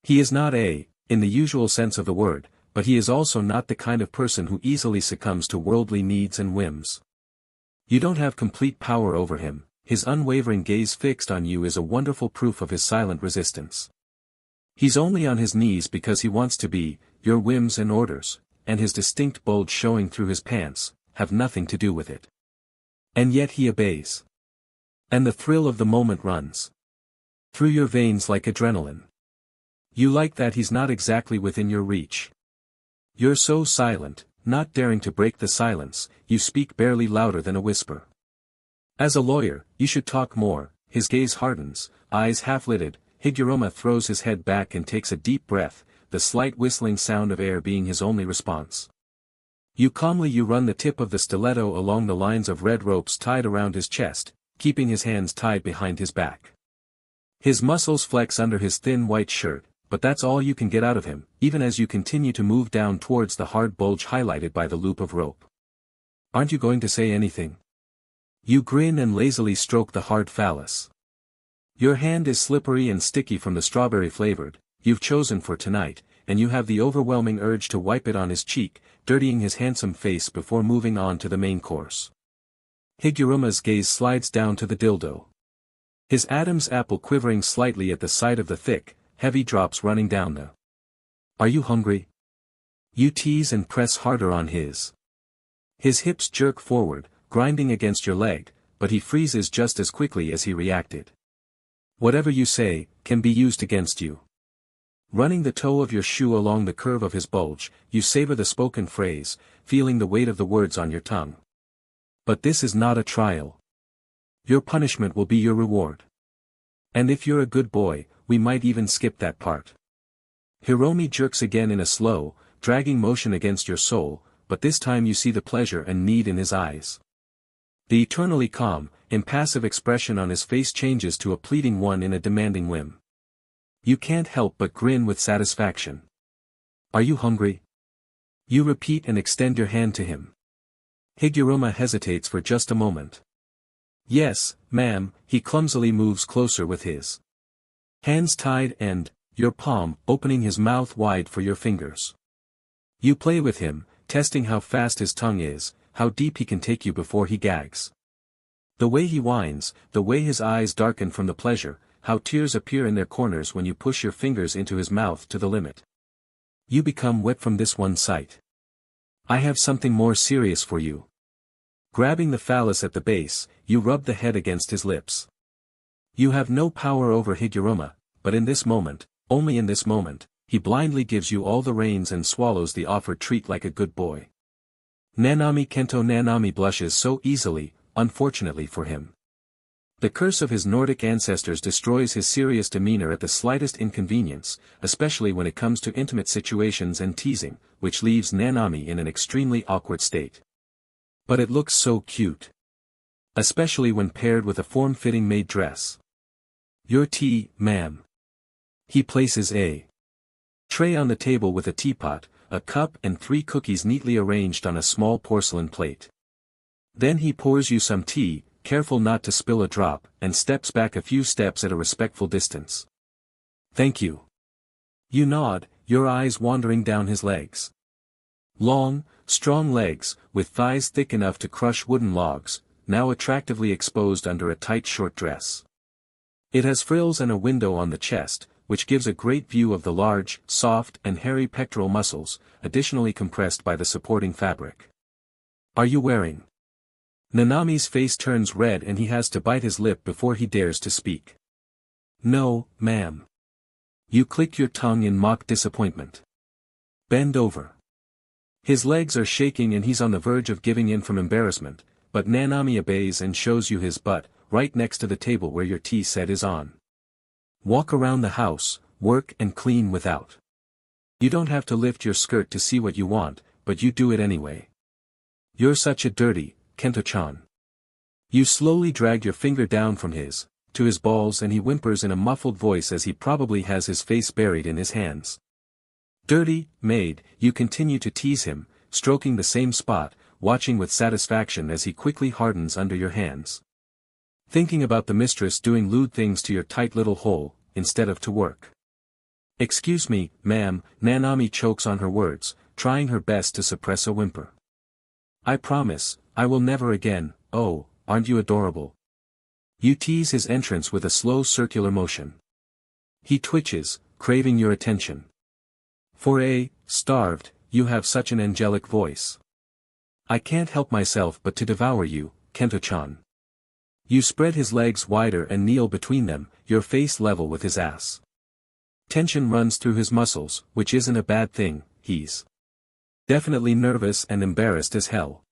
He is not in the usual sense of the word, but he is also not the kind of person who easily succumbs to worldly needs and whims. You don't have complete power over him, his unwavering gaze fixed on you is a wonderful proof of his silent resistance. He's only on his knees because he wants to be, your whims and orders, and his distinct bulge showing through his pants, have nothing to do with it. And yet he obeys. And the thrill of the moment runs through your veins like adrenaline. You like that he's not exactly within your reach. You're so silent, not daring to break the silence, you speak barely louder than a whisper. As a lawyer, you should talk more. His gaze hardens, eyes half-lidded, Higuruma throws his head back and takes a deep breath, the slight whistling sound of air being his only response. You run the tip of the stiletto along the lines of red ropes tied around his chest, keeping his hands tied behind his back. His muscles flex under his thin white shirt, but that's all you can get out of him, even as you continue to move down towards the hard bulge highlighted by the loop of rope. Aren't you going to say anything? You grin and lazily stroke the hard phallus. Your hand is slippery and sticky from the strawberry flavored you've chosen for tonight, and you have the overwhelming urge to wipe it on his cheek, dirtying his handsome face before moving on to the main course. Higuruma's gaze slides down to the dildo. His Adam's apple quivering slightly at the sight of the thick, heavy drops running down the. Are you hungry? You tease and press harder on his. His hips jerk forward, grinding against your leg, but he freezes just as quickly as he reacted. Whatever you say, can be used against you. Running the toe of your shoe along the curve of his bulge, you savor the spoken phrase, feeling the weight of the words on your tongue. But this is not a trial. Your punishment will be your reward. And if you're a good boy, we might even skip that part. Hiromi jerks again in a slow, dragging motion against your soul, but this time you see the pleasure and need in his eyes. The eternally calm, impassive expression on his face changes to a pleading one in a demanding whim. You can't help but grin with satisfaction. Are you hungry? You repeat and extend your hand to him. Higuruma hesitates for just a moment. Yes, ma'am, he clumsily moves closer with his hands tied and, your palm, opening his mouth wide for your fingers. You play with him, testing how fast his tongue is, how deep he can take you before he gags. The way he whines, the way his eyes darken from the pleasure, how tears appear in their corners when you push your fingers into his mouth to the limit. You become wet from this one sight. I have something more serious for you. Grabbing the phallus at the base, you rub the head against his lips. You have no power over Higuruma, but in this moment, only in this moment, he blindly gives you all the reins and swallows the offered treat like a good boy. Nanami Kento Nanami blushes so easily, unfortunately for him. The curse of his Nordic ancestors destroys his serious demeanor at the slightest inconvenience, especially when it comes to intimate situations and teasing, which leaves Nanami in an extremely awkward state. But it looks so cute. Especially when paired with a form-fitting maid dress. Your tea, ma'am. He places a tray on the table with a teapot, a cup and 3 cookies neatly arranged on a small porcelain plate. Then he pours you some tea, careful not to spill a drop, and steps back a few steps at a respectful distance. Thank you. You nod, your eyes wandering down his legs. Long, strong legs, with thighs thick enough to crush wooden logs, now attractively exposed under a tight short dress. It has frills and a window on the chest, which gives a great view of the large, soft and hairy pectoral muscles, additionally compressed by the supporting fabric. Are you wearing? Nanami's face turns red and he has to bite his lip before he dares to speak. No, ma'am. You click your tongue in mock disappointment. Bend over. His legs are shaking and he's on the verge of giving in from embarrassment, but Nanami obeys and shows you his butt, right next to the table where your tea set is on. Walk around the house, work and clean without. You don't have to lift your skirt to see what you want, but you do it anyway. You're such a dirty, Kento-chan. You slowly drag your finger down from to his balls and he whimpers in a muffled voice as he probably has his face buried in his hands. Dirty, maid, you continue to tease him, stroking the same spot, watching with satisfaction as he quickly hardens under your hands. Thinking about the mistress doing lewd things to your tight little hole, instead of to work. Excuse me, ma'am, Nanami chokes on her words, trying her best to suppress a whimper. I promise, I will never again. Oh, aren't you adorable? You tease his entrance with a slow circular motion. He twitches, craving your attention. For a starved, you have such an angelic voice. I can't help myself but to devour you, Kento-chan. You spread his legs wider and kneel between them, your face level with his ass. Tension runs through his muscles, which isn't a bad thing, he's definitely nervous and embarrassed as hell.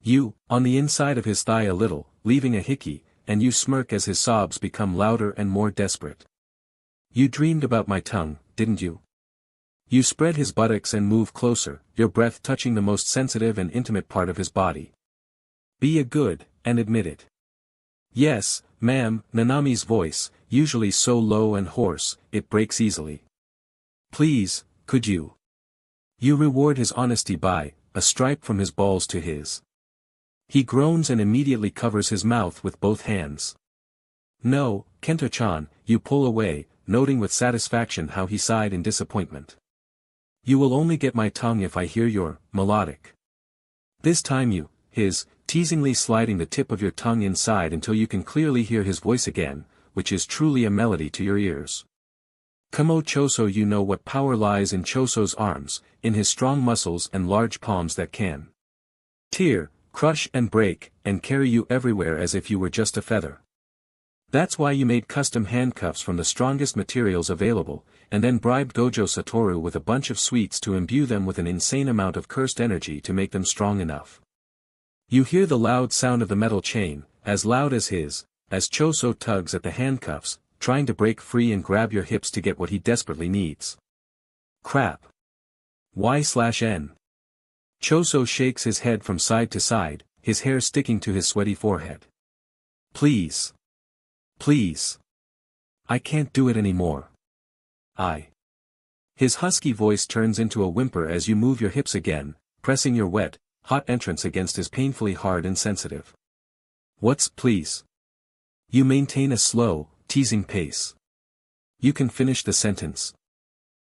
You, on the inside of his thigh a little, leaving a hickey, and you smirk as his sobs become louder and more desperate. You dreamed about my tongue, didn't you? You spread his buttocks and move closer, your breath touching the most sensitive and intimate part of his body. Be a good, and admit it. Yes, ma'am, Nanami's voice, usually so low and hoarse, it breaks easily. Please, could you? You reward his honesty by, a stripe from his balls to his. He groans and immediately covers his mouth with both hands. No, Kento-chan, you pull away, noting with satisfaction how he sighed in disappointment. You will only get my tongue if I hear your, melodic. This time you, his, teasingly sliding the tip of your tongue inside until you can clearly hear his voice again, which is truly a melody to your ears. Kamo Choso, you know what power lies in Choso's arms, in his strong muscles and large palms that can tear, crush and break, and carry you everywhere as if you were just a feather. That's why you made custom handcuffs from the strongest materials available, and then bribed Gojo Satoru with a bunch of sweets to imbue them with an insane amount of cursed energy to make them strong enough. You hear the loud sound of the metal chain, as loud as his, as Choso tugs at the handcuffs, trying to break free and grab your hips to get what he desperately needs. Crap. Y/N. Choso shakes his head from side to side, his hair sticking to his sweaty forehead. Please. Please. I can't do it anymore. His husky voice turns into a whimper as you move your hips again, pressing your wet, hot entrance against his painfully hard and sensitive. What's please? You maintain a slow, teasing pace. You can finish the sentence.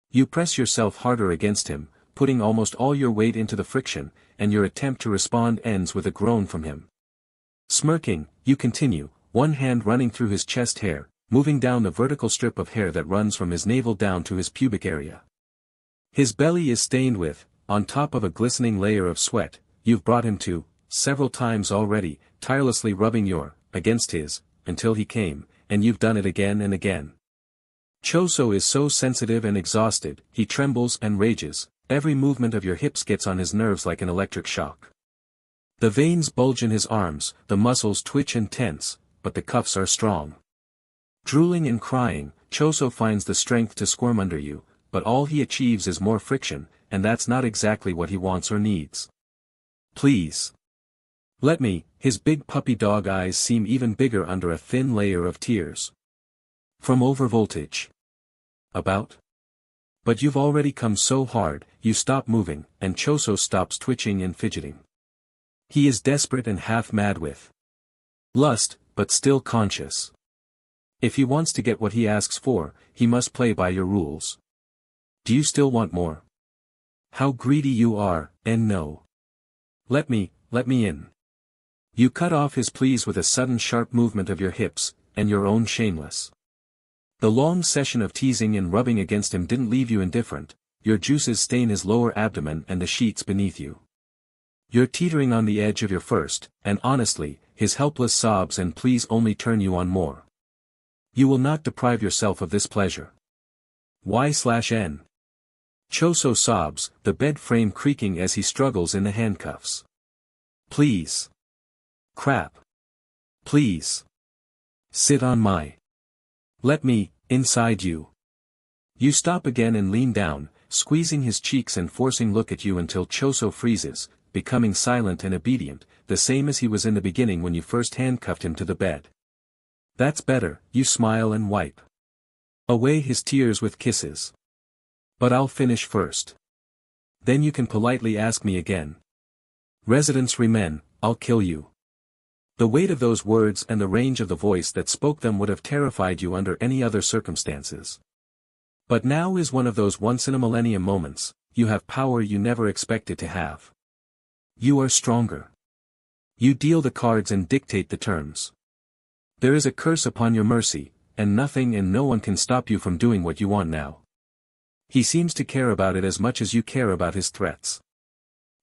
You press yourself harder against him, putting almost all your weight into the friction, and your attempt to respond ends with a groan from him. Smirking, you continue, one hand running through his chest hair, moving down the vertical strip of hair that runs from his navel down to his pubic area. His belly is stained with, on top of a glistening layer of sweat, you've brought him to, several times already, tirelessly rubbing your, against his, until he came, and you've done it again and again. Choso is so sensitive and exhausted, he trembles and rages, every movement of your hips gets on his nerves like an electric shock. The veins bulge in his arms, the muscles twitch and tense, but the cuffs are strong. Drooling and crying, Choso finds the strength to squirm under you, but all he achieves is more friction, and that's not exactly what he wants or needs. Please. Let me, his big puppy dog eyes seem even bigger under a thin layer of tears. From overvoltage. About? But you've already come so hard, you stop moving, and Choso stops twitching and fidgeting. He is desperate and half mad with lust, but still conscious. If he wants to get what he asks for, he must play by your rules. Do you still want more? How greedy you are, and no. Let me in. You cut off his pleas with a sudden sharp movement of your hips, and your own shameless. The long session of teasing and rubbing against him didn't leave you indifferent, your juices stain his lower abdomen and the sheets beneath you. You're teetering on the edge of your first, and honestly, his helpless sobs and pleas only turn you on more. You will not deprive yourself of this pleasure. Y/N. Choso sobs, the bed frame creaking as he struggles in the handcuffs. Please. Crap. Please. Sit on my. Let me, inside you. You stop again and lean down, squeezing his cheeks and forcing look at you until Choso freezes, becoming silent and obedient, the same as he was in the beginning when you first handcuffed him to the bed. That's better, you smile and wipe away his tears with kisses. But I'll finish first. Then you can politely ask me again. Residence Remen, I'll kill you. The weight of those words and the range of the voice that spoke them would have terrified you under any other circumstances. But now is one of those once-in-a-millennium moments, you have power you never expected to have. You are stronger. You deal the cards and dictate the terms. There is a curse upon your mercy, and nothing and no one can stop you from doing what you want now. He seems to care about it as much as you care about his threats.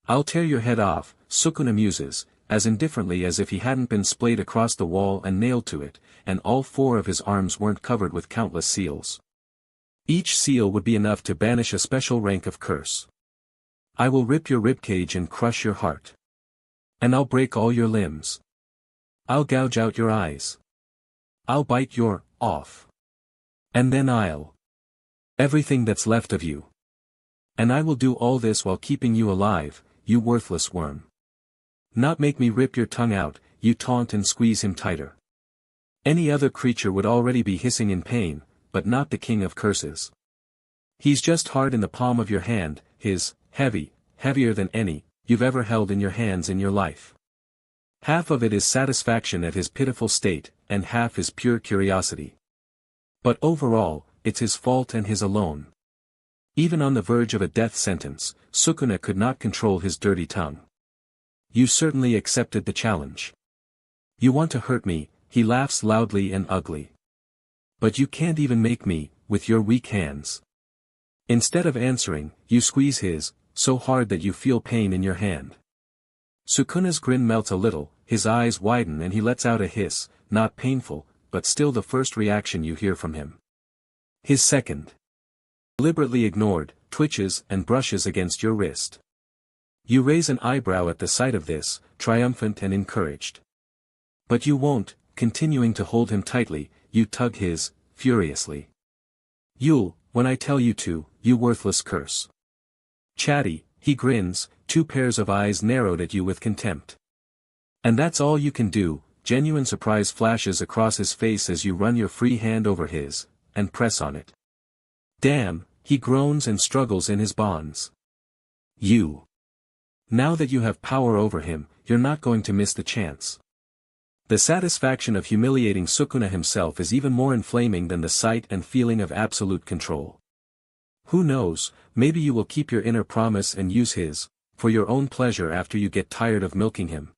I'll tear your head off, Sukuna muses, as indifferently as if he hadn't been splayed across the wall and nailed to it, and all four of his arms weren't covered with countless seals. Each seal would be enough to banish a special rank of curse. I will rip your ribcage and crush your heart. And I'll break all your limbs. I'll gouge out your eyes. I'll bite your off. And then everything that's left of you. And I will do all this while keeping you alive, you worthless worm. Not make me rip your tongue out, you taunt and squeeze him tighter. Any other creature would already be hissing in pain, but not the king of curses. He's just hard in the palm of your hand, heavier than any you've ever held in your hands in your life. Half of it is satisfaction at his pitiful state, and half is pure curiosity. But overall, it's his fault and his alone. Even on the verge of a death sentence, Sukuna could not control his dirty tongue. You certainly accepted the challenge. You want to hurt me, he laughs loudly and ugly. But you can't even make me, with your weak hands. Instead of answering, you squeeze his, so hard that you feel pain in your hand. Sukuna's grin melts a little, his eyes widen and he lets out a hiss, not painful, but still the first reaction you hear from him. His second. Deliberately ignored, twitches and brushes against your wrist. You raise an eyebrow at the sight of this, triumphant and encouraged. But you won't, continuing to hold him tightly, you tug his, furiously. You'll, when I tell you to, you worthless curse. Chatty, he grins, two pairs of eyes narrowed at you with contempt. And that's all you can do, genuine surprise flashes across his face as you run your free hand over his, and press on it. Damn, he groans and struggles in his bonds. You. Now that you have power over him, you're not going to miss the chance. The satisfaction of humiliating Sukuna himself is even more inflaming than the sight and feeling of absolute control. Who knows, maybe you will keep your inner promise and use his, for your own pleasure after you get tired of milking him.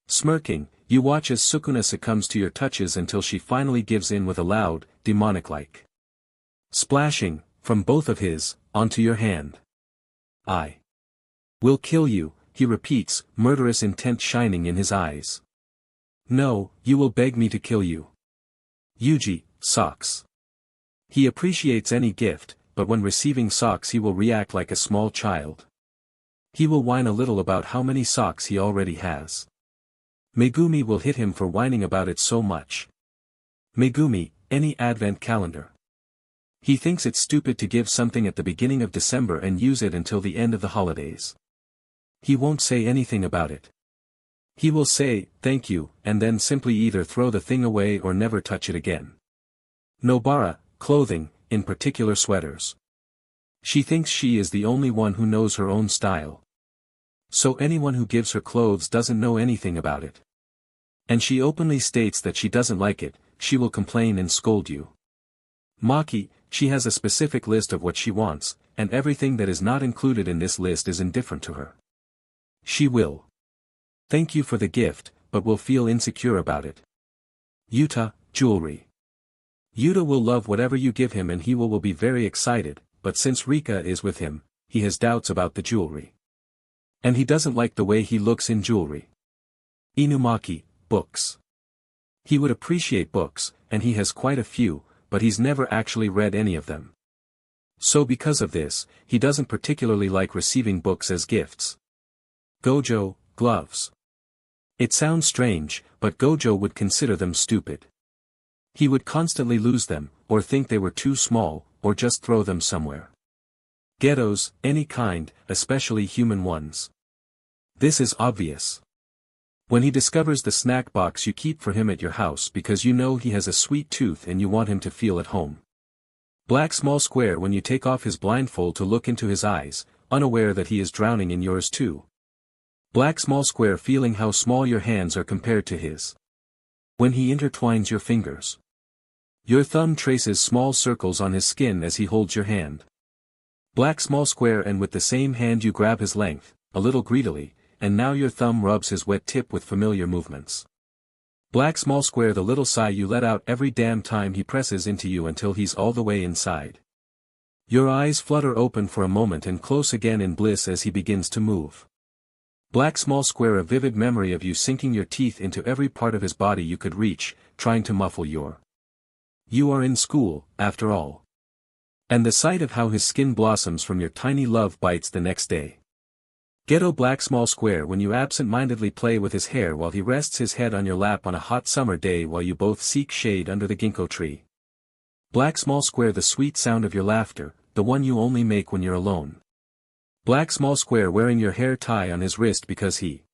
Smirking, you watch as Sukuna succumbs to your touches until she finally gives in with a loud, demonic-like splashing, from both of his, onto your hand. I will kill you, he repeats, murderous intent shining in his eyes. No, you will beg me to kill you. Yuji, socks. He appreciates any gift, but when receiving socks he will react like a small child. He will whine a little about how many socks he already has. Megumi will hit him for whining about it so much. Megumi, any advent calendar. He thinks it's stupid to give something at the beginning of December and use it until the end of the holidays. He won't say anything about it. He will say, thank you, and then simply either throw the thing away or never touch it again. Nobara, clothing, in particular sweaters. She thinks she is the only one who knows her own style. So anyone who gives her clothes doesn't know anything about it. And she openly states that she doesn't like it, she will complain and scold you. Maki, she has a specific list of what she wants, and everything that is not included in this list is indifferent to her. She will thank you for the gift, but will feel insecure about it. Yuta, jewelry. Yuta will love whatever you give him and he will be very excited, but since Rika is with him, he has doubts about the jewelry. And he doesn't like the way he looks in jewelry. Inumaki, books. He would appreciate books, and he has quite a few, but he's never actually read any of them. So because of this, he doesn't particularly like receiving books as gifts. Gojo, gloves. It sounds strange, but Gojo would consider them stupid. He would constantly lose them, or think they were too small, or just throw them somewhere. Getos, any kind, especially human ones. This is obvious. When he discovers the snack box you keep for him at your house because you know he has a sweet tooth and you want him to feel at home. Black small square when you take off his blindfold to look into his eyes, unaware that he is drowning in yours too. Black small square feeling how small your hands are compared to his. When he intertwines your fingers. Your thumb traces small circles on his skin as he holds your hand. Black small square and with the same hand you grab his length, a little greedily, and now your thumb rubs his wet tip with familiar movements. Black small square the little sigh you let out every damn time he presses into you until he's all the way inside. Your eyes flutter open for a moment and close again in bliss as he begins to move. Black small square a vivid memory of you sinking your teeth into every part of his body you could reach, trying to muffle your. You are in school, after all. And the sight of how his skin blossoms from your tiny love bites the next day. Ghetto black small square when you absent-mindedly play with his hair while he rests his head on your lap on a hot summer day while you both seek shade under the ginkgo tree. Black small square the sweet sound of your laughter, the one you only make when you're alone. Black small square wearing your hair tie on his wrist because he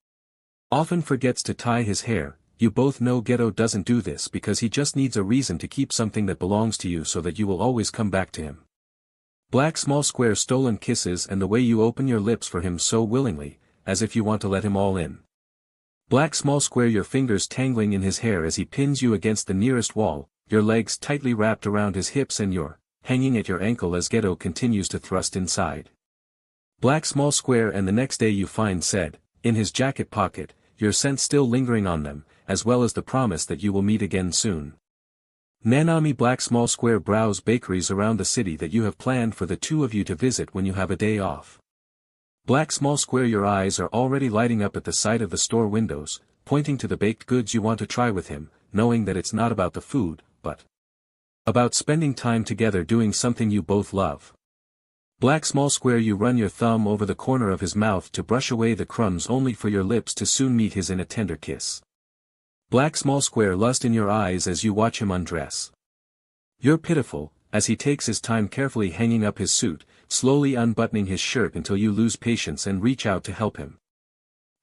often forgets to tie his hair. You both know Geto doesn't do this because he just needs a reason to keep something that belongs to you so that you will always come back to him. Black small square stolen kisses and the way you open your lips for him so willingly, as if you want to let him all in. Black small square your fingers tangling in his hair as he pins you against the nearest wall, your legs tightly wrapped around his hips and you're hanging at your ankle as Geto continues to thrust inside. Black small square and the next day you find said, in his jacket pocket, your scent still lingering on them, as well as the promise that you will meet again soon. Nanami black small square browse bakeries around the city that you have planned for the two of you to visit when you have a day off. Black small square your eyes are already lighting up at the sight of the store windows, pointing to the baked goods you want to try with him, knowing that it's not about the food, but about spending time together doing something you both love. Black small square you run your thumb over the corner of his mouth to brush away the crumbs only for your lips to soon meet his in a tender kiss. Black small square lust in your eyes as you watch him undress. You're pitiful, as he takes his time carefully hanging up his suit, slowly unbuttoning his shirt until you lose patience and reach out to help him.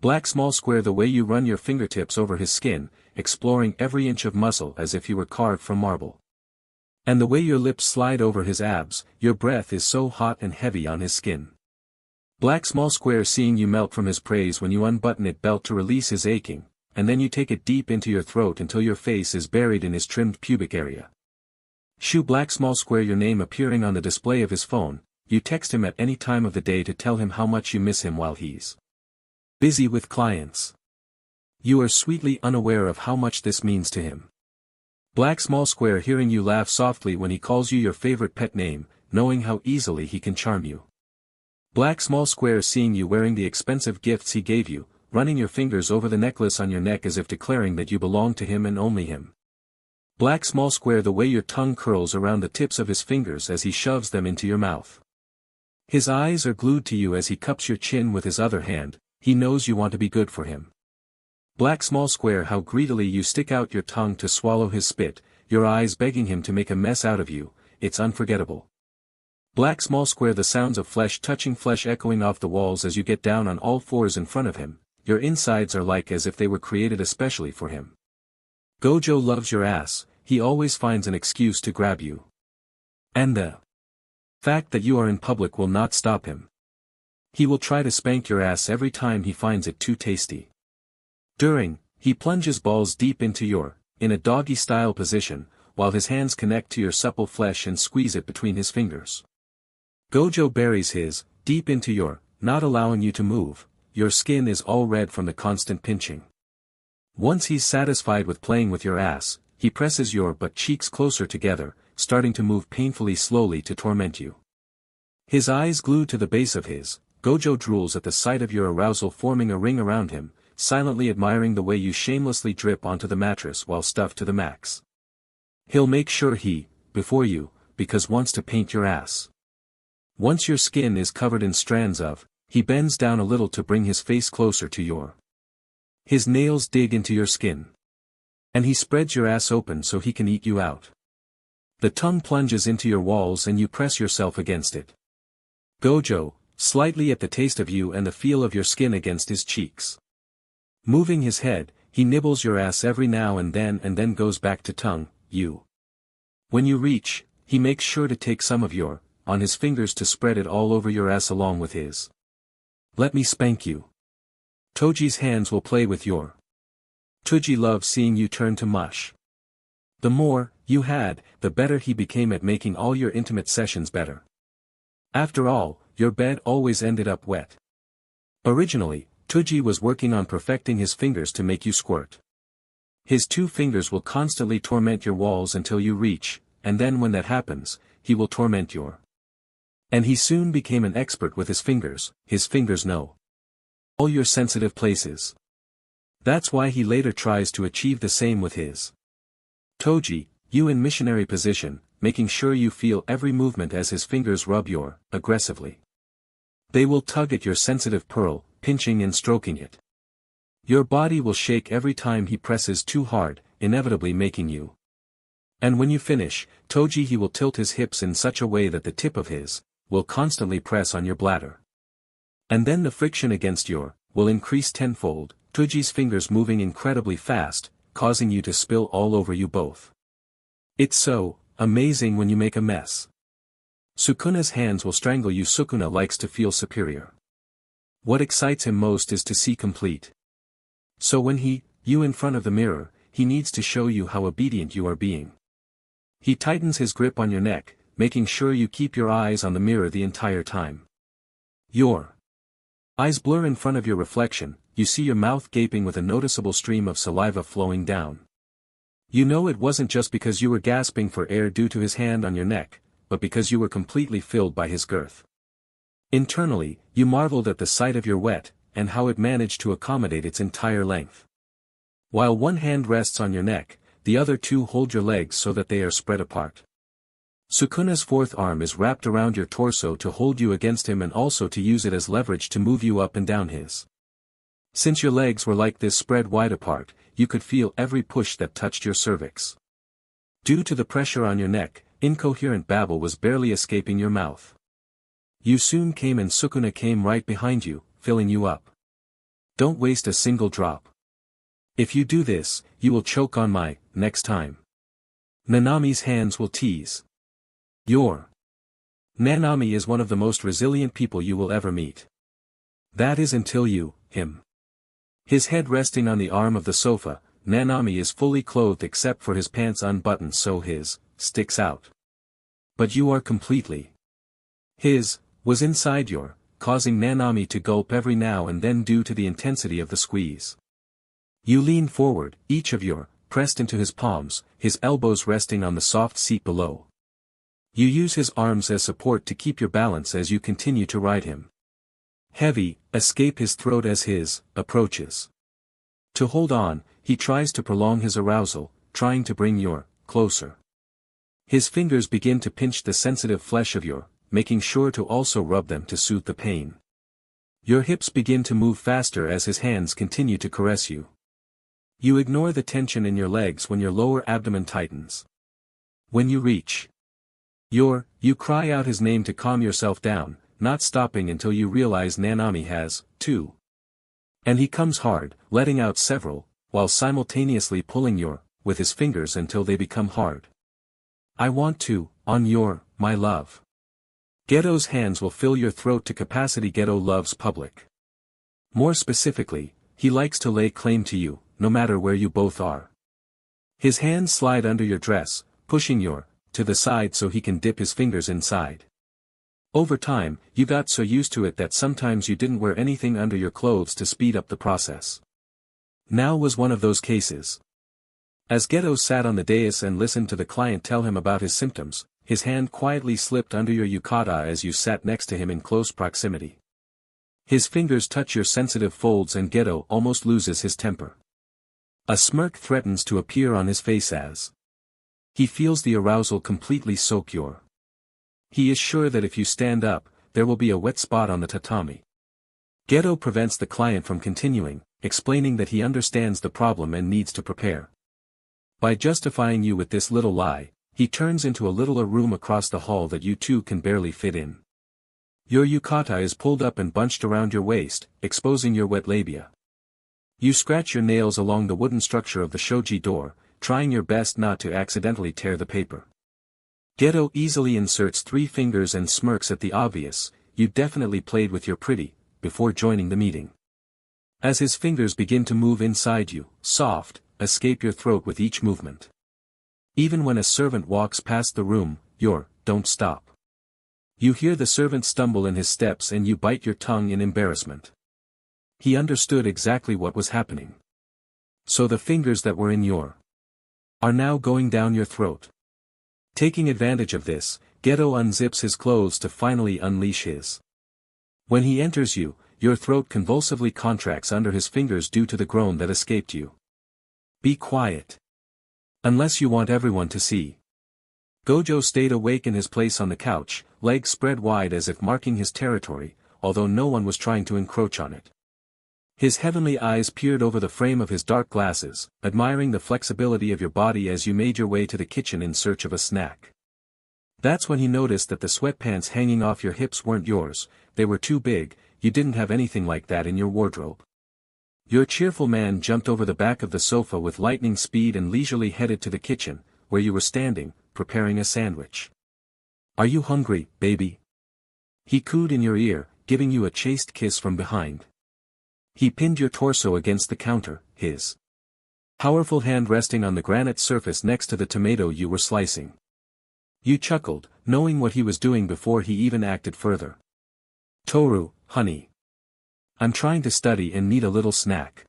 Black small square the way you run your fingertips over his skin, exploring every inch of muscle as if you were carved from marble. And the way your lips slide over his abs, your breath is so hot and heavy on his skin. Black small square seeing you melt from his praise when you unbutton it belt to release his aching, and then you take it deep into your throat until your face is buried in his trimmed pubic area. Shoe black small square your name appearing on the display of his phone, you text him at any time of the day to tell him how much you miss him while he's busy with clients. You are sweetly unaware of how much this means to him. Black small square hearing you laugh softly when he calls you your favorite pet name, knowing how easily he can charm you. Black small square seeing you wearing the expensive gifts he gave you, running your fingers over the necklace on your neck as if declaring that you belong to him and only him. Black small square the way your tongue curls around the tips of his fingers as he shoves them into your mouth. His eyes are glued to you as he cups your chin with his other hand, he knows you want to be good for him. Black small square how greedily you stick out your tongue to swallow his spit, your eyes begging him to make a mess out of you, it's unforgettable. Black small square the sounds of flesh touching flesh echoing off the walls as you get down on all fours in front of him, your insides are like as if they were created especially for him. Gojo loves your ass, he always finds an excuse to grab you. And the fact that you are in public will not stop him. He will try to spank your ass every time he finds it too tasty. He plunges balls deep into your, in a doggy-style position, while his hands connect to your supple flesh and squeeze it between his fingers. Gojo buries his, deep into your, not allowing you to move, your skin is all red from the constant pinching. Once he's satisfied with playing with your ass, he presses your butt cheeks closer together, starting to move painfully slowly to torment you. His eyes glued to the base of his, Gojo drools at the sight of your arousal forming a ring around him, silently admiring the way you shamelessly drip onto the mattress while stuffed to the max. He'll make sure before you, because wants to paint your ass. Once your skin is covered in strands of, he bends down a little to bring his face closer to your. His nails dig into your skin. And he spreads your ass open so he can eat you out. The tongue plunges into your walls and you press yourself against it. Gojo, slightly at the taste of you and the feel of your skin against his cheeks. Moving his head, he nibbles your ass every now and then goes back to tongue, you. When you reach, he makes sure to take some of your, on his fingers to spread it all over your ass along with his. Let me spank you. Toji's hands will play with your. Toji loves seeing you turn to mush. The more you had, the better he became at making all your intimate sessions better. After all, your bed always ended up wet. Originally, Toji was working on perfecting his fingers to make you squirt. His 2 fingers will constantly torment your walls until you reach, and then when that happens, he will torment your. And he soon became an expert with his fingers know all your sensitive places. That's why he later tries to achieve the same with his. Toji, you in missionary position, making sure you feel every movement as his fingers rub your, aggressively. They will tug at your sensitive pearl, pinching and stroking it. Your body will shake every time he presses too hard, inevitably making you. And when you finish, Toji he will tilt his hips in such a way that the tip of his, will constantly press on your bladder. And then the friction against your will increase tenfold, Tuji's fingers moving incredibly fast, causing you to spill all over you both. It's so amazing when you make a mess. Sukuna's hands will strangle you. Sukuna likes to feel superior. What excites him most is to see complete. So when you in front of the mirror, he needs to show you how obedient you are being. He tightens his grip on your neck, making sure you keep your eyes on the mirror the entire time. Your eyes blur in front of your reflection, you see your mouth gaping with a noticeable stream of saliva flowing down. You know it wasn't just because you were gasping for air due to his hand on your neck, but because you were completely filled by his girth. Internally, you marveled at the sight of your wet, and how it managed to accommodate its entire length. While one hand rests on your neck, the other two hold your legs so that they are spread apart. Sukuna's fourth arm is wrapped around your torso to hold you against him and also to use it as leverage to move you up and down his. Since your legs were like this spread wide apart, you could feel every push that touched your cervix. Due to the pressure on your neck, incoherent babble was barely escaping your mouth. You soon came and Sukuna came right behind you, filling you up. Don't waste a single drop. If you do this, you will choke on my next time. Nanami's hands will tease. Nanami is one of the most resilient people you will ever meet. That is until him. His head resting on the arm of the sofa, Nanami is fully clothed except for his pants unbuttoned so his sticks out. But you are completely. His was inside causing Nanami to gulp every now and then due to the intensity of the squeeze. You lean forward, each of pressed into his palms, his elbows resting on the soft seat below. You use his arms as support to keep your balance as you continue to ride him. Heavy, escape his throat as his approaches. To hold on, he tries to prolong his arousal, trying to bring closer. His fingers begin to pinch the sensitive flesh of making sure to also rub them to soothe the pain. Your hips begin to move faster as his hands continue to caress you. You ignore the tension in your legs when your lower abdomen tightens. When you reach you cry out his name to calm yourself down, not stopping until you realize Nanami has, too. And he comes hard, letting out several, while simultaneously pulling with his fingers until they become hard. I want to, on my love. Geto's hands will fill your throat to capacity. Geto loves public. More specifically, he likes to lay claim to you, no matter where you both are. His hands slide under your dress, pushing to the side so he can dip his fingers inside. Over time, you got so used to it that sometimes you didn't wear anything under your clothes to speed up the process. Now was one of those cases. As Geto sat on the dais and listened to the client tell him about his symptoms, his hand quietly slipped under your yukata as you sat next to him in close proximity. His fingers touch your sensitive folds and Geto almost loses his temper. A smirk threatens to appear on his face as he feels the arousal completely soak He is sure that if you stand up, there will be a wet spot on the tatami. Geto prevents the client from continuing, explaining that he understands the problem and needs to prepare. By justifying you with this little lie, he turns into a littler room across the hall that you two can barely fit in. Your yukata is pulled up and bunched around your waist, exposing your wet labia. You scratch your nails along the wooden structure of the shoji door, trying your best not to accidentally tear the paper. Geto easily inserts 3 fingers and smirks at the obvious, you definitely played with your pretty, before joining the meeting. As his fingers begin to move inside you, soft, escape your throat with each movement. Even when a servant walks past the room, don't stop. You hear the servant stumble in his steps and you bite your tongue in embarrassment. He understood exactly what was happening. So the fingers that were in are now going down your throat. Taking advantage of this, Geto unzips his clothes to finally unleash his. When he enters you, your throat convulsively contracts under his fingers due to the groan that escaped you. Be quiet. Unless you want everyone to see. Gojo stayed awake in his place on the couch, legs spread wide as if marking his territory, although no one was trying to encroach on it. His heavenly eyes peered over the frame of his dark glasses, admiring the flexibility of your body as you made your way to the kitchen in search of a snack. That's when he noticed that the sweatpants hanging off your hips weren't yours, they were too big, you didn't have anything like that in your wardrobe. Your cheerful man jumped over the back of the sofa with lightning speed and leisurely headed to the kitchen, where you were standing, preparing a sandwich. "Are you hungry, baby?" he cooed in your ear, giving you a chaste kiss from behind. He pinned your torso against the counter, his powerful hand resting on the granite surface next to the tomato you were slicing. You chuckled, knowing what he was doing before he even acted further. "Toru, honey. I'm trying to study and need a little snack.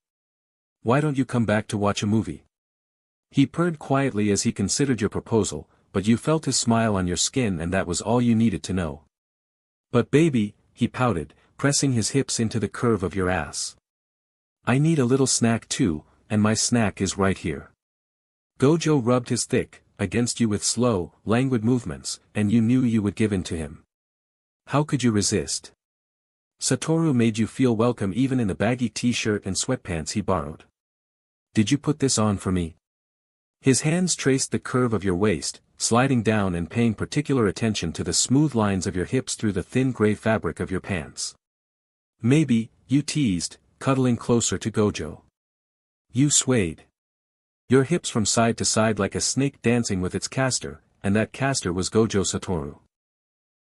Why don't you come back to watch a movie?" He purred quietly as he considered your proposal, but you felt his smile on your skin and that was all you needed to know. "But baby," he pouted, pressing his hips into the curve of your ass. "I need a little snack too, and my snack is right here." Gojo rubbed his thick against you with slow, languid movements, and you knew you would give in to him. How could you resist? Satoru made you feel welcome even in the baggy t-shirt and sweatpants he borrowed. "Did you put this on for me?" His hands traced the curve of your waist, sliding down and paying particular attention to the smooth lines of your hips through the thin gray fabric of your pants. "Maybe," you teased, cuddling closer to Gojo. You swayed your hips from side to side like a snake dancing with its caster, and that caster was Gojo Satoru.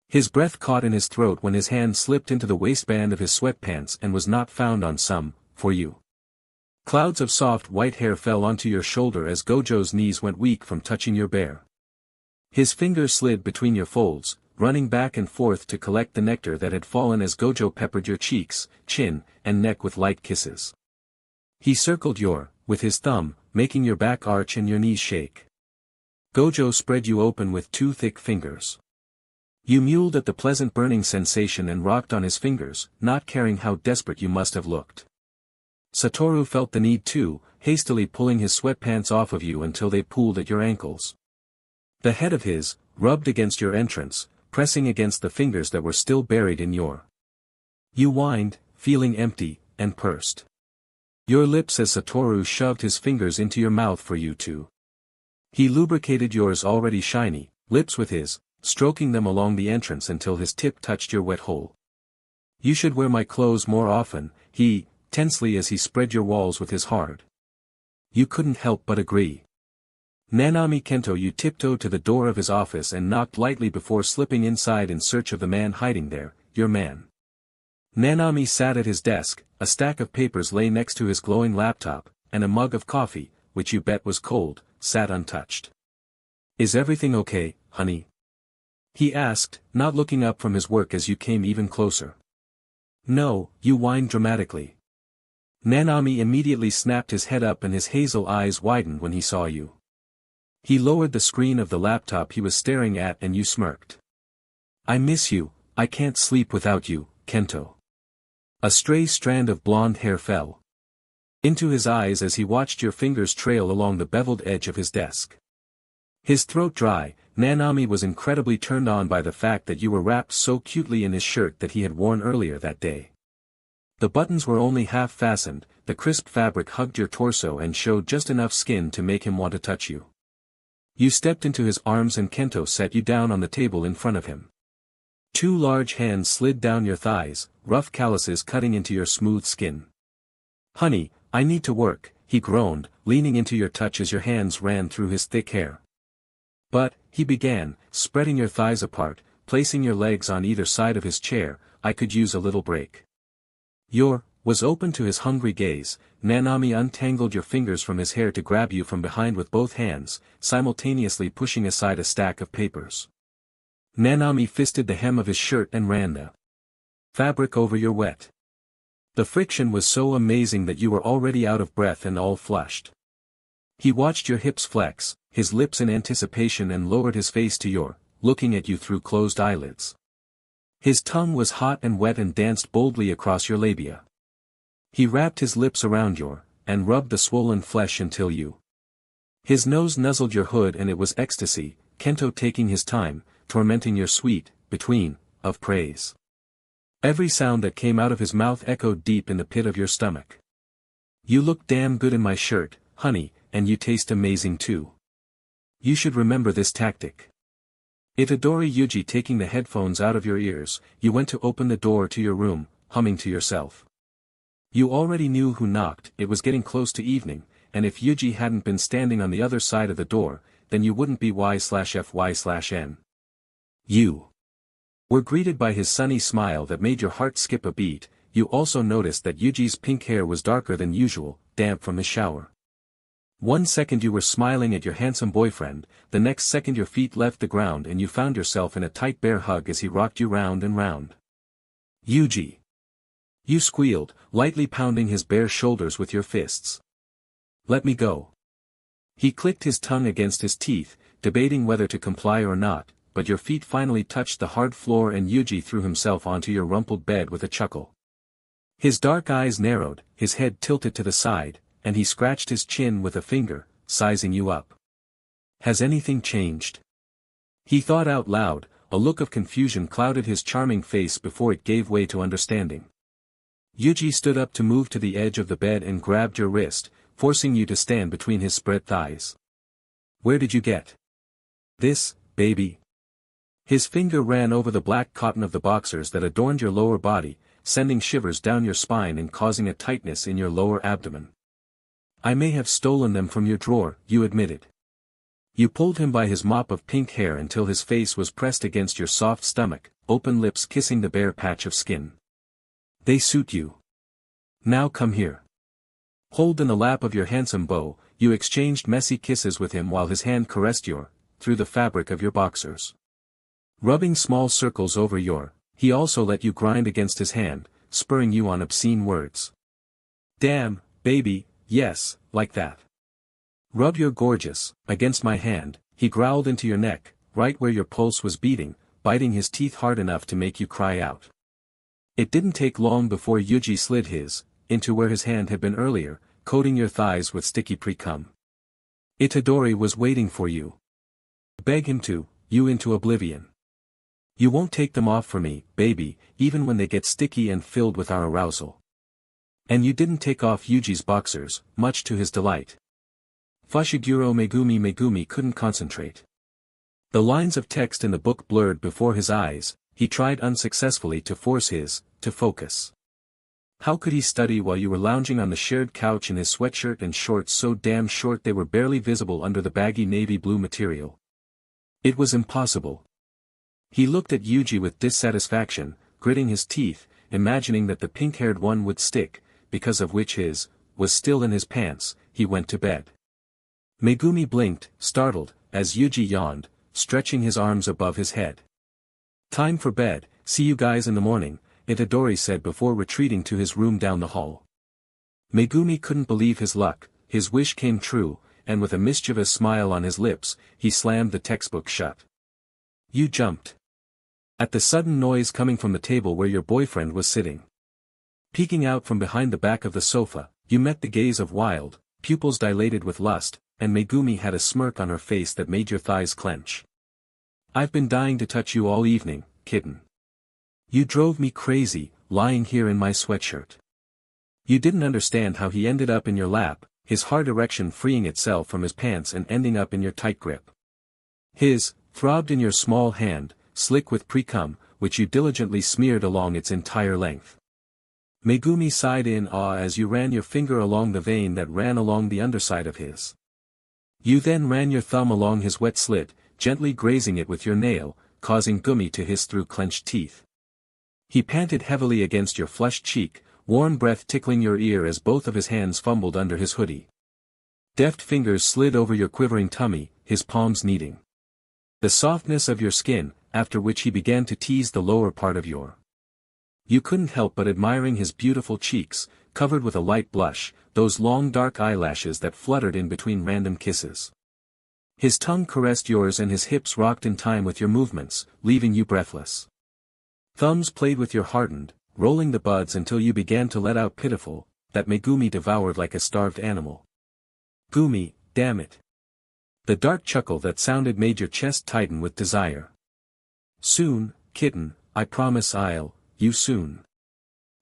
His breath caught in his throat when his hand slipped into the waistband of his sweatpants and was not found on some, for you. Clouds of soft white hair fell onto your shoulder as Gojo's knees went weak from touching your bare. His fingers slid between your folds, running back and forth to collect the nectar that had fallen as Gojo peppered your cheeks, chin, and neck with light kisses. He circled with his thumb, making your back arch and your knees shake. Gojo spread you open with two thick fingers. You mewed at the pleasant burning sensation and rocked on his fingers, not caring how desperate you must have looked. Satoru felt the need too, hastily pulling his sweatpants off of you until they pooled at your ankles. The head of his, rubbed against your entrance, pressing against the fingers that were still buried in your. You whined, feeling empty, and pursed your lips as Satoru shoved his fingers into your mouth for you to. He lubricated yours already shiny lips with his, stroking them along the entrance until his tip touched your wet hole. "You should wear my clothes more often," he, tensely as he spread your walls with his hard. You couldn't help but agree. Nanami Kento, you tiptoed to the door of his office and knocked lightly before slipping inside in search of the man hiding there, your man. Nanami sat at his desk, a stack of papers lay next to his glowing laptop, and a mug of coffee, which you bet was cold, sat untouched. "Is everything okay, honey?" he asked, not looking up from his work as you came even closer. "No," you whined dramatically. Nanami immediately snapped his head up and his hazel eyes widened when he saw you. He lowered the screen of the laptop he was staring at and you smirked. "I miss you, I can't sleep without you, Kento." A stray strand of blonde hair fell into his eyes as he watched your fingers trail along the beveled edge of his desk. His throat dry, Nanami was incredibly turned on by the fact that you were wrapped so cutely in his shirt that he had worn earlier that day. The buttons were only half fastened, the crisp fabric hugged your torso and showed just enough skin to make him want to touch you. You stepped into his arms and Kento set you down on the table in front of him. Two large hands slid down your thighs, rough calluses cutting into your smooth skin. "Honey, I need to work," he groaned, leaning into your touch as your hands ran through his thick hair. "But," he began, spreading your thighs apart, placing your legs on either side of his chair, "I could use a little break." Your was open to his hungry gaze. Nanami untangled your fingers from his hair to grab you from behind with both hands, simultaneously pushing aside a stack of papers. Nanami fisted the hem of his shirt and ran the fabric over your wet. The friction was so amazing that you were already out of breath and all flushed. He watched your hips flex, his lips in anticipation and lowered his face to your, looking at you through closed eyelids. His tongue was hot and wet and danced boldly across your labia. He wrapped his lips around your, and rubbed the swollen flesh until you. His nose nuzzled your hood and it was ecstasy, Kento taking his time, tormenting your sweet, between, of praise. Every sound that came out of his mouth echoed deep in the pit of your stomach. "You look damn good in my shirt, honey, and you taste amazing too. You should remember this tactic." Itadori Yuji taking the headphones out of your ears, you went to open the door to your room, humming to yourself. You already knew who knocked. It was getting close to evening, and if Yuji hadn't been standing on the other side of the door, then you wouldn't be y/fy/n. You were greeted by his sunny smile that made your heart skip a beat. You also noticed that Yuji's pink hair was darker than usual, damp from the shower. One second you were smiling at your handsome boyfriend, the next second your feet left the ground and you found yourself in a tight bear hug as he rocked you round and round. Yuji! You squealed, lightly pounding his bare shoulders with your fists. Let me go. He clicked his tongue against his teeth, debating whether to comply or not, but your feet finally touched the hard floor and Yuji threw himself onto your rumpled bed with a chuckle. His dark eyes narrowed, his head tilted to the side, and he scratched his chin with a finger, sizing you up. Has anything changed? He thought out loud, a look of confusion clouded his charming face before it gave way to understanding. Yuji stood up to move to the edge of the bed and grabbed your wrist, forcing you to stand between his spread thighs. Where did you get this, baby? His finger ran over the black cotton of the boxers that adorned your lower body, sending shivers down your spine and causing a tightness in your lower abdomen. I may have stolen them from your drawer, you admitted. You pulled him by his mop of pink hair until his face was pressed against your soft stomach, open lips kissing the bare patch of skin. They suit you. Now come here. Hold in the lap of your handsome beau, you exchanged messy kisses with him while his hand caressed through the fabric of your boxers. Rubbing small circles over he also let you grind against his hand, spurring you on obscene words. Damn, baby, yes, like that. Rub your gorgeous, against my hand, he growled into your neck, right where your pulse was beating, biting his teeth hard enough to make you cry out. It didn't take long before Yuji slid his, into where his hand had been earlier, coating your thighs with sticky pre-cum. Itadori was waiting for you. Beg him to, you into oblivion. You won't take them off for me, baby, even when they get sticky and filled with our arousal. And you didn't take off Yuji's boxers, much to his delight. Fushiguro Megumi couldn't concentrate. The lines of text in the book blurred before his eyes, he tried unsuccessfully to force his, to focus. How could he study while you were lounging on the shared couch in his sweatshirt and shorts so damn short they were barely visible under the baggy navy blue material? It was impossible. He looked at Yuji with dissatisfaction, gritting his teeth, imagining that the pink-haired one would stick, because of which his, was still in his pants. He went to bed. Megumi blinked, startled, as Yuji yawned, stretching his arms above his head. Time for bed, see you guys in the morning, Itadori said before retreating to his room down the hall. Megumi couldn't believe his luck, his wish came true, and with a mischievous smile on his lips, he slammed the textbook shut. You jumped at the sudden noise coming from the table where your boyfriend was sitting. Peeking out from behind the back of the sofa, you met the gaze of Wild, pupils dilated with lust, and Megumi had a smirk on her face that made your thighs clench. I've been dying to touch you all evening, kitten. You drove me crazy, lying here in my sweatshirt. You didn't understand how he ended up in your lap, his hard erection freeing itself from his pants and ending up in your tight grip. His, throbbed in your small hand, slick with pre-cum, which you diligently smeared along its entire length. Megumi sighed in awe as you ran your finger along the vein that ran along the underside of his. You then ran your thumb along his wet slit, gently grazing it with your nail, causing Gumi to hiss through clenched teeth. He panted heavily against your flushed cheek, warm breath tickling your ear as both of his hands fumbled under his hoodie. Deft fingers slid over your quivering tummy, his palms kneading the softness of your skin, after which he began to tease the lower part of your. You couldn't help but admiring his beautiful cheeks, covered with a light blush, those long dark eyelashes that fluttered in between random kisses. His tongue caressed yours and his hips rocked in time with your movements, leaving you breathless. Thumbs played with your hardened, rolling the buds until you began to let out pitiful, that Megumi devoured like a starved animal. Gumi, damn it. The dark chuckle that sounded made your chest tighten with desire. Soon, kitten, I promise you soon.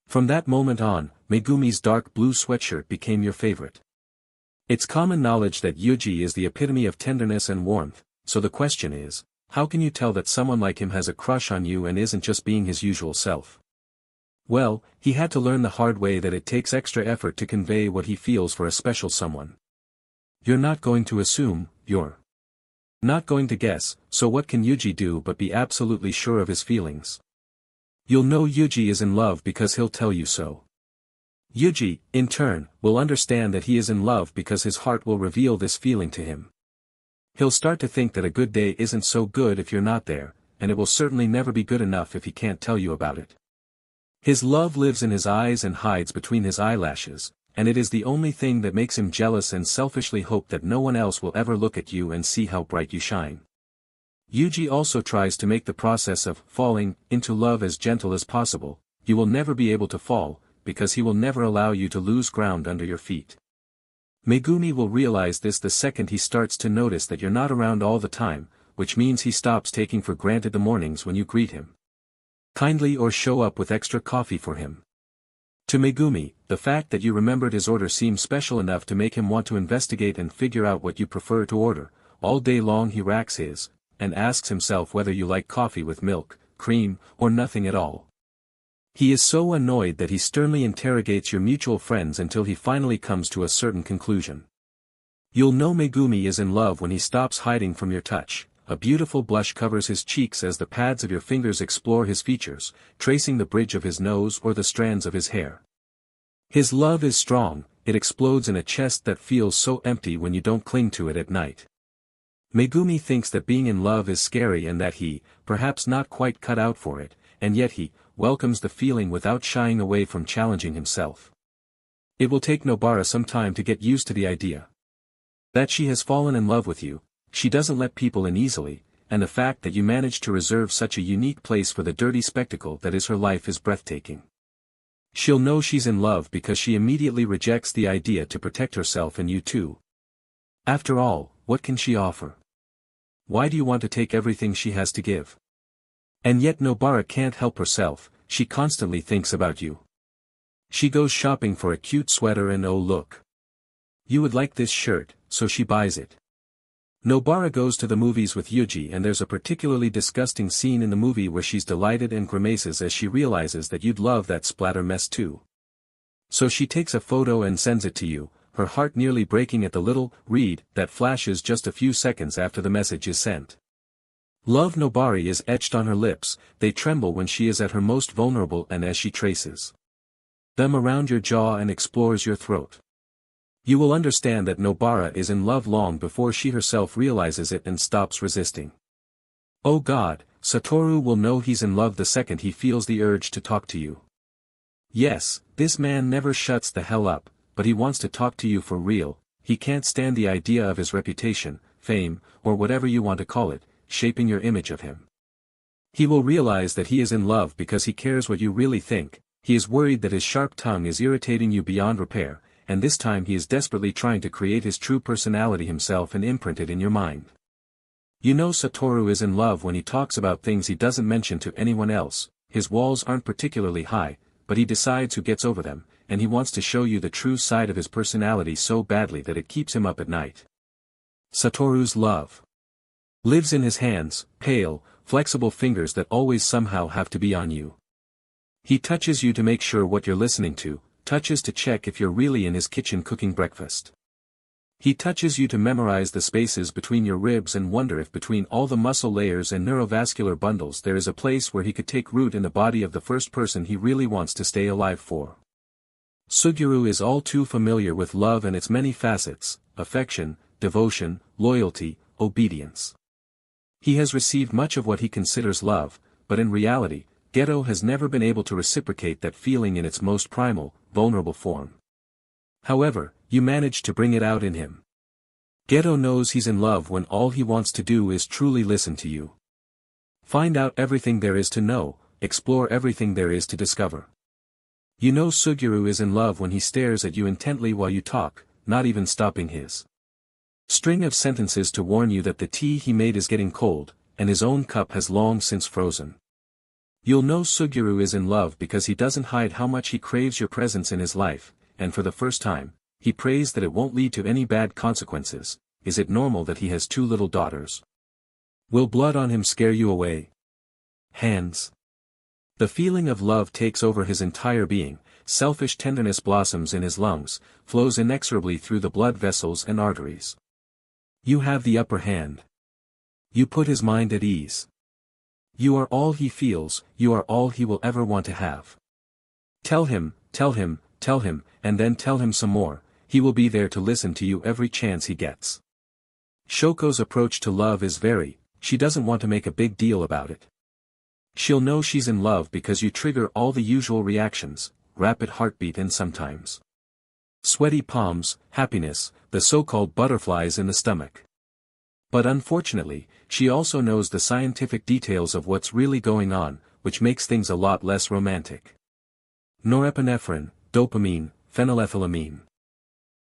From that moment on, Megumi's dark blue sweatshirt became your favorite. It's common knowledge that Yuji is the epitome of tenderness and warmth, so the question is, how can you tell that someone like him has a crush on you and isn't just being his usual self? Well, he had to learn the hard way that it takes extra effort to convey what he feels for a special someone. You're not going to assume, you're not going to guess, so what can Yuji do but be absolutely sure of his feelings? You'll know Yuji is in love because he'll tell you so. Yuji, in turn, will understand that he is in love because his heart will reveal this feeling to him. He'll start to think that a good day isn't so good if you're not there, and it will certainly never be good enough if he can't tell you about it. His love lives in his eyes and hides between his eyelashes, and it is the only thing that makes him jealous and selfishly hope that no one else will ever look at you and see how bright you shine. Yuji also tries to make the process of falling into love as gentle as possible. You will never be able to fall, because he will never allow you to lose ground under your feet. Megumi will realize this the second he starts to notice that you're not around all the time, which means he stops taking for granted the mornings when you greet him kindly or show up with extra coffee for him. To Megumi, the fact that you remembered his order seems special enough to make him want to investigate and figure out what you prefer to order. All day long he racks his, and asks himself whether you like coffee with milk, cream, or nothing at all. He is so annoyed that he sternly interrogates your mutual friends until he finally comes to a certain conclusion. You'll know Megumi is in love when he stops hiding from your touch. A beautiful blush covers his cheeks as the pads of your fingers explore his features, tracing the bridge of his nose or the strands of his hair. His love is strong, it explodes in a chest that feels so empty when you don't cling to it at night. Megumi thinks that being in love is scary and that he, perhaps not quite cut out for it, and yet he welcomes the feeling without shying away from challenging himself. It will take Nobara some time to get used to the idea that she has fallen in love with you. She doesn't let people in easily, and the fact that you managed to reserve such a unique place for the dirty spectacle that is her life is breathtaking. She'll know she's in love because she immediately rejects the idea to protect herself and you too. After all, what can she offer? Why do you want to take everything she has to give? And yet Nobara can't help herself, she constantly thinks about you. She goes shopping for a cute sweater and oh look. You would like this shirt, so she buys it. Nobara goes to the movies with Yuji and there's a particularly disgusting scene in the movie where she's delighted and grimaces as she realizes that you'd love that splatter mess too. So she takes a photo and sends it to you, her heart nearly breaking at the little read that flashes just a few seconds after the message is sent. Love Nobari is etched on her lips, they tremble when she is at her most vulnerable and as she traces them around your jaw and explores your throat. You will understand that Nobara is in love long before she herself realizes it and stops resisting. Oh God, Satoru will know he's in love the second he feels the urge to talk to you. Yes, this man never shuts the hell up, but he wants to talk to you for real. He can't stand the idea of his reputation, fame, or whatever you want to call it, shaping your image of him. He will realize that he is in love because he cares what you really think. He is worried that his sharp tongue is irritating you beyond repair, and this time he is desperately trying to create his true personality himself and imprint it in your mind. You know Satoru is in love when he talks about things he doesn't mention to anyone else. His walls aren't particularly high, but he decides who gets over them, and he wants to show you the true side of his personality so badly that it keeps him up at night. Satoru's love lives in his hands, pale, flexible fingers that always somehow have to be on you. He touches you to make sure what you're listening to, touches to check if you're really in his kitchen cooking breakfast. He touches you to memorize the spaces between your ribs and wonder if between all the muscle layers and neurovascular bundles there is a place where he could take root in the body of the first person he really wants to stay alive for. Suguru is all too familiar with love and its many facets: affection, devotion, loyalty, obedience. He has received much of what he considers love, but in reality, Geto has never been able to reciprocate that feeling in its most primal, vulnerable form. However, you manage to bring it out in him. Geto knows he's in love when all he wants to do is truly listen to you. Find out everything there is to know, explore everything there is to discover. You know Suguru is in love when he stares at you intently while you talk, not even stopping his string of sentences to warn you that the tea he made is getting cold, and his own cup has long since frozen. You'll know Suguru is in love because he doesn't hide how much he craves your presence in his life, and for the first time, he prays that it won't lead to any bad consequences. Is it normal that he has 2 little daughters? Will blood on him scare you away? Hands. The feeling of love takes over his entire being, selfish tenderness blossoms in his lungs, flows inexorably through the blood vessels and arteries. You have the upper hand. You put his mind at ease. You are all he feels, you are all he will ever want to have. Tell him, and then tell him some more, he will be there to listen to you every chance he gets. Shoko's approach to love is she doesn't want to make a big deal about it. She'll know she's in love because you trigger all the usual reactions, rapid heartbeat and sometimes sweaty palms, happiness, the so-called butterflies in the stomach. But unfortunately, she also knows the scientific details of what's really going on, which makes things a lot less romantic. Norepinephrine, dopamine, phenylethylamine.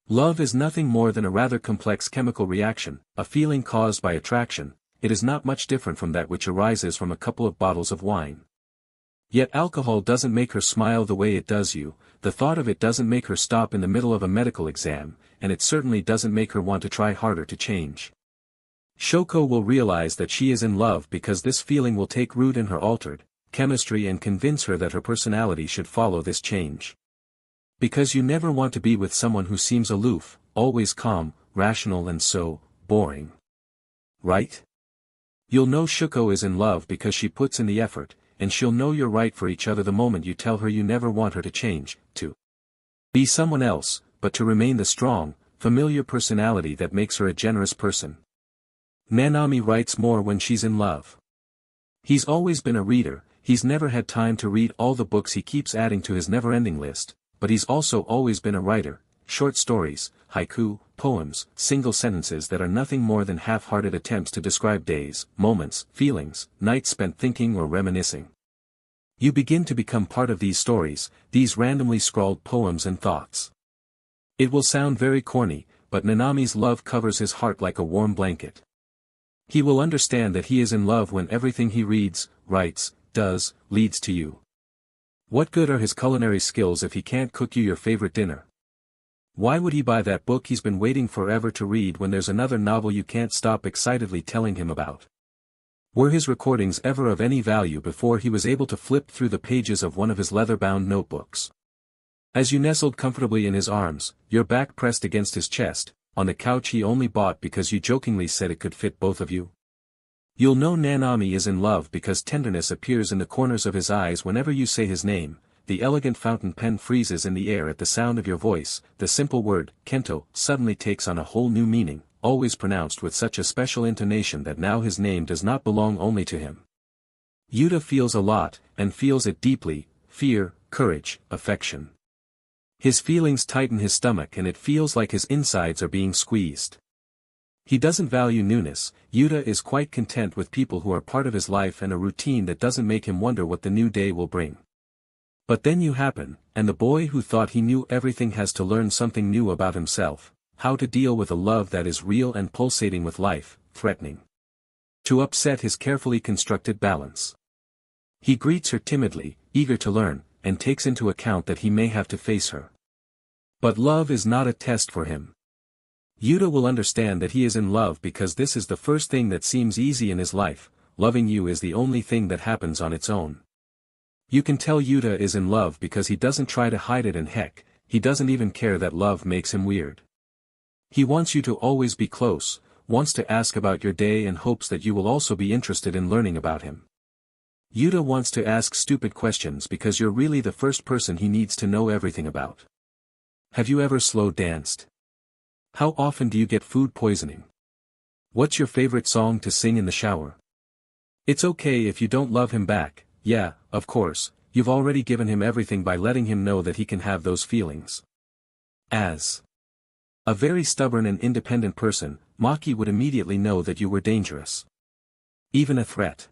Love is nothing more than a rather complex chemical reaction, a feeling caused by attraction. It is not much different from that which arises from a couple of bottles of wine. Yet alcohol doesn't make her smile the way it does you, the thought of it doesn't make her stop in the middle of a medical exam, and it certainly doesn't make her want to try harder to change. Shoko will realize that she is in love because this feeling will take root in her altered chemistry and convince her that her personality should follow this change. Because you never want to be with someone who seems aloof, always calm, rational and so boring. Right? You'll know Shoko is in love because she puts in the effort, and she'll know you're right for each other the moment you tell her you never want her to change, to be someone else, but to remain the strong, familiar personality that makes her a generous person. Nanami writes more when she's in love. He's always been a reader, he's never had time to read all the books he keeps adding to his never-ending list, but he's also always been a writer, short stories, haiku, poems, single sentences that are nothing more than half-hearted attempts to describe days, moments, feelings, nights spent thinking or reminiscing. You begin to become part of these stories, these randomly scrawled poems and thoughts. It will sound very corny, but Nanami's love covers his heart like a warm blanket. He will understand that he is in love when everything he reads, writes, does, leads to you. What good are his culinary skills if he can't cook you your favorite dinner? Why would he buy that book he's been waiting forever to read when there's another novel you can't stop excitedly telling him about? Were his recordings ever of any value before he was able to flip through the pages of one of his leather-bound notebooks? As you nestled comfortably in his arms, your back pressed against his chest, on the couch he only bought because you jokingly said it could fit both of you? You'll know Nanami is in love because tenderness appears in the corners of his eyes whenever you say his name. The elegant fountain pen freezes in the air at the sound of your voice, the simple word, Kento, suddenly takes on a whole new meaning, always pronounced with such a special intonation that now his name does not belong only to him. Yuta feels a lot, and feels it deeply, fear, courage, affection. His feelings tighten his stomach and it feels like his insides are being squeezed. He doesn't value newness, Yuta is quite content with people who are part of his life and a routine that doesn't make him wonder what the new day will bring. But then you happen, and the boy who thought he knew everything has to learn something new about himself, how to deal with a love that is real and pulsating with life, threatening to upset his carefully constructed balance. He greets her timidly, eager to learn, and takes into account that he may have to face her. But love is not a test for him. Yuta will understand that he is in love because this is the first thing that seems easy in his life, loving you is the only thing that happens on its own. You can tell Yuta is in love because he doesn't try to hide it and heck, he doesn't even care that love makes him weird. He wants you to always be close, wants to ask about your day and hopes that you will also be interested in learning about him. Yuta wants to ask stupid questions because you're really the first person he needs to know everything about. Have you ever slow danced? How often do you get food poisoning? What's your favorite song to sing in the shower? It's okay if you don't love him back, yeah, of course, you've already given him everything by letting him know that he can have those feelings. As a very stubborn and independent person, Maki would immediately know that you were dangerous. Even a threat.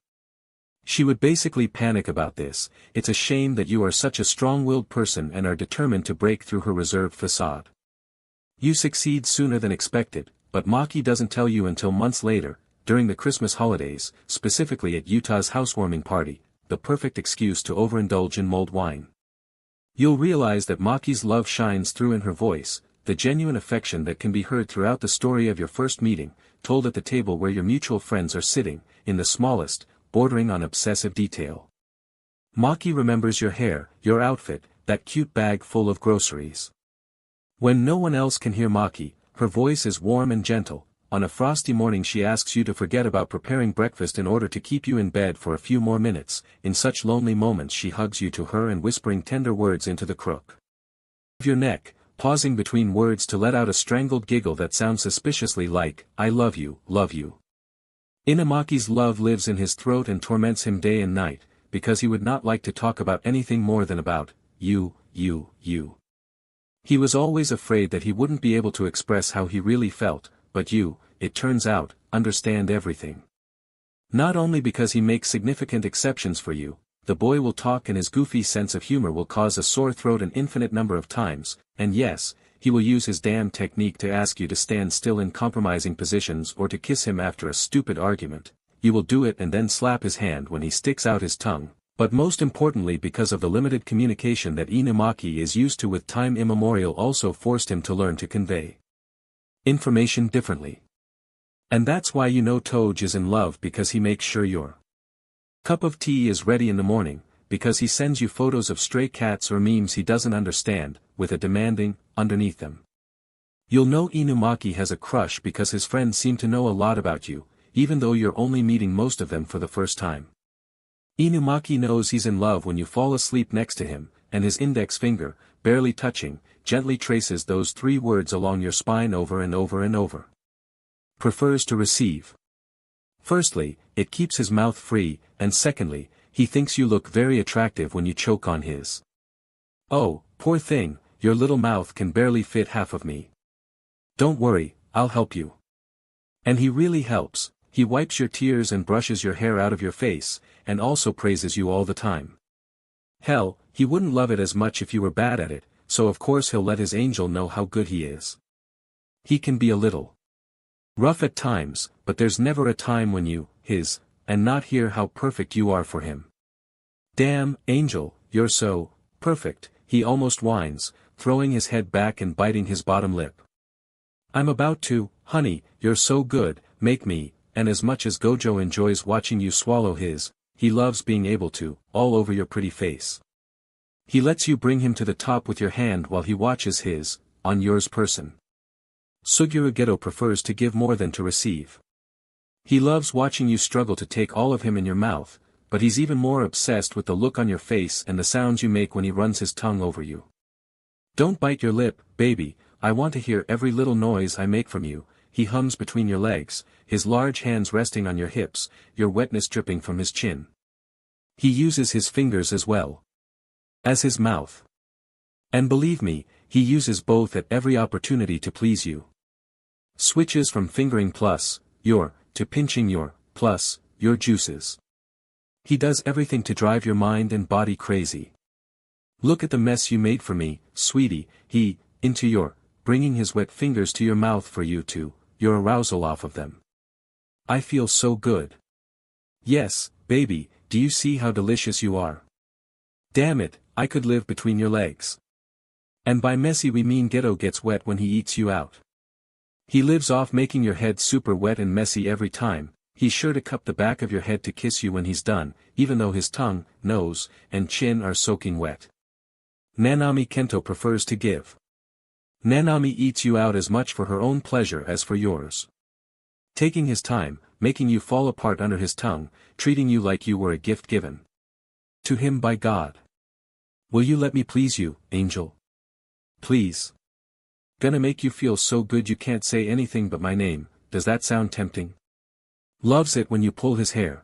She would basically panic about this. It's a shame that you are such a strong-willed person and are determined to break through her reserved facade. You succeed sooner than expected, but Maki doesn't tell you until months later, during the Christmas holidays, specifically at Yuta's housewarming party, the perfect excuse to overindulge in mulled wine. You'll realize that Maki's love shines through in her voice, the genuine affection that can be heard throughout the story of your first meeting, told at the table where your mutual friends are sitting, in the smallest, bordering on obsessive detail. Maki remembers your hair, your outfit, that cute bag full of groceries. When no one else can hear Maki, her voice is warm and gentle. On a frosty morning she asks you to forget about preparing breakfast in order to keep you in bed for a few more minutes. In such lonely moments she hugs you to her and whispering tender words into the crook of your neck, pausing between words to let out a strangled giggle that sounds suspiciously like, I love you, love you. Inamaki's love lives in his throat and torments him day and night, because he would not like to talk about anything more than about, you. He was always afraid that he wouldn't be able to express how he really felt, but you, it turns out, understand everything. Not only because he makes significant exceptions for you, the boy will talk and his goofy sense of humor will cause a sore throat an infinite number of times, and yes, he will use his damn technique to ask you to stand still in compromising positions or to kiss him after a stupid argument. You will do it and then slap his hand when he sticks out his tongue, but most importantly because of the limited communication that Inumaki is used to with time immemorial also forced him to learn to convey information differently. And that's why you know Toge is in love, because he makes sure your cup of tea is ready in the morning, because he sends you photos of stray cats or memes he doesn't understand, with a demanding, underneath them. You'll know Inumaki has a crush because his friends seem to know a lot about you, even though you're only meeting most of them for the first time. Inumaki knows he's in love when you fall asleep next to him, and his index finger, barely touching, gently traces those 3 words along your spine over and over and over. Prefers to receive. Firstly, it keeps his mouth free, and secondly, he thinks you look very attractive when you choke on his. Oh, poor thing, your little mouth can barely fit half of me. Don't worry, I'll help you. And he really helps. He wipes your tears and brushes your hair out of your face, and also praises you all the time. Hell, he wouldn't love it as much if you were bad at it, so of course he'll let his angel know how good he is. He can be a little rough at times, but there's never a time when you, and not hear how perfect you are for him. Damn, angel, you're so perfect, he almost whines, throwing his head back and biting his bottom lip. I'm about to, honey, you're so good, make me. And as much as Gojo enjoys watching you swallow his, he loves being able to, all over your pretty face. He lets you bring him to the top with your hand while he watches his, on yours person. Suguru Geto prefers to give more than to receive. He loves watching you struggle to take all of him in your mouth, but he's even more obsessed with the look on your face and the sounds you make when he runs his tongue over you. Don't bite your lip, baby, I want to hear every little noise I make from you, he hums between your legs, his large hands resting on your hips, your wetness dripping from his chin. He uses his fingers as well as his mouth. And believe me, he uses both at every opportunity to please you. Switches from fingering plus, your, to pinching your, plus, your juices. He does everything to drive your mind and body crazy. Look at the mess you made for me, sweetie, he, into your, bringing his wet fingers to your mouth for you to, your arousal off of them. I feel so good. Yes, baby, do you see how delicious you are? Damn it, I could live between your legs. And by messy we mean Geto gets wet when he eats you out. He lives off making your head super wet and messy every time. He's sure to cup the back of your head to kiss you when he's done, even though his tongue, nose, and chin are soaking wet. Nanami Kento prefers to give. Nanami eats you out as much for her own pleasure as for yours. Taking his time, making you fall apart under his tongue, treating you like you were a gift given to him by God. Will you let me please you, angel? Please. Gonna make you feel so good you can't say anything but my name, does that sound tempting? Loves it when you pull his hair.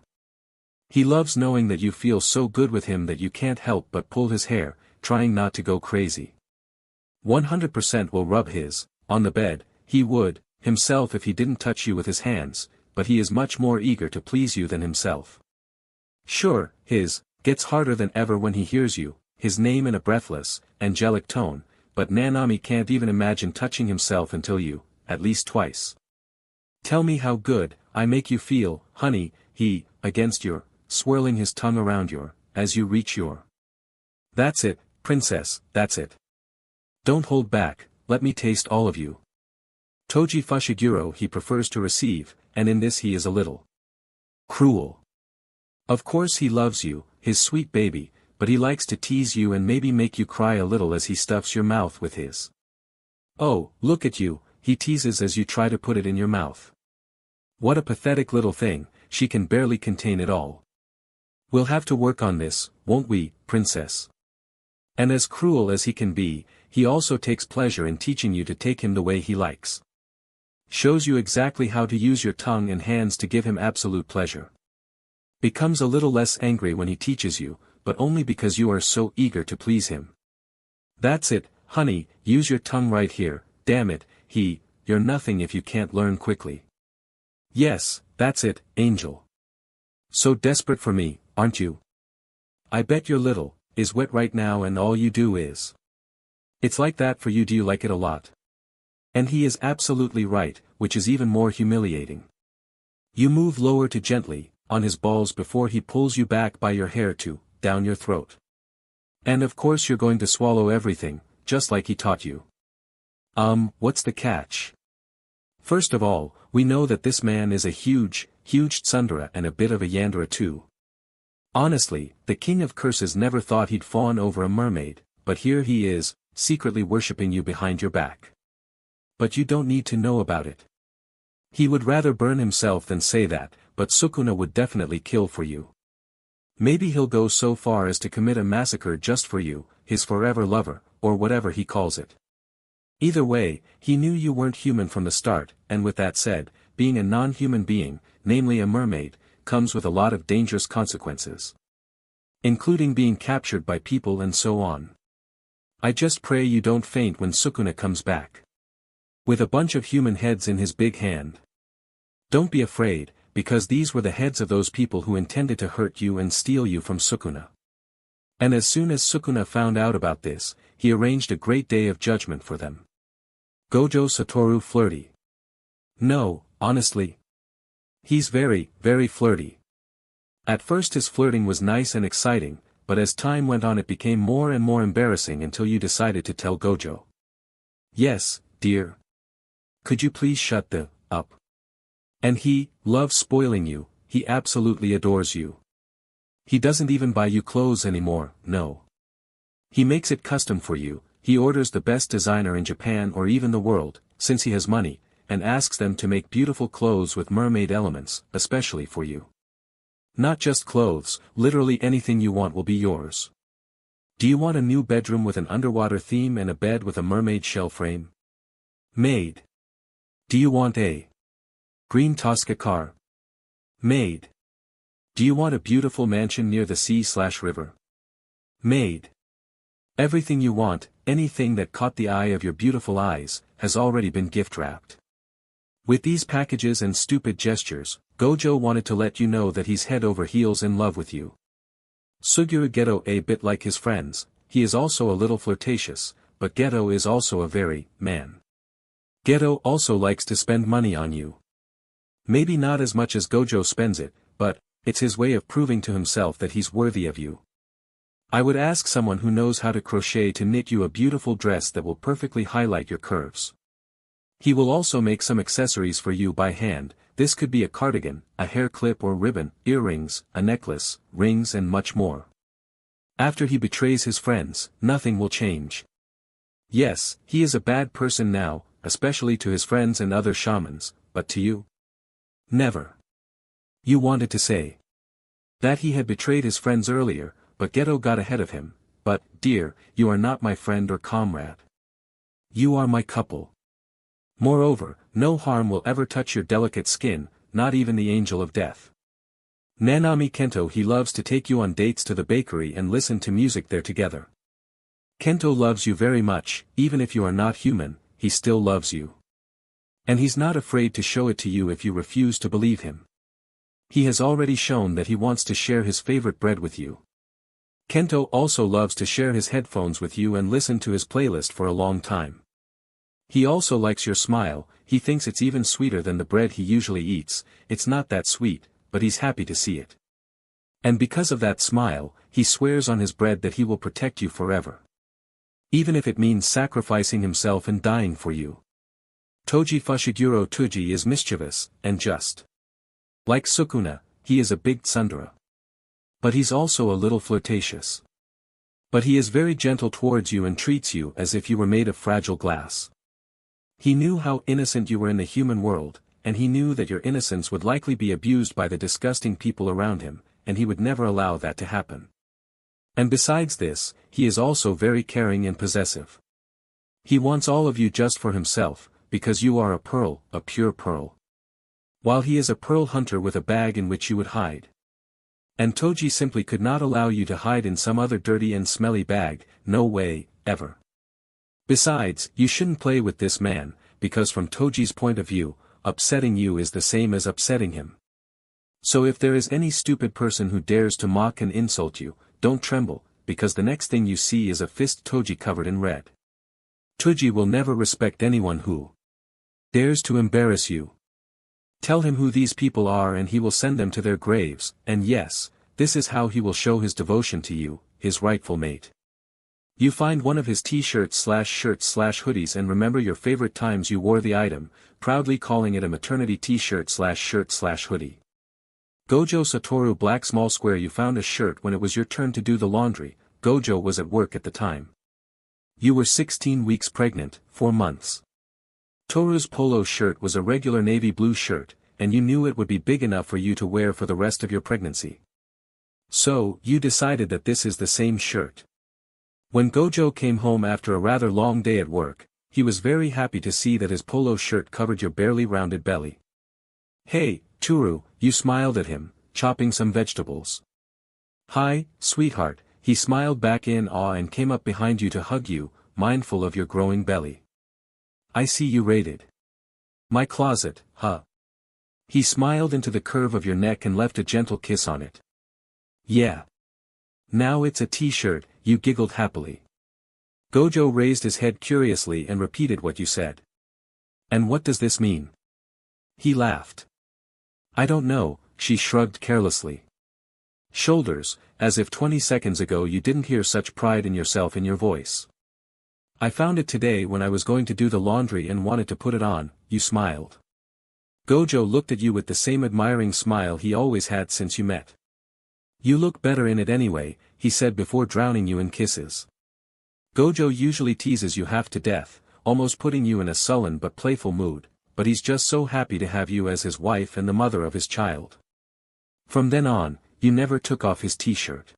He loves knowing that you feel so good with him that you can't help but pull his hair, trying not to go crazy. 100% will rub his, on the bed, he would, himself if he didn't touch you with his hands, but he is much more eager to please you than himself. Sure, his, gets harder than ever when he hears you, his name in a breathless, angelic tone, but Nanami can't even imagine touching himself until you, at least twice. Tell me how good, I make you feel, honey, he, against your, swirling his tongue around your, as you reach your. That's it, princess, that's it. Don't hold back, let me taste all of you. Toji Fushiguro he prefers to receive, and in this he is a little cruel. Of course he loves you, his sweet baby, but he likes to tease you and maybe make you cry a little as he stuffs your mouth with his. Oh, look at you, he teases as you try to put it in your mouth. What a pathetic little thing, she can barely contain it all. We'll have to work on this, won't we, princess? And as cruel as he can be, he also takes pleasure in teaching you to take him the way he likes. Shows you exactly how to use your tongue and hands to give him absolute pleasure. Becomes a little less angry when he teaches you, but only because you are so eager to please him. That's it, honey, use your tongue right here, damn it, you're nothing if you can't learn quickly. Yes, that's it, angel. So desperate for me, aren't you? I bet your little, is wet right now and all you do is. It's like that for you, do you like it a lot? And he is absolutely right, which is even more humiliating. You move lower to gently, on his balls before he pulls you back by your hair down your throat. And of course you're going to swallow everything, just like he taught you. What's the catch? First of all, we know that this man is a huge tsundere and a bit of a yandere too. Honestly, the king of curses never thought he'd fawn over a mermaid, but here he is, secretly worshipping you behind your back. But you don't need to know about it. He would rather burn himself than say that, but Sukuna would definitely kill for you. Maybe he'll go so far as to commit a massacre just for you, his forever lover, or whatever he calls it. Either way, he knew you weren't human from the start, and with that said, being a non-human being, namely a mermaid, comes with a lot of dangerous consequences. Including being captured by people and so on. I just pray you don't faint when Sukuna comes back. With a bunch of human heads in his big hand. Don't be afraid, because these were the heads of those people who intended to hurt you and steal you from Sukuna. And as soon as Sukuna found out about this, he arranged a great day of judgment for them. Gojo Satoru flirty. No, honestly. He's very, very flirty. At first his flirting was nice and exciting, but as time went on it became more and more embarrassing until you decided to tell Gojo. Yes, dear. Could you please shut the up? And he loves spoiling you, he absolutely adores you. He doesn't even buy you clothes anymore, no. He makes it custom for you, he orders the best designer in Japan or even the world, since he has money, and asks them to make beautiful clothes with mermaid elements, especially for you. Not just clothes, literally anything you want will be yours. Do you want a new bedroom with an underwater theme and a bed with a mermaid shell frame? Made. Do you want a green Tosca car? Made. Do you want a beautiful mansion near the sea/river? Made. Everything you want, anything that caught the eye of your beautiful eyes, has already been gift-wrapped. With these packages and stupid gestures, Gojo wanted to let you know that he's head over heels in love with you. Suguru Geto a bit like his friends, he is also a little flirtatious, but Geto is also a very man. Geto also likes to spend money on you. Maybe not as much as Gojo spends it, but it's his way of proving to himself that he's worthy of you. I would ask someone who knows how to crochet to knit you a beautiful dress that will perfectly highlight your curves. He will also make some accessories for you by hand. This could be a cardigan, a hair clip or ribbon, earrings, a necklace, rings and much more. After he betrays his friends, nothing will change. Yes, he is a bad person now, especially to his friends and other shamans, but to you? Never. You wanted to say that he had betrayed his friends earlier, but Geto got ahead of him. But, dear, you are not my friend or comrade. You are my couple. Moreover, no harm will ever touch your delicate skin, not even the angel of death. Nanami Kento, he loves to take you on dates to the bakery and listen to music there together. Kento loves you very much, even if you are not human, he still loves you. And he's not afraid to show it to you if you refuse to believe him. He has already shown that he wants to share his favorite bread with you. Kento also loves to share his headphones with you and listen to his playlist for a long time. He also likes your smile, he thinks it's even sweeter than the bread he usually eats. It's not that sweet, but he's happy to see it. And because of that smile, he swears on his bread that he will protect you forever. Even if it means sacrificing himself and dying for you. Toji Fushiguro Tuji is mischievous, and just. Like Sukuna, he is a big tsundere. But he's also a little flirtatious. But he is very gentle towards you and treats you as if you were made of fragile glass. He knew how innocent you were in the human world, and he knew that your innocence would likely be abused by the disgusting people around him, and he would never allow that to happen. And besides this, he is also very caring and possessive. He wants all of you just for himself, because you are a pearl, a pure pearl. While he is a pearl hunter with a bag in which you would hide. And Toji simply could not allow you to hide in some other dirty and smelly bag, no way, ever. Besides, you shouldn't play with this man, because from Toji's point of view, upsetting you is the same as upsetting him. So if there is any stupid person who dares to mock and insult you, don't tremble, because the next thing you see is a fist Toji covered in red. Toji will never respect anyone who dares to embarrass you. Tell him who these people are and he will send them to their graves, and yes, this is how he will show his devotion to you, his rightful mate. You find one of his t-shirts/shirts/hoodies and remember your favorite times you wore the item, proudly calling it a maternity t-shirt/shirt/hoodie. Gojo Satoru black small square. You found a shirt when it was your turn to do the laundry. Gojo was at work at the time. You were 16 weeks pregnant, 4 months. Toru's polo shirt was a regular navy blue shirt, and you knew it would be big enough for you to wear for the rest of your pregnancy. So, you decided that this is the same shirt. When Gojo came home after a rather long day at work, he was very happy to see that his polo shirt covered your barely rounded belly. "Hey, Toru," you smiled at him, chopping some vegetables. "Hi, sweetheart," he smiled back in awe and came up behind you to hug you, mindful of your growing belly. "I see you raided my closet, huh?" He smiled into the curve of your neck and left a gentle kiss on it. "Yeah. Now it's a t-shirt," you giggled happily. Gojo raised his head curiously and repeated what you said. "And what does this mean?" He laughed. "I don't know," she shrugged carelessly. Shoulders, as if 20 seconds ago you didn't hear such pride in yourself in your voice. "I found it today when I was going to do the laundry and wanted to put it on," you smiled. Gojo looked at you with the same admiring smile he always had since you met. "You look better in it anyway," he said before drowning you in kisses. Gojo usually teases you half to death, almost putting you in a sullen but playful mood, but he's just so happy to have you as his wife and the mother of his child. From then on, you never took off his t-shirt.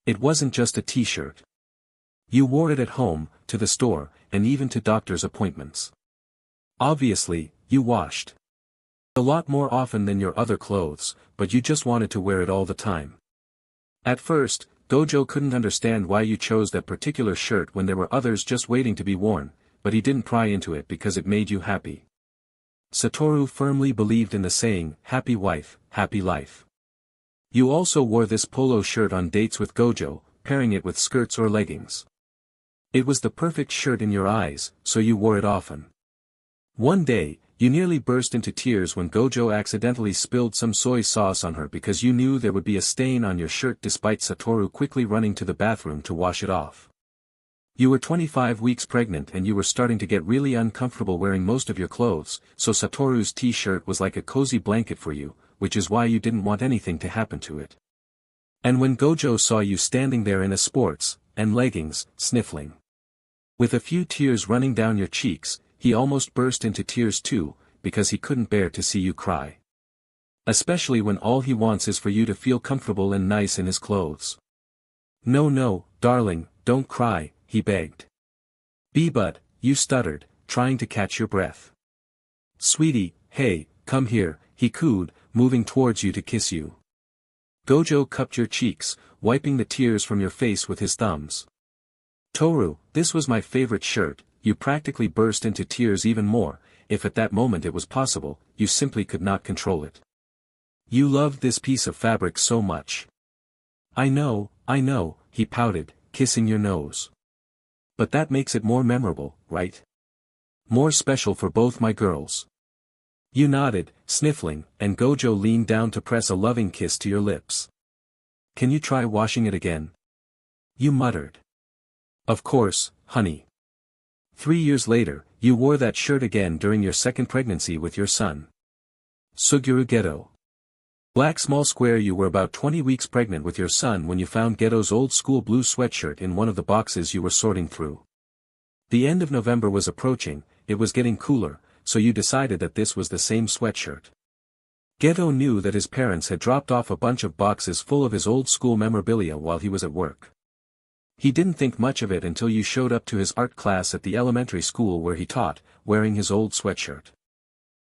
It wasn't just a t-shirt. You wore it at home, to the store, and even to doctor's appointments. Obviously, you washed a lot more often than your other clothes, but you just wanted to wear it all the time. At first, Gojo couldn't understand why you chose that particular shirt when there were others just waiting to be worn, but he didn't pry into it because it made you happy. Satoru firmly believed in the saying, "Happy wife, happy life." You also wore this polo shirt on dates with Gojo, pairing it with skirts or leggings. It was the perfect shirt in your eyes, so you wore it often. One day, you nearly burst into tears when Gojo accidentally spilled some soy sauce on her because you knew there would be a stain on your shirt despite Satoru quickly running to the bathroom to wash it off. You were 25 weeks pregnant and you were starting to get really uncomfortable wearing most of your clothes, so Satoru's t-shirt was like a cozy blanket for you, which is why you didn't want anything to happen to it. And when Gojo saw you standing there in a sports and leggings, sniffling, with a few tears running down your cheeks, he almost burst into tears too, because he couldn't bear to see you cry. Especially when all he wants is for you to feel comfortable and nice in his clothes. "No, darling, don't cry," he begged. "But," you stuttered, trying to catch your breath. "Sweetie, hey, come here," he cooed, moving towards you to kiss you. Gojo cupped your cheeks, wiping the tears from your face with his thumbs. "Toru, this was my favorite shirt," you practically burst into tears even more, if at that moment it was possible, you simply could not control it. You loved this piece of fabric so much. I know, he pouted, kissing your nose. "But that makes it more memorable, right? More special for both my girls." You nodded, sniffling, and Gojo leaned down to press a loving kiss to your lips. "Can you try washing it again?" You muttered. "Of course, honey." 3 years later, you wore that shirt again during your second pregnancy with your son. Suguru Geto. Black small square. You were about 20 weeks pregnant with your son when you found Geto's old school blue sweatshirt in one of the boxes you were sorting through. The end of November was approaching, it was getting cooler, so you decided that this was the same sweatshirt. Geto knew that his parents had dropped off a bunch of boxes full of his old school memorabilia while he was at work. He didn't think much of it until you showed up to his art class at the elementary school where he taught, wearing his old sweatshirt.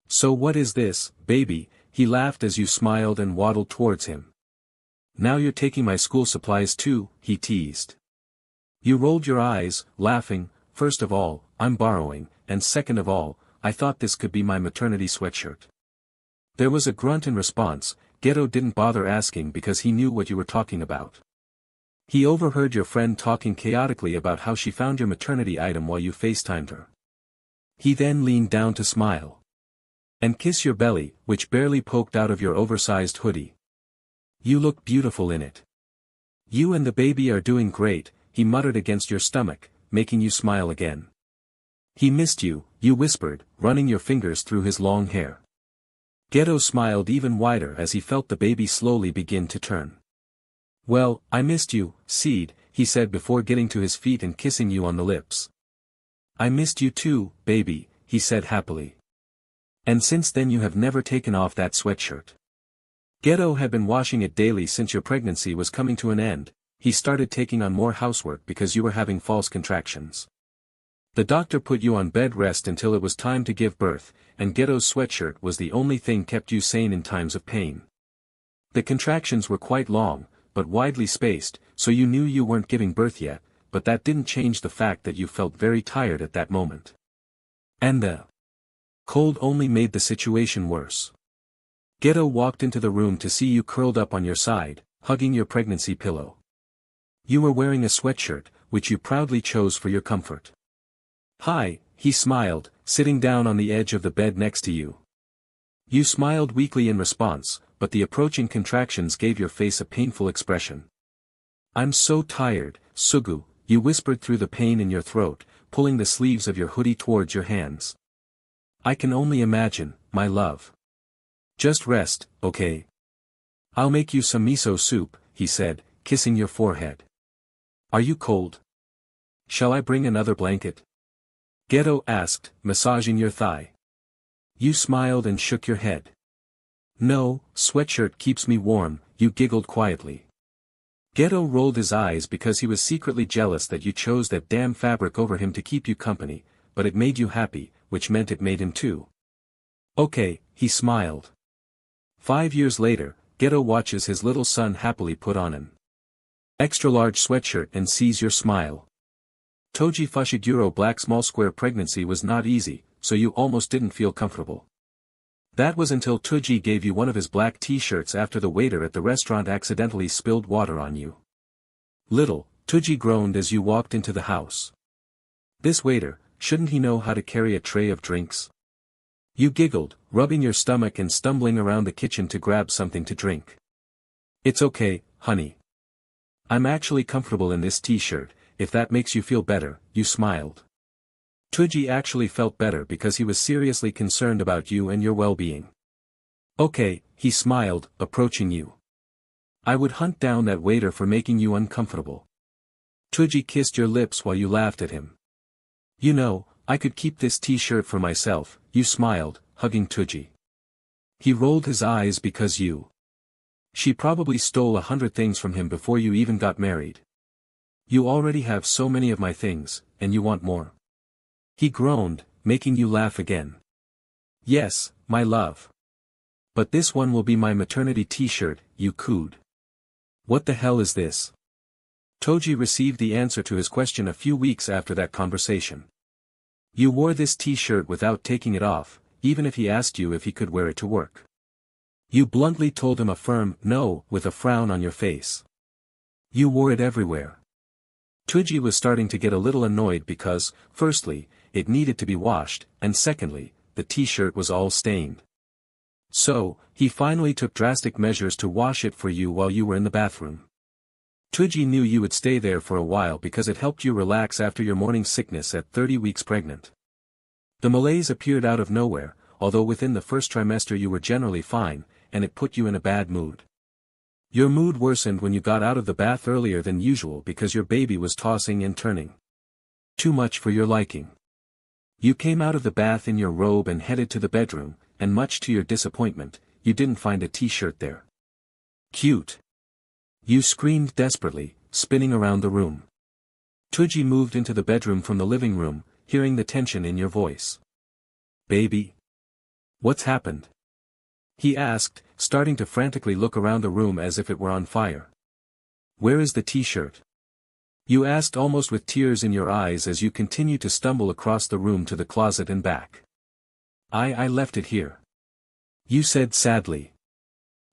"So what is this, baby?" He laughed as you smiled and waddled towards him. "Now you're taking my school supplies too," he teased. You rolled your eyes, laughing. "First of all, I'm borrowing, and second of all, I thought this could be my maternity sweatshirt." There was a grunt in response. Geto didn't bother asking because he knew what you were talking about. He overheard your friend talking chaotically about how she found your maternity item while you FaceTimed her. He then leaned down to smile and kiss your belly, which barely poked out of your oversized hoodie. "You look beautiful in it. You and the baby are doing great," he muttered against your stomach, making you smile again. "He missed you," you whispered, running your fingers through his long hair. Geto smiled even wider as he felt the baby slowly begin to turn. "Well, I missed you, Seed," he said before getting to his feet and kissing you on the lips. "I missed you too, baby," he said happily. "And since then you have never taken off that sweatshirt." Geto had been washing it daily since your pregnancy was coming to an end. He started taking on more housework because you were having false contractions. The doctor put you on bed rest until it was time to give birth, and Geto's sweatshirt was the only thing kept you sane in times of pain. The contractions were quite long, but widely spaced, so you knew you weren't giving birth yet, but that didn't change the fact that you felt very tired at that moment. And the cold only made the situation worse. Geto walked into the room to see you curled up on your side, hugging your pregnancy pillow. You were wearing a sweatshirt, which you proudly chose for your comfort. "Hi," he smiled, sitting down on the edge of the bed next to you. You smiled weakly in response, but the approaching contractions gave your face a painful expression. "I'm so tired, Sugu," you whispered through the pain in your throat, pulling the sleeves of your hoodie towards your hands. "I can only imagine, my love. Just rest, okay? I'll make you some miso soup," he said, kissing your forehead. "Are you cold? Shall I bring another blanket?" Geto asked, massaging your thigh. You smiled and shook your head. "No, sweatshirt keeps me warm," you giggled quietly. Geto rolled his eyes because he was secretly jealous that you chose that damn fabric over him to keep you company, but it made you happy, which meant it made him too. "Okay," he smiled. 5 years later, Geto watches his little son happily put on an extra-large sweatshirt and sees your smile. Toji Fushiguro Black small square pregnancy was not easy, so you almost didn't feel comfortable. That was until Toji gave you one of his black t-shirts after the waiter at the restaurant accidentally spilled water on you. Little, Toji groaned as you walked into the house. "This waiter, shouldn't he know how to carry a tray of drinks?" You giggled, rubbing your stomach and stumbling around the kitchen to grab something to drink. "It's okay, honey. I'm actually comfortable in this t-shirt, if that makes you feel better," you smiled. Toji actually felt better because he was seriously concerned about you and your well-being. "Okay," he smiled, approaching you. "I would hunt down that waiter for making you uncomfortable." Toji kissed your lips while you laughed at him. "You know, I could keep this t-shirt for myself," you smiled, hugging Toji. He rolled his eyes because she probably stole 100 things from him before you even got married. "You already have so many of my things, and you want more." He groaned, making you laugh again. "Yes, my love. But this one will be my maternity t-shirt," you cooed. "What the hell is this?" Toji received the answer to his question a few weeks after that conversation. You wore this t-shirt without taking it off, even if he asked you if he could wear it to work. You bluntly told him a firm no with a frown on your face. You wore it everywhere. Toji was starting to get a little annoyed because, firstly, it needed to be washed, and secondly, the t-shirt was all stained. So, he finally took drastic measures to wash it for you while you were in the bathroom. Toji knew you would stay there for a while because it helped you relax after your morning sickness at 30 weeks pregnant. The malaise appeared out of nowhere, although within the first trimester you were generally fine, and it put you in a bad mood. Your mood worsened when you got out of the bath earlier than usual because your baby was tossing and turning. Too much for your liking. You came out of the bath in your robe and headed to the bedroom, and much to your disappointment, you didn't find a t-shirt there. Cute. You screamed desperately, spinning around the room. Tuji moved into the bedroom from the living room, hearing the tension in your voice. Baby? What's happened? He asked, starting to frantically look around the room as if it were on fire. Where is the t-shirt? You asked almost with tears in your eyes as you continued to stumble across the room to the closet and back. I left it here. You said sadly.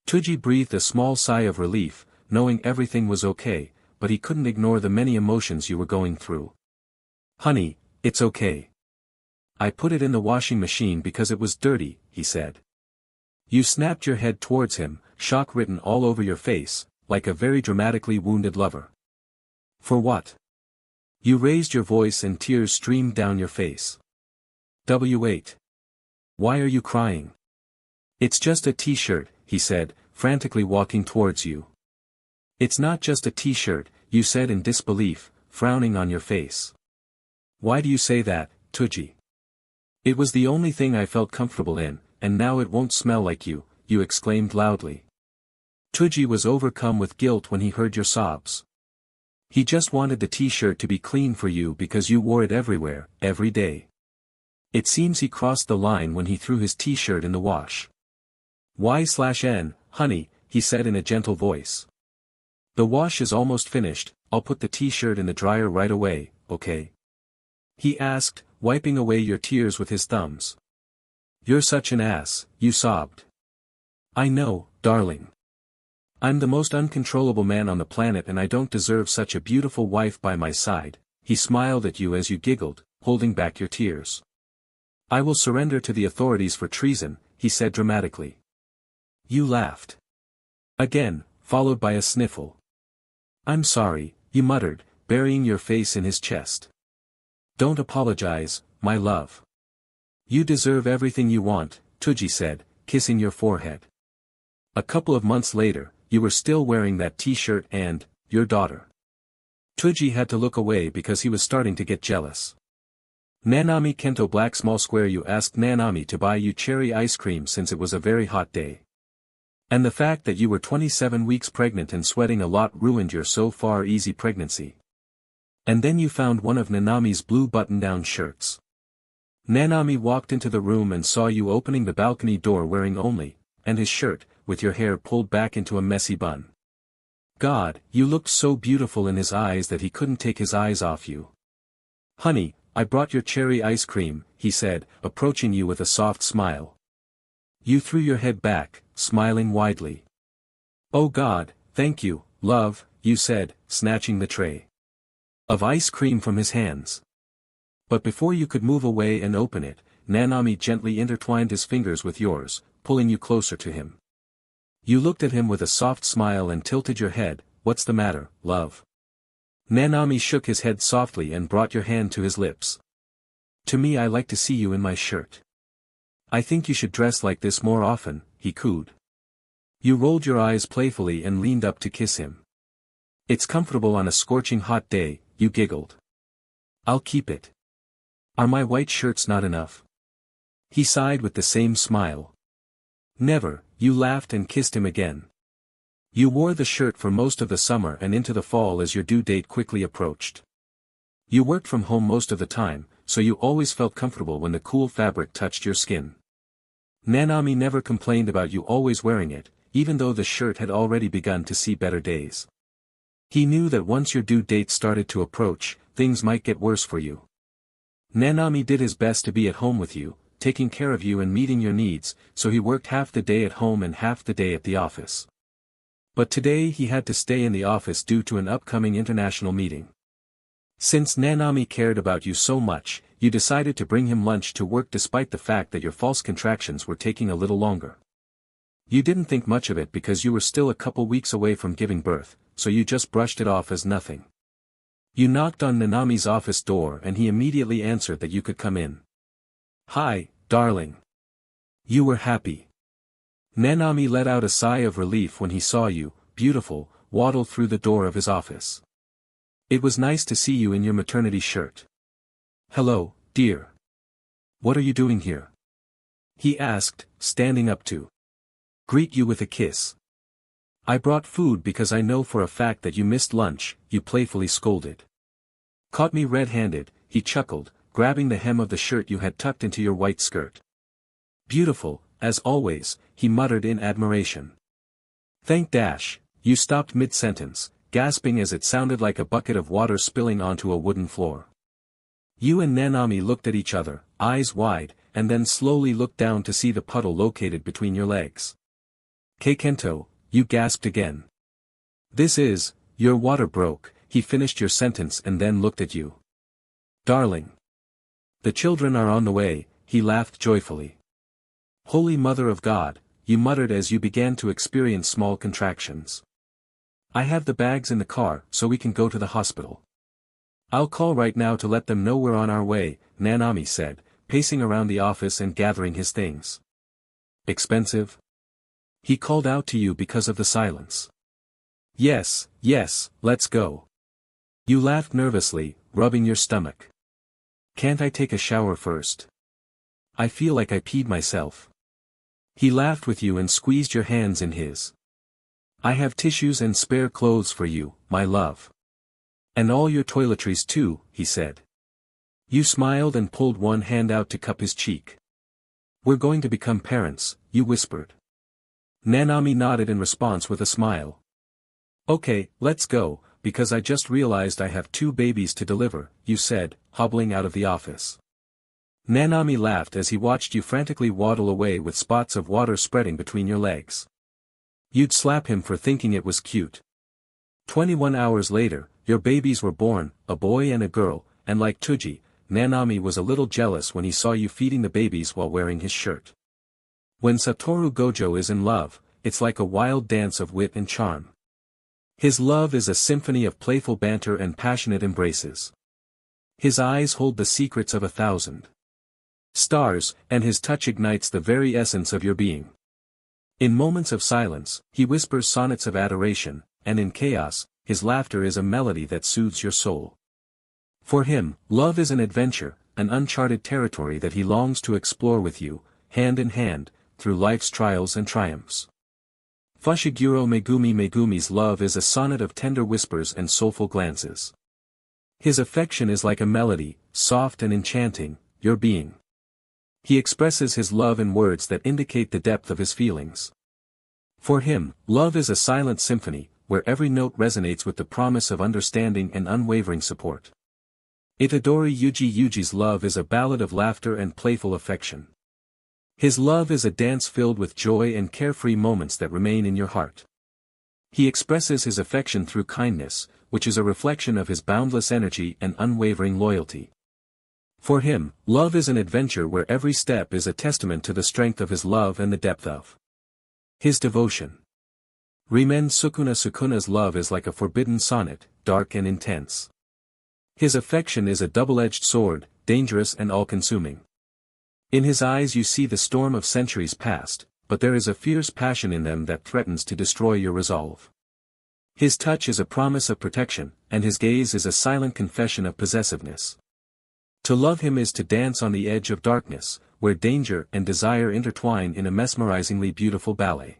Tuji breathed a small sigh of relief, knowing everything was okay, but he couldn't ignore the many emotions you were going through. Honey, it's okay. I put it in the washing machine because it was dirty, he said. You snapped your head towards him, shock written all over your face, like a very dramatically wounded lover. For what? You raised your voice and tears streamed down your face. W8. Why are you crying? It's just a t-shirt, he said, frantically walking towards you. It's not just a t-shirt, you said in disbelief, frowning on your face. Why do you say that, Tuji? It was the only thing I felt comfortable in, and now it won't smell like you exclaimed loudly. Tuji was overcome with guilt when he heard your sobs. He just wanted the t-shirt to be clean for you because you wore it everywhere, every day. It seems he crossed the line when he threw his t-shirt in the wash. Y/N, honey, he said in a gentle voice. The wash is almost finished, I'll put the t-shirt in the dryer right away, okay? He asked, wiping away your tears with his thumbs. You're such an ass, you sobbed. I know, darling. I'm the most uncontrollable man on the planet and I don't deserve such a beautiful wife by my side, he smiled at you as you giggled, holding back your tears. I will surrender to the authorities for treason, he said dramatically. You laughed. Again, followed by a sniffle. I'm sorry, you muttered, burying your face in his chest. Don't apologize, my love. You deserve everything you want, Tuji said, kissing your forehead. A couple of months later, you were still wearing that t-shirt and, your daughter. Tuji had to look away because he was starting to get jealous. Nanami Kento Black Small Square You asked Nanami to buy you cherry ice cream since it was a very hot day. And the fact that you were 27 weeks pregnant and sweating a lot ruined your so far easy pregnancy. And then you found one of Nanami's blue button-down shirts. Nanami walked into the room and saw you opening the balcony door wearing only, and his shirt, with your hair pulled back into a messy bun. God, you looked so beautiful in his eyes that he couldn't take his eyes off you. Honey, I brought your cherry ice cream, he said, approaching you with a soft smile. You threw your head back, smiling widely. Oh God, thank you, love, you said, snatching the tray of ice cream from his hands. But before you could move away and open it, Nanami gently intertwined his fingers with yours, pulling you closer to him. You looked at him with a soft smile and tilted your head. What's the matter, love? Nanami shook his head softly and brought your hand to his lips. To me, I like to see you in my shirt. I think you should dress like this more often, he cooed. You rolled your eyes playfully and leaned up to kiss him. It's comfortable on a scorching hot day, you giggled. I'll keep it. Are my white shirts not enough? He sighed with the same smile. Never, you laughed and kissed him again. You wore the shirt for most of the summer and into the fall as your due date quickly approached. You worked from home most of the time, so you always felt comfortable when the cool fabric touched your skin. Nanami never complained about you always wearing it, even though the shirt had already begun to see better days. He knew that once your due date started to approach, things might get worse for you. Nanami did his best to be at home with you, taking care of you and meeting your needs, so he worked half the day at home and half the day at the office. But today he had to stay in the office due to an upcoming international meeting. Since Nanami cared about you so much, you decided to bring him lunch to work despite the fact that your false contractions were taking a little longer. You didn't think much of it because you were still a couple weeks away from giving birth, so you just brushed it off as nothing. You knocked on Nanami's office door and he immediately answered that you could come in. Hi, darling. You were happy. Nanami let out a sigh of relief when he saw you, beautiful, waddle through the door of his office. It was nice to see you in your maternity shirt. Hello, dear. What are you doing here? He asked, standing up to greet you with a kiss. I brought food because I know for a fact that you missed lunch, you playfully scolded. Caught me red-handed, he chuckled, grabbing the hem of the shirt you had tucked into your white skirt. Beautiful, as always, he muttered in admiration. Thank dash, you stopped mid-sentence, gasping as it sounded like a bucket of water spilling onto a wooden floor. You and Nanami looked at each other, eyes wide, and then slowly looked down to see the puddle located between your legs. Keikento, you gasped again. This is, your water broke, he finished your sentence and then looked at you. Darling. The children are on the way, he laughed joyfully. Holy Mother of God, you muttered as you began to experience small contractions. I have the bags in the car, so we can go to the hospital. I'll call right now to let them know we're on our way, Nanami said, pacing around the office and gathering his things. Expensive? He called out to you because of the silence. Yes, let's go. You laughed nervously, rubbing your stomach. Can't I take a shower first? I feel like I peed myself. He laughed with you and squeezed your hands in his. I have tissues and spare clothes for you, my love. And all your toiletries too, he said. You smiled and pulled one hand out to cup his cheek. We're going to become parents, you whispered. Nanami nodded in response with a smile. Okay, let's go, because I just realized I have 2 babies to deliver, you said, hobbling out of the office. Nanami laughed as he watched you frantically waddle away with spots of water spreading between your legs. You'd slap him for thinking it was cute. 21 hours later, your babies were born, a boy and a girl, and like Tuji, Nanami was a little jealous when he saw you feeding the babies while wearing his shirt. When Satoru Gojo is in love, it's like a wild dance of wit and charm. His love is a symphony of playful banter and passionate embraces. His eyes hold the secrets of 1,000 stars, and his touch ignites the very essence of your being. In moments of silence, he whispers sonnets of adoration, and in chaos, his laughter is a melody that soothes your soul. For him, love is an adventure, an uncharted territory that he longs to explore with you, hand in hand, through life's trials and triumphs. Fushiguro Megumi's love is a sonnet of tender whispers and soulful glances. His affection is like a melody, soft and enchanting, your being. He expresses his love in words that indicate the depth of his feelings. For him, love is a silent symphony, where every note resonates with the promise of understanding and unwavering support. Itadori Yuji's love is a ballad of laughter and playful affection. His love is a dance filled with joy and carefree moments that remain in your heart. He expresses his affection through kindness, which is a reflection of his boundless energy and unwavering loyalty. For him, love is an adventure where every step is a testament to the strength of his love and the depth of his devotion. Rimen Sukuna's love is like a forbidden sonnet, dark and intense. His affection is a double-edged sword, dangerous and all-consuming. In his eyes you see the storm of centuries past, but there is a fierce passion in them that threatens to destroy your resolve. His touch is a promise of protection, and his gaze is a silent confession of possessiveness. To love him is to dance on the edge of darkness, where danger and desire intertwine in a mesmerizingly beautiful ballet.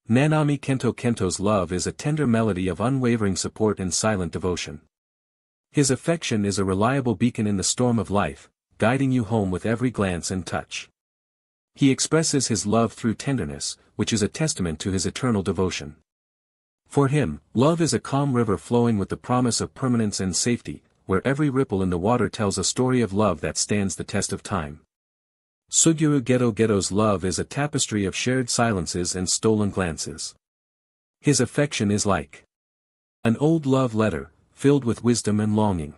Nanami Kento's love is a tender melody of unwavering support and silent devotion. His affection is a reliable beacon in the storm of life, guiding you home with every glance and touch. He expresses his love through tenderness, which is a testament to his eternal devotion. For him, love is a calm river flowing with the promise of permanence and safety, where every ripple in the water tells a story of love that stands the test of time. Suguru Geto's love is a tapestry of shared silences and stolen glances. His affection is like an old love letter, filled with wisdom and longing.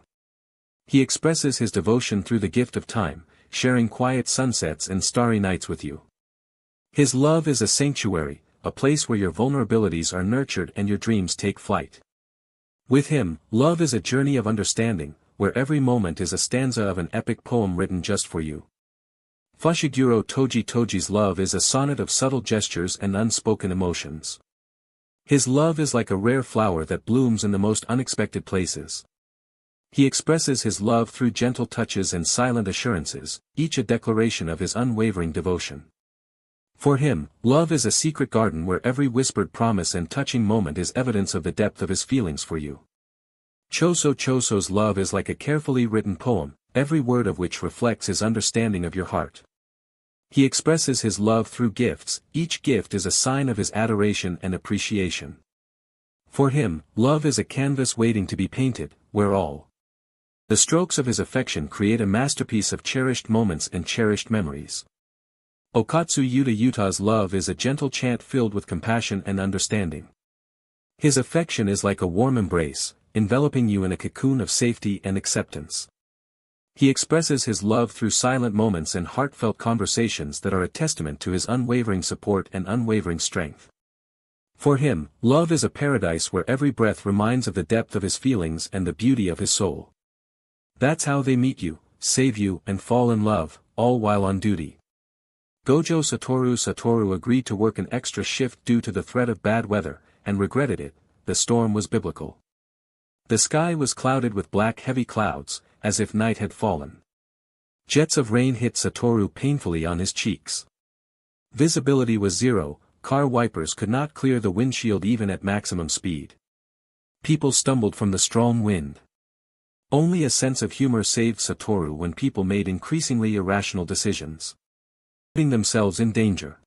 He expresses his devotion through the gift of time, sharing quiet sunsets and starry nights with you. His love is a sanctuary, a place where your vulnerabilities are nurtured and your dreams take flight. With him, love is a journey of understanding, where every moment is a stanza of an epic poem written just for you. Fushiguro Toji's love is a sonnet of subtle gestures and unspoken emotions. His love is like a rare flower that blooms in the most unexpected places. He expresses his love through gentle touches and silent assurances, each a declaration of his unwavering devotion. For him, love is a secret garden where every whispered promise and touching moment is evidence of the depth of his feelings for you. Choso's love is like a carefully written poem, every word of which reflects his understanding of your heart. He expresses his love through gifts, each gift is a sign of his adoration and appreciation. For him, love is a canvas waiting to be painted, where all the strokes of his affection create a masterpiece of cherished moments and cherished memories. Okatsu Yuta's love is a gentle chant filled with compassion and understanding. His affection is like a warm embrace, enveloping you in a cocoon of safety and acceptance. He expresses his love through silent moments and heartfelt conversations that are a testament to his unwavering support and unwavering strength. For him, love is a paradise where every breath reminds of the depth of his feelings and the beauty of his soul. That's how they meet you, save you and fall in love, all while on duty. Gojo Satoru agreed to work an extra shift due to the threat of bad weather, and regretted it. The storm was biblical. The sky was clouded with black heavy clouds, as if night had fallen. Jets of rain hit Satoru painfully on his cheeks. Visibility was zero, car wipers could not clear the windshield even at maximum speed. People stumbled from the strong wind. Only a sense of humor saved Satoru when people made increasingly irrational decisions, putting themselves in danger.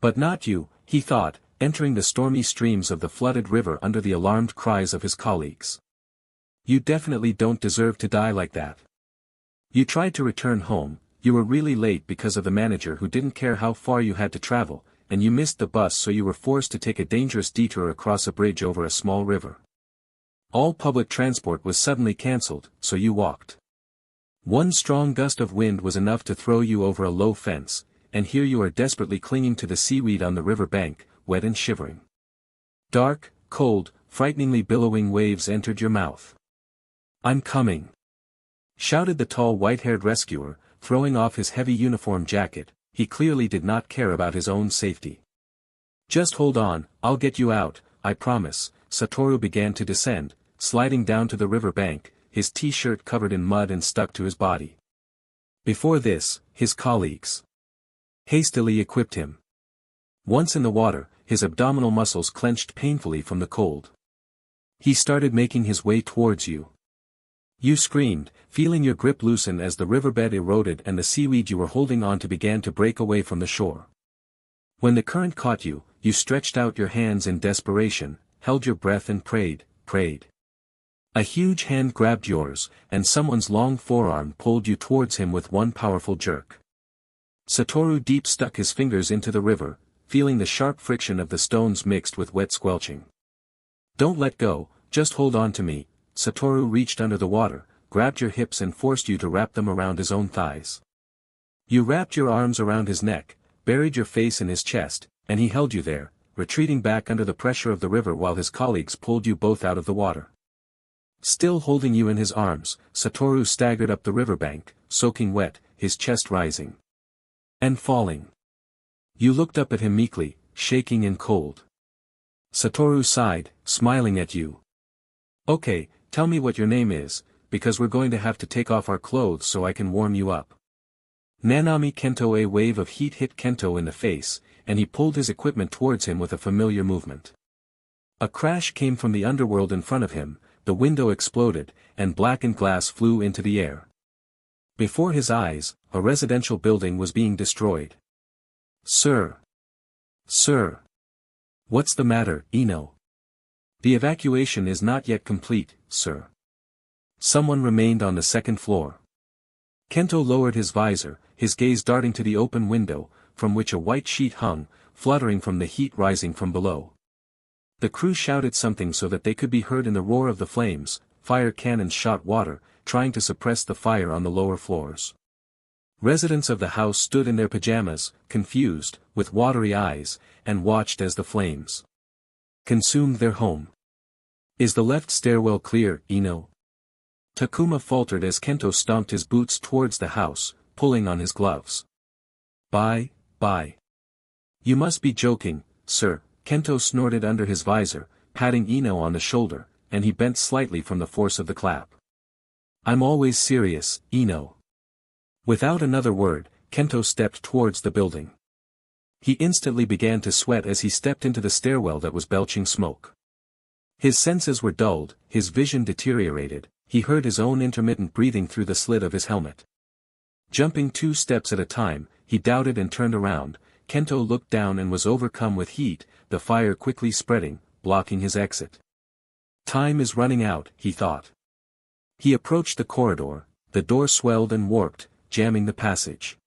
But not you, he thought, entering the stormy streams of the flooded river under the alarmed cries of his colleagues. You definitely don't deserve to die like that. You tried to return home, you were really late because of the manager who didn't care how far you had to travel, and you missed the bus so you were forced to take a dangerous detour across a bridge over a small river. All public transport was suddenly cancelled, so you walked. One strong gust of wind was enough to throw you over a low fence, and here you are desperately clinging to the seaweed on the river bank, wet and shivering. Dark, cold, frighteningly billowing waves entered your mouth. "I'm coming!" shouted the tall white-haired rescuer, throwing off his heavy uniform jacket. He clearly did not care about his own safety. "Just hold on, I'll get you out, I promise." Satoru began to descend, sliding down to the river bank, his t-shirt covered in mud and stuck to his body. Before this, his colleagues hastily equipped him. Once in the water, his abdominal muscles clenched painfully from the cold. He started making his way towards you. You screamed, feeling your grip loosen as the riverbed eroded and the seaweed you were holding on to began to break away from the shore. When the current caught you, you stretched out your hands in desperation, held your breath and prayed. A huge hand grabbed yours, and someone's long forearm pulled you towards him with one powerful jerk. Satoru deep stuck his fingers into the river, feeling the sharp friction of the stones mixed with wet squelching. "Don't let go, just hold on to me." Satoru reached under the water, grabbed your hips and forced you to wrap them around his own thighs. You wrapped your arms around his neck, buried your face in his chest, and he held you there, retreating back under the pressure of the river while his colleagues pulled you both out of the water. Still holding you in his arms, Satoru staggered up the riverbank, soaking wet, his chest rising and falling. You looked up at him meekly, shaking and cold. Satoru sighed, smiling at you. "Okay, tell me what your name is, because we're going to have to take off our clothes so I can warm you up." Nanami Kento. A wave of heat hit Kento in the face, and he pulled his equipment towards him with a familiar movement. A crash came from the underworld in front of him, the window exploded, and blackened glass flew into the air. Before his eyes, a residential building was being destroyed. Sir. What's the matter, Ino?" "The evacuation is not yet complete, sir. Someone remained on the second floor." Kento lowered his visor, his gaze darting to the open window, from which a white sheet hung, fluttering from the heat rising from below. The crew shouted something so that they could be heard in the roar of the flames. Fire cannons shot water, trying to suppress the fire on the lower floors. Residents of the house stood in their pajamas, confused, with watery eyes, and watched as the flames consumed their home. "Is the left stairwell clear, Ino?" Takuma faltered as Kento stomped his boots towards the house, pulling on his gloves. Bye. You must be joking, sir, Kento snorted under his visor, patting Ino on the shoulder, and he bent slightly from the force of the clap. I'm always serious, Ino. Without another word, Kento stepped towards the building. He instantly began to sweat as he stepped into the stairwell that was belching smoke. His senses were dulled, his vision deteriorated, he heard his own intermittent breathing through the slit of his helmet. Jumping 2 steps at a time, he doubted and turned around. Kento looked down and was overcome with heat, the fire quickly spreading, blocking his exit. Time is running out, he thought. He approached the corridor, the door swelled and warped, jamming the passage.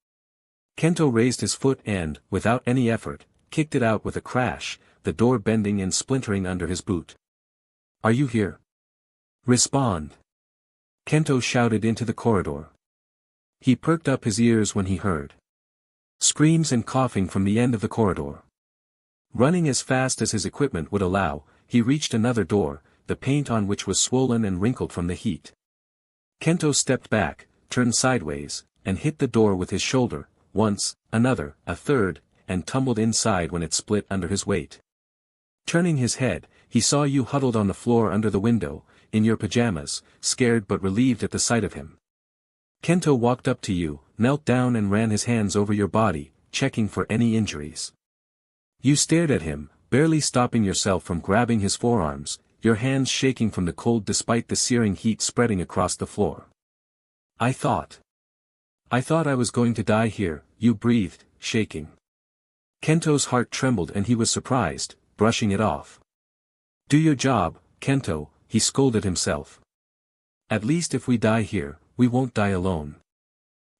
Kento raised his foot and, without any effort, kicked it out with a crash, the door bending and splintering under his boot. Are you here? Respond. Kento shouted into the corridor. He perked up his ears when he heard screams and coughing from the end of the corridor. Running as fast as his equipment would allow, he reached another door, the paint on which was swollen and wrinkled from the heat. Kento stepped back, turned sideways, and hit the door with his shoulder, once, another, a third, and tumbled inside when it split under his weight. Turning his head, he saw you huddled on the floor under the window, in your pajamas, scared but relieved at the sight of him. Kento walked up to you, knelt down and ran his hands over your body, checking for any injuries. You stared at him, barely stopping yourself from grabbing his forearms, your hands shaking from the cold despite the searing heat spreading across the floor. I thought I was going to die here, you breathed, shaking. Kento's heart trembled and he was surprised, brushing it off. Do your job, Kento, he scolded himself. At least if we die here, we won't die alone.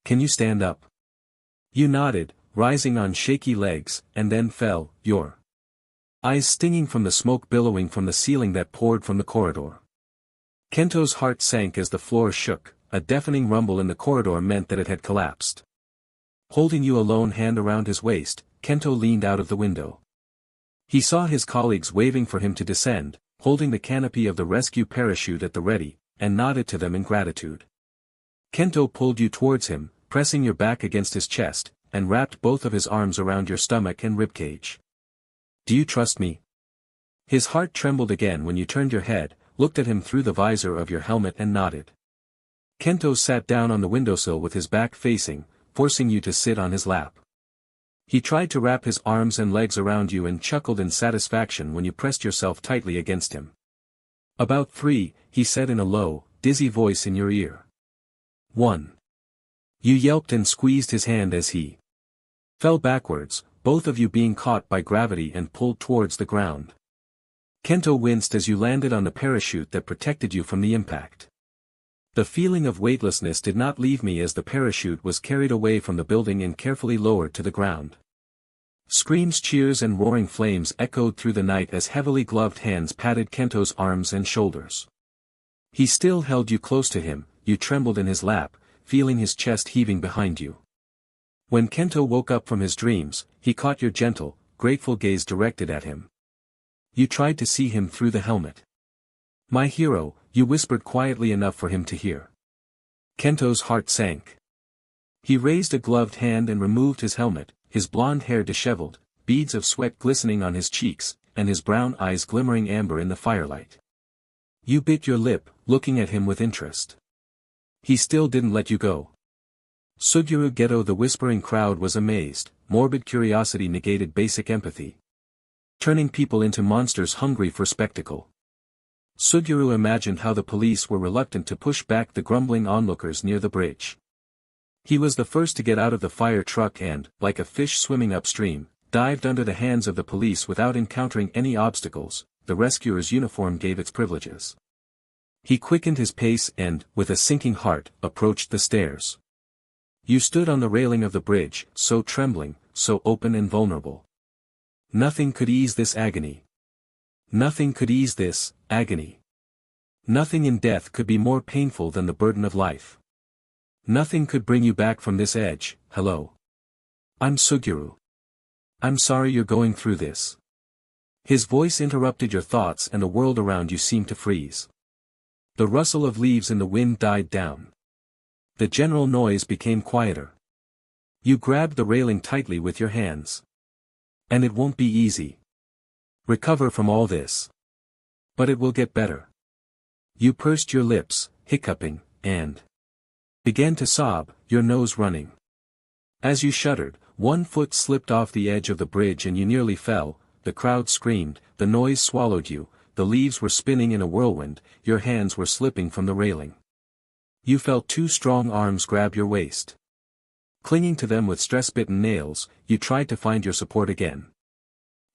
Can you stand up? You nodded, rising on shaky legs, and then fell, your eyes stinging from the smoke billowing from the ceiling that poured from the corridor. Kento's heart sank as the floor shook, a deafening rumble in the corridor meant that it had collapsed. Holding you a lone hand around his waist, Kento leaned out of the window. He saw his colleagues waving for him to descend, holding the canopy of the rescue parachute at the ready, and nodded to them in gratitude. Kento pulled you towards him, pressing your back against his chest, and wrapped both of his arms around your stomach and ribcage. Do you trust me? His heart trembled again when you turned your head, looked at him through the visor of your helmet and nodded. Kento sat down on the windowsill with his back facing, forcing you to sit on his lap. He tried to wrap his arms and legs around you and chuckled in satisfaction when you pressed yourself tightly against him. About 3, he said in a low, dizzy voice in your ear. 1. You yelped and squeezed his hand as he fell backwards, both of you being caught by gravity and pulled towards the ground. Kento winced as you landed on the parachute that protected you from the impact. The feeling of weightlessness did not leave me as the parachute was carried away from the building and carefully lowered to the ground. Screams, cheers and roaring flames echoed through the night as heavily gloved hands patted Kento's arms and shoulders. He still held you close to him, you trembled in his lap, feeling his chest heaving behind you. When Kento woke up from his dreams, he caught your gentle, grateful gaze directed at him. You tried to see him through the helmet. My hero, you whispered quietly enough for him to hear. Kento's heart sank. He raised a gloved hand and removed his helmet, his blonde hair disheveled, beads of sweat glistening on his cheeks, and his brown eyes glimmering amber in the firelight. You bit your lip, looking at him with interest. He still didn't let you go. Suguru Geto. The whispering crowd was amazed, morbid curiosity negated basic empathy. Turning people into monsters hungry for spectacle. Suguru imagined how the police were reluctant to push back the grumbling onlookers near the bridge. He was the first to get out of the fire truck and, like a fish swimming upstream, dived under the hands of the police without encountering any obstacles. The rescuer's uniform gave its privileges. He quickened his pace and, with a sinking heart, approached the stairs. You stood on the railing of the bridge, so trembling, so open and vulnerable. Nothing could ease this agony. Nothing could ease this agony. Nothing in death could be more painful than the burden of life. Nothing could bring you back from this edge. Hello. I'm Suguru. I'm sorry you're going through this. His voice interrupted your thoughts and the world around you seemed to freeze. The rustle of leaves in the wind died down. The general noise became quieter. You grabbed the railing tightly with your hands. And it won't be easy. Recover from all this. But it will get better. You pursed your lips, hiccuping, and began to sob, your nose running. As you shuddered, one foot slipped off the edge of the bridge and you nearly fell. The crowd screamed, the noise swallowed you, the leaves were spinning in a whirlwind, your hands were slipping from the railing. You felt two strong arms grab your waist. Clinging to them with stress-bitten nails, you tried to find your support again.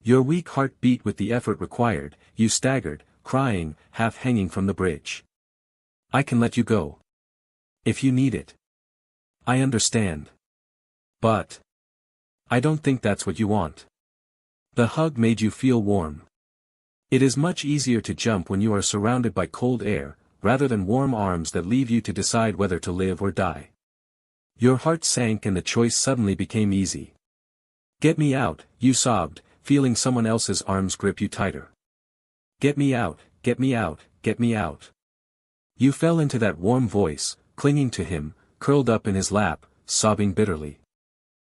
Your weak heart beat with the effort required, you staggered, crying, half hanging from the bridge. I can let you go. If you need it. I understand. But I don't think that's what you want. The hug made you feel warm. It is much easier to jump when you are surrounded by cold air, rather than warm arms that leave you to decide whether to live or die. Your heart sank and the choice suddenly became easy. Get me out, you sobbed, feeling someone else's arms grip you tighter. Get me out, get me out, get me out. You fell into that warm voice, clinging to him, curled up in his lap, sobbing bitterly.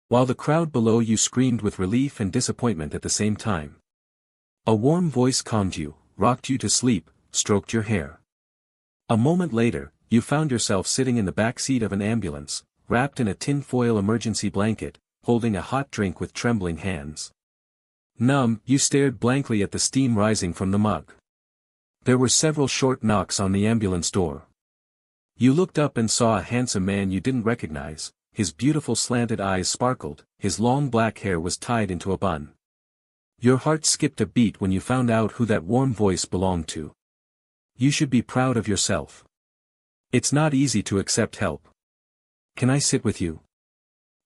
While the crowd below you screamed with relief and disappointment at the same time. A warm voice calmed you, rocked you to sleep, stroked your hair. A moment later, you found yourself sitting in the back seat of an ambulance, wrapped in a tin-foil emergency blanket, holding a hot drink with trembling hands. Numb, you stared blankly at the steam rising from the mug. There were several short knocks on the ambulance door. You looked up and saw a handsome man you didn't recognize, his beautiful slanted eyes sparkled, his long black hair was tied into a bun. Your heart skipped a beat when you found out who that warm voice belonged to. You should be proud of yourself. It's not easy to accept help. Can I sit with you?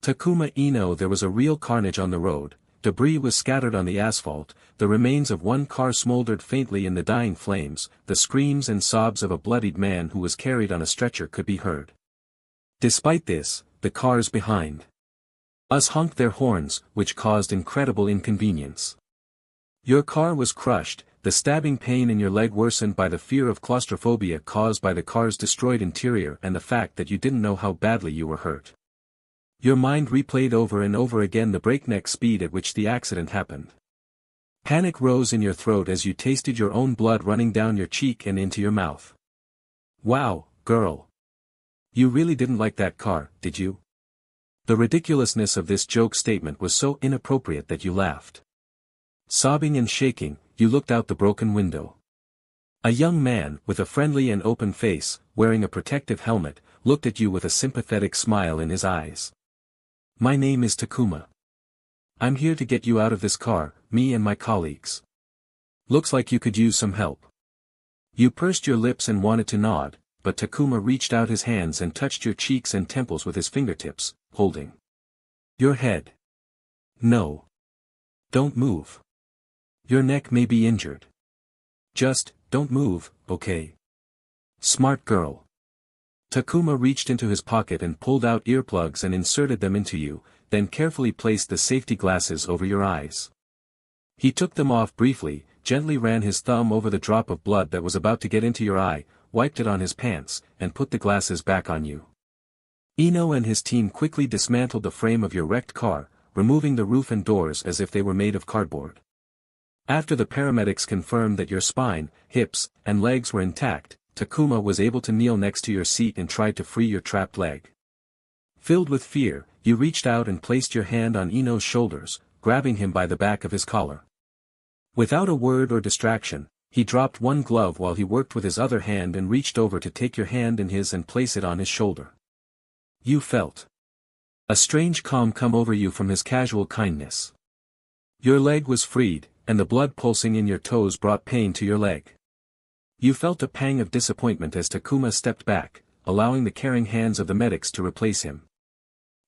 Takuma Ino. There was a real carnage on the road, debris was scattered on the asphalt, the remains of one car smoldered faintly in the dying flames, the screams and sobs of a bloodied man who was carried on a stretcher could be heard. Despite this, the cars behind us honked their horns, which caused incredible inconvenience. Your car was crushed, the stabbing pain in your leg worsened by the fear of claustrophobia caused by the car's destroyed interior and the fact that you didn't know how badly you were hurt. Your mind replayed over and over again the breakneck speed at which the accident happened. Panic rose in your throat as you tasted your own blood running down your cheek and into your mouth. Wow, girl. You really didn't like that car, did you? The ridiculousness of this joke statement was so inappropriate that you laughed. Sobbing and shaking, you looked out the broken window. A young man, with a friendly and open face, wearing a protective helmet, looked at you with a sympathetic smile in his eyes. My name is Takuma. I'm here to get you out of this car, me and my colleagues. Looks like you could use some help. You pursed your lips and wanted to nod, but Takuma reached out his hands and touched your cheeks and temples with his fingertips, holding your head. No. Don't move. Your neck may be injured. Just, don't move, okay? Smart girl. Takuma reached into his pocket and pulled out earplugs and inserted them into you, then carefully placed the safety glasses over your eyes. He took them off briefly, gently ran his thumb over the drop of blood that was about to get into your eye, wiped it on his pants, and put the glasses back on you. Ino and his team quickly dismantled the frame of your wrecked car, removing the roof and doors as if they were made of cardboard. After the paramedics confirmed that your spine, hips, and legs were intact, Takuma was able to kneel next to your seat and tried to free your trapped leg. Filled with fear, you reached out and placed your hand on Ino's shoulders, grabbing him by the back of his collar. Without a word or distraction, he dropped one glove while he worked with his other hand and reached over to take your hand in his and place it on his shoulder. You felt a strange calm come over you from his casual kindness. Your leg was freed, and the blood pulsing in your toes brought pain to your leg. You felt a pang of disappointment as Takuma stepped back, allowing the caring hands of the medics to replace him.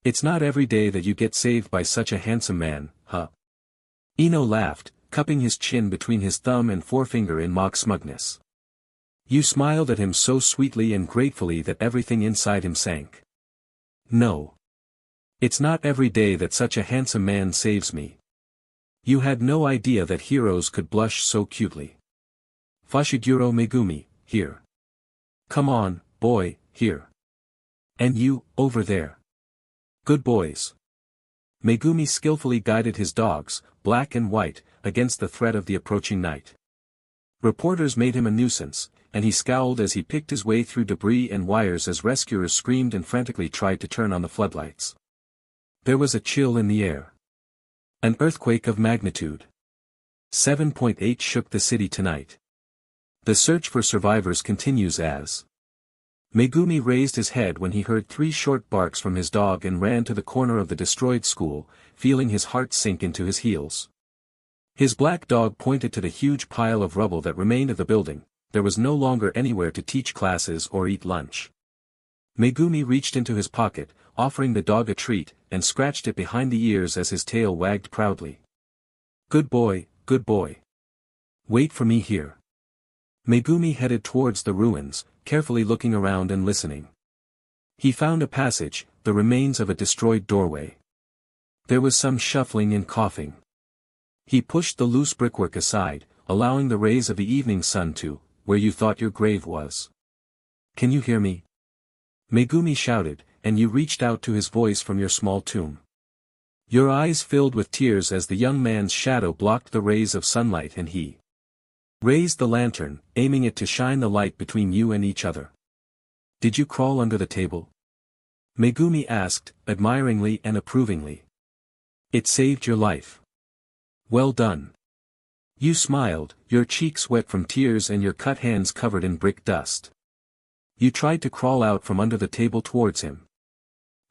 It's not every day that you get saved by such a handsome man, huh? Ino laughed, cupping his chin between his thumb and forefinger in mock smugness. You smiled at him so sweetly and gratefully that everything inside him sank. No. It's not every day that such a handsome man saves me. You had no idea that heroes could blush so cutely. Fushiguro Megumi, here. Come on, boy, here. And you, over there. Good boys. Megumi skillfully guided his dogs, black and white, against the threat of the approaching night. Reporters made him a nuisance, and he scowled as he picked his way through debris and wires as rescuers screamed and frantically tried to turn on the floodlights. There was a chill in the air. An earthquake of magnitude 7.8 shook the city tonight. The search for survivors continues as Megumi raised his head when he heard 3 short barks from his dog and ran to the corner of the destroyed school, feeling his heart sink into his heels. His black dog pointed to the huge pile of rubble that remained of the building. There was no longer anywhere to teach classes or eat lunch. Megumi reached into his pocket, offering the dog a treat, and scratched it behind the ears as his tail wagged proudly. Good boy, good boy. Wait for me here. Megumi headed towards the ruins, carefully looking around and listening. He found a passage, the remains of a destroyed doorway. There was some shuffling and coughing. He pushed the loose brickwork aside, allowing the rays of the evening sun to, where you thought your grave was. Can you hear me? Megumi shouted, and you reached out to his voice from your small tomb. Your eyes filled with tears as the young man's shadow blocked the rays of sunlight and he raised the lantern, aiming it to shine the light between you and each other. Did you crawl under the table? Megumi asked, admiringly and approvingly. It saved your life. Well done. You smiled, your cheeks wet from tears and your cut hands covered in brick dust. You tried to crawl out from under the table towards him.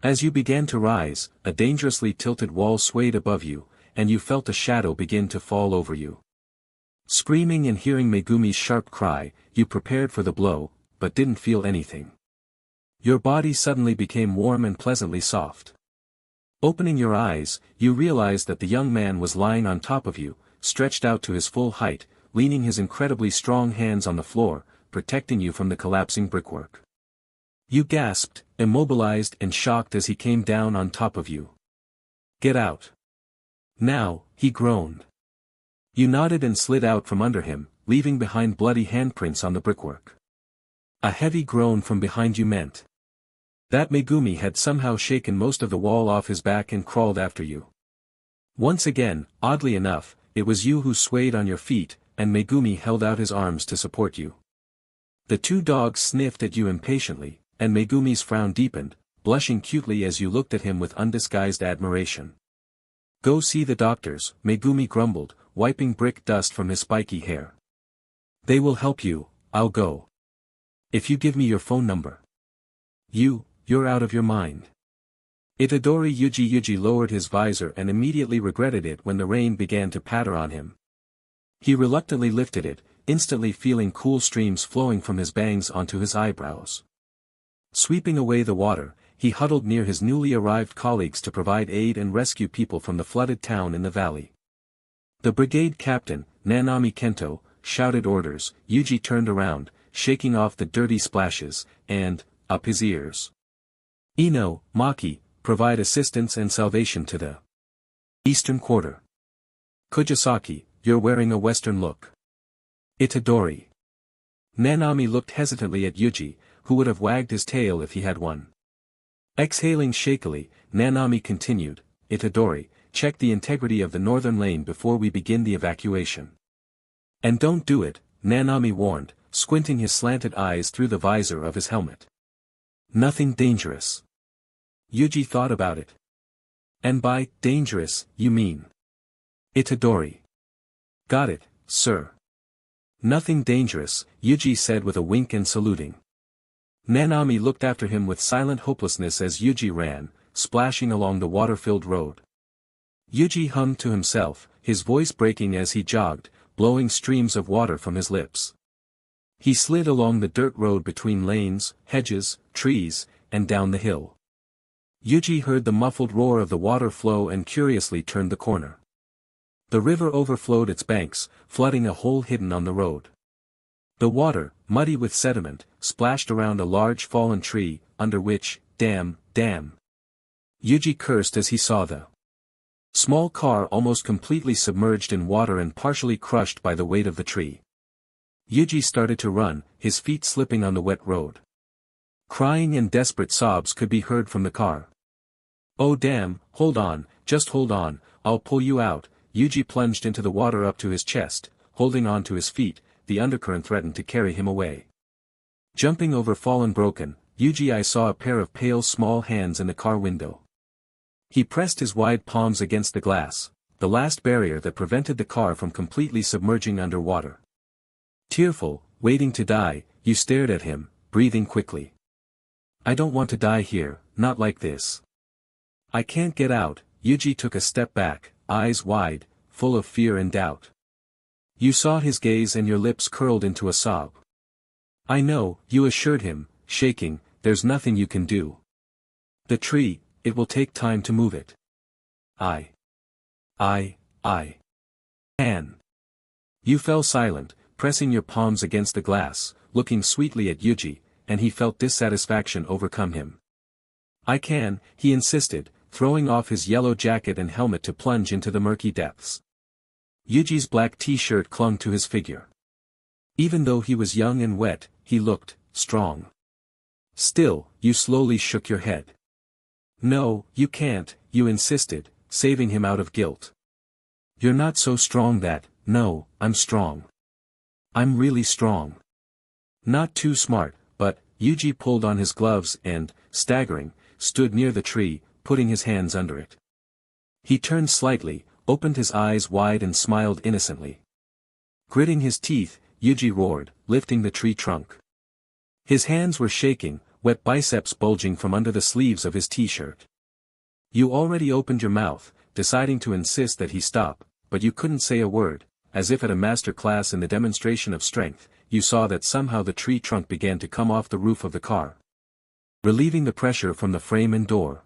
As you began to rise, a dangerously tilted wall swayed above you, and you felt a shadow begin to fall over you. Screaming and hearing Megumi's sharp cry, you prepared for the blow, but didn't feel anything. Your body suddenly became warm and pleasantly soft. Opening your eyes, you realized that the young man was lying on top of you, stretched out to his full height, leaning his incredibly strong hands on the floor, protecting you from the collapsing brickwork. You gasped, immobilized and shocked as he came down on top of you. Get out. Now, he groaned. You nodded and slid out from under him, leaving behind bloody handprints on the brickwork. A heavy groan from behind you meant that Megumi had somehow shaken most of the wall off his back and crawled after you. Once again, oddly enough, it was you who swayed on your feet, and Megumi held out his arms to support you. The 2 dogs sniffed at you impatiently, and Megumi's frown deepened, blushing cutely as you looked at him with undisguised admiration. Go see the doctors, Megumi grumbled, wiping brick dust from his spiky hair. They will help you, I'll go. If you give me your phone number. You're out of your mind. Itadori Yuji lowered his visor and immediately regretted it when the rain began to patter on him. He reluctantly lifted it, instantly feeling cool streams flowing from his bangs onto his eyebrows. Sweeping away the water, he huddled near his newly arrived colleagues to provide aid and rescue people from the flooded town in the valley. The brigade captain, Nanami Kento, shouted orders. Yuji turned around, shaking off the dirty splashes, and, up his ears. Ino, Maki, provide assistance and salvation to the eastern quarter. Kujisaki, you're wearing a western look. Itadori. Nanami looked hesitantly at Yuji, who would have wagged his tail if he had one. Exhaling shakily, Nanami continued, Itadori, check the integrity of the northern lane before we begin the evacuation. And don't do it, Nanami warned, squinting his slanted eyes through the visor of his helmet. Nothing dangerous. Yuji thought about it. And by dangerous, you mean? Itadori. Got it, sir. Nothing dangerous, Yuji said with a wink and saluting. Nanami looked after him with silent hopelessness as Yuji ran, splashing along the water-filled road. Yuji hummed to himself, his voice breaking as he jogged, blowing streams of water from his lips. He slid along the dirt road between lanes, hedges, trees, and down the hill. Yuji heard the muffled roar of the water flow and curiously turned the corner. The river overflowed its banks, flooding a hole hidden on the road. The water, muddy with sediment, splashed around a large fallen tree, under which, damn. Yuji cursed as he saw the small car almost completely submerged in water and partially crushed by the weight of the tree. Yuji started to run, his feet slipping on the wet road. Crying and desperate sobs could be heard from the car. Oh damn, hold on, Just hold on, I'll pull you out. Yuji plunged into the water up to his chest, holding on to his feet. The undercurrent threatened to carry him away. Jumping over fallen broken, Yuji saw a pair of pale small hands in the car window. He pressed his wide palms against the glass, the last barrier that prevented the car from completely submerging underwater. Tearful, waiting to die, you stared at him, breathing quickly. I don't want to die here, not like this. I can't get out. Yuji took a step back, eyes wide, full of fear and doubt. You saw his gaze and your lips curled into a sob. I know, you assured him, shaking, there's nothing you can do. The tree, it will take time to move it. I can. You fell silent, pressing your palms against the glass, looking sweetly at Yuji, and he felt dissatisfaction overcome him. I can, he insisted, throwing off his yellow jacket and helmet to plunge into the murky depths. Yuji's black t-shirt clung to his figure. Even though he was young and wet, he looked strong. Still, you slowly shook your head. No, you can't, you insisted, saving him out of guilt. You're not so strong that, no, I'm strong. I'm really strong. Not too smart, but, Yuji pulled on his gloves and, staggering, stood near the tree, putting his hands under it. He turned slightly, opened his eyes wide and smiled innocently. Gritting his teeth, Yuji roared, lifting the tree trunk. His hands were shaking, wet biceps bulging from under the sleeves of his t-shirt. You already opened your mouth, deciding to insist that he stop, but you couldn't say a word. As if at a master class in the demonstration of strength, you saw that somehow the tree trunk began to come off the roof of the car, relieving the pressure from the frame and door.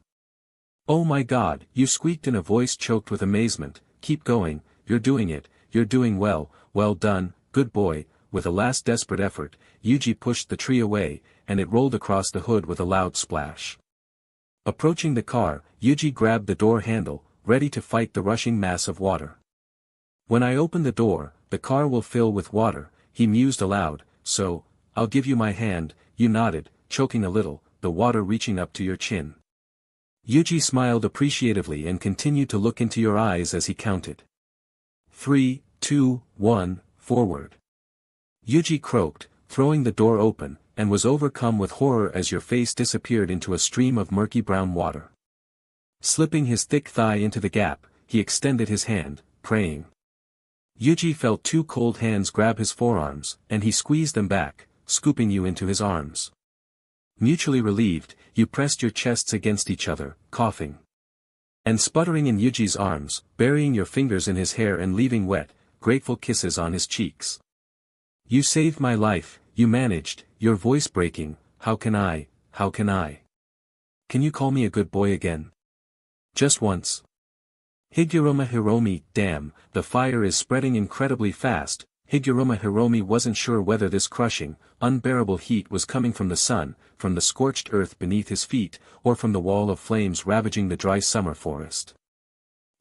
Oh my God, you squeaked in a voice choked with amazement. Keep going, you're doing it, you're doing well, well done, good boy. With a last desperate effort, Yuji pushed the tree away, and it rolled across the hood with a loud splash. Approaching the car, Yuji grabbed the door handle, ready to fight the rushing mass of water. When I open the door, the car will fill with water, he mused aloud, so, I'll give you my hand. You nodded, choking a little, the water reaching up to your chin. Yuji smiled appreciatively and continued to look into your eyes as he counted. 3, 2, 1, forward. Yuji croaked, throwing the door open, and was overcome with horror as your face disappeared into a stream of murky brown water. Slipping his thick thigh into the gap, he extended his hand, praying. Yuji felt two cold hands grab his forearms, and he squeezed them back, scooping you into his arms. Mutually relieved, you pressed your chests against each other, coughing and sputtering in Yuji's arms, burying your fingers in his hair and leaving wet, grateful kisses on his cheeks. You saved my life, you managed, your voice breaking. How can I? Can you call me a good boy again? Just once. Higuruma Hiromi, damn, the fire is spreading incredibly fast. Higuruma Hiromi wasn't sure whether this crushing, unbearable heat was coming from the sun, from the scorched earth beneath his feet, or from the wall of flames ravaging the dry summer forest.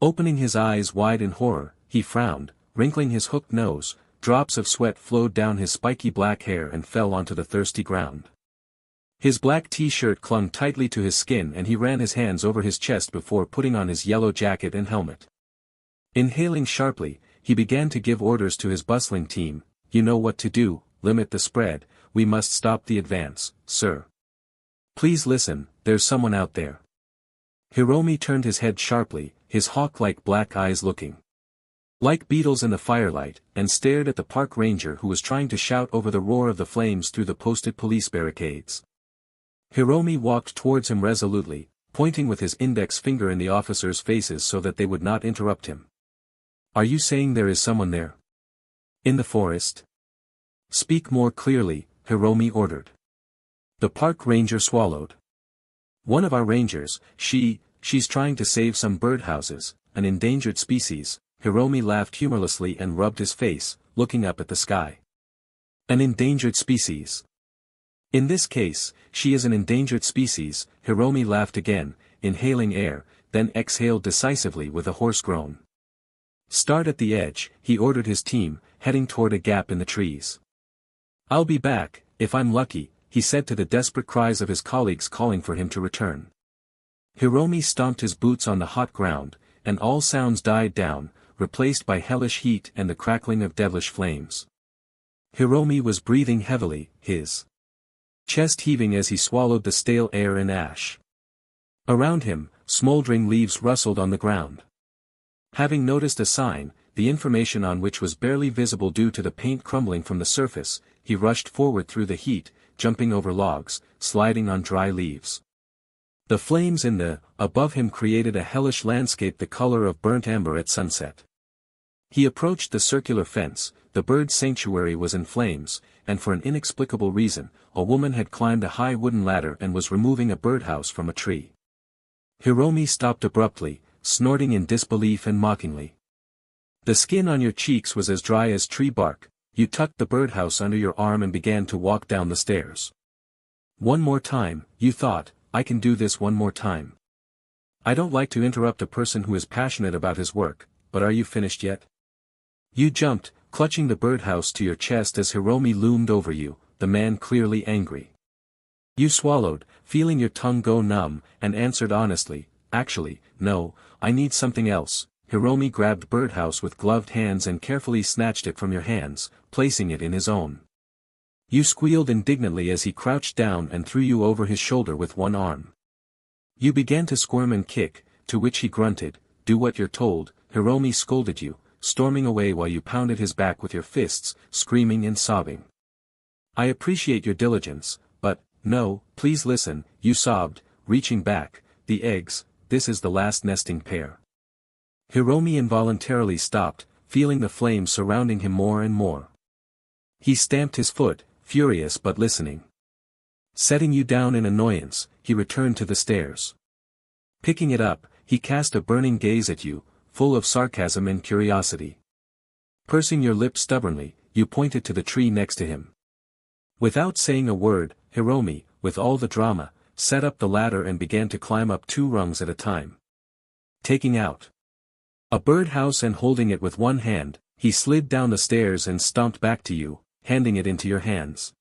Opening his eyes wide in horror, he frowned, wrinkling his hooked nose. Drops of sweat flowed down his spiky black hair and fell onto the thirsty ground. His black t-shirt clung tightly to his skin and he ran his hands over his chest before putting on his yellow jacket and helmet. Inhaling sharply, he began to give orders to his bustling team. You know what to do, limit the spread, we must stop the advance, sir. Please listen, there's someone out there. Hiromi turned his head sharply, his hawk-like black eyes looking like beetles in the firelight, and stared at the park ranger who was trying to shout over the roar of the flames through the posted police barricades. Hiromi walked towards him resolutely, pointing with his index finger in the officers' faces so that they would not interrupt him. Are you saying there is someone there? In the forest? Speak more clearly, Hiromi ordered. The park ranger swallowed. One of our rangers, she's trying to save some birdhouses, an endangered species. Hiromi laughed humorlessly and rubbed his face, looking up at the sky. An endangered species. In this case, she is an endangered species. Hiromi laughed again, inhaling air, then exhaled decisively with a hoarse groan. Start at the edge, he ordered his team, heading toward a gap in the trees. I'll be back, if I'm lucky, he said to the desperate cries of his colleagues calling for him to return. Hiromi stomped his boots on the hot ground, and all sounds died down, replaced by hellish heat and the crackling of devilish flames. Hiromi was breathing heavily, his chest heaving as he swallowed the stale air and ash. Around him, smoldering leaves rustled on the ground. Having noticed a sign, the information on which was barely visible due to the paint crumbling from the surface, he rushed forward through the heat, jumping over logs, sliding on dry leaves. The flames in the above him created a hellish landscape the color of burnt amber at sunset. He approached the circular fence. The bird sanctuary was in flames, and for an inexplicable reason, a woman had climbed a high wooden ladder and was removing a birdhouse from a tree. Hiromi stopped abruptly, snorting in disbelief and mockingly. The skin on your cheeks was as dry as tree bark. You tucked the birdhouse under your arm and began to walk down the stairs. One more time, you thought, I can do this one more time. I don't like to interrupt a person who is passionate about his work, but are you finished yet? You jumped, clutching the birdhouse to your chest as Hiromi loomed over you, the man clearly angry. You swallowed, feeling your tongue go numb, and answered honestly, actually, no, I need something else. Hiromi grabbed birdhouse with gloved hands and carefully snatched it from your hands, placing it in his own. You squealed indignantly as he crouched down and threw you over his shoulder with one arm. You began to squirm and kick, to which he grunted, do what you're told. Hiromi scolded you, storming away while you pounded his back with your fists, screaming and sobbing. I appreciate your diligence, but, no, please listen, you sobbed, reaching back, the eggs, this is the last nesting pair. Hiromi involuntarily stopped, feeling the flames surrounding him more and more. He stamped his foot, furious but listening. Setting you down in annoyance, he returned to the stairs. Picking it up, he cast a burning gaze at you, full of sarcasm and curiosity. Pursing your lips stubbornly, you pointed to the tree next to him. Without saying a word, Hiromi, with all the drama, set up the ladder and began to climb up 2 rungs at a time. Taking out a birdhouse and holding it with one hand, he slid down the stairs and stomped back to you, handing it into your hands.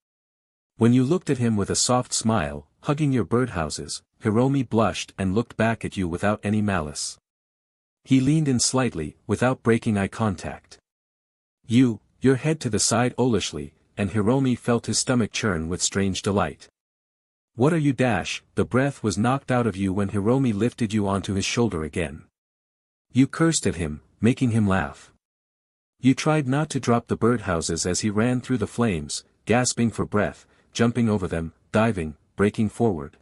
When you looked at him with a soft smile, hugging your birdhouses, Hiromi blushed and looked back at you without any malice. He leaned in slightly, without breaking eye contact. Your head to the side owlishly, and Hiromi felt his stomach churn with strange delight. What are you? The breath was knocked out of you when Hiromi lifted you onto his shoulder again. You cursed at him, making him laugh. You tried not to drop the birdhouses as he ran through the flames, gasping for breath, jumping over them, diving, breaking forward.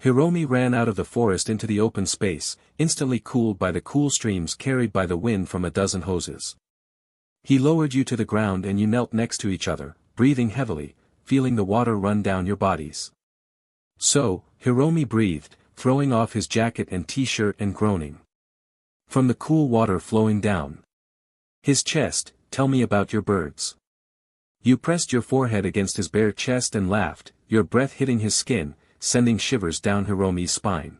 Hiromi ran out of the forest into the open space, instantly cooled by the cool streams carried by the wind from a dozen hoses. He lowered you to the ground and you knelt next to each other, breathing heavily, feeling the water run down your bodies. So, Hiromi breathed, throwing off his jacket and t-shirt and groaning. From the cool water flowing down his chest, tell me about your birds. You pressed your forehead against his bare chest and laughed, your breath hitting his skin, sending shivers down Hiromi's spine.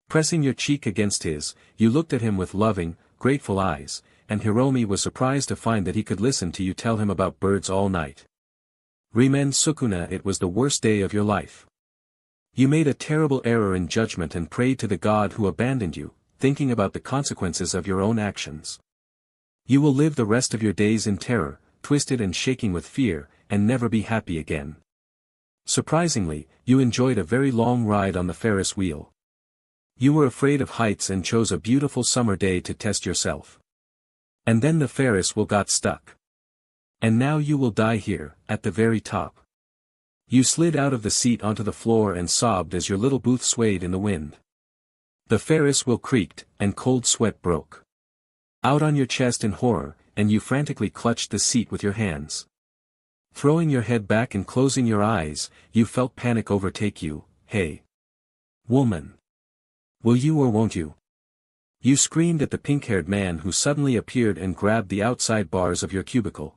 Pressing your cheek against his, you looked at him with loving, grateful eyes, and Hiromi was surprised to find that he could listen to you tell him about birds all night. Rimen Sukuna, it was the worst day of your life. You made a terrible error in judgment and prayed to the God who abandoned you, thinking about the consequences of your own actions. You will live the rest of your days in terror, twisted and shaking with fear, and never be happy again. Surprisingly, you enjoyed a very long ride on the Ferris wheel. You were afraid of heights and chose a beautiful summer day to test yourself. And then the Ferris wheel got stuck. And now you will die here, at the very top. You slid out of the seat onto the floor and sobbed as your little booth swayed in the wind. The Ferris wheel creaked, and cold sweat broke out on your chest in horror, and you frantically clutched the seat with your hands. Throwing your head back and closing your eyes, you felt panic overtake you. Hey, woman! Will you or won't you? You screamed at the pink-haired man who suddenly appeared and grabbed the outside bars of your cubicle.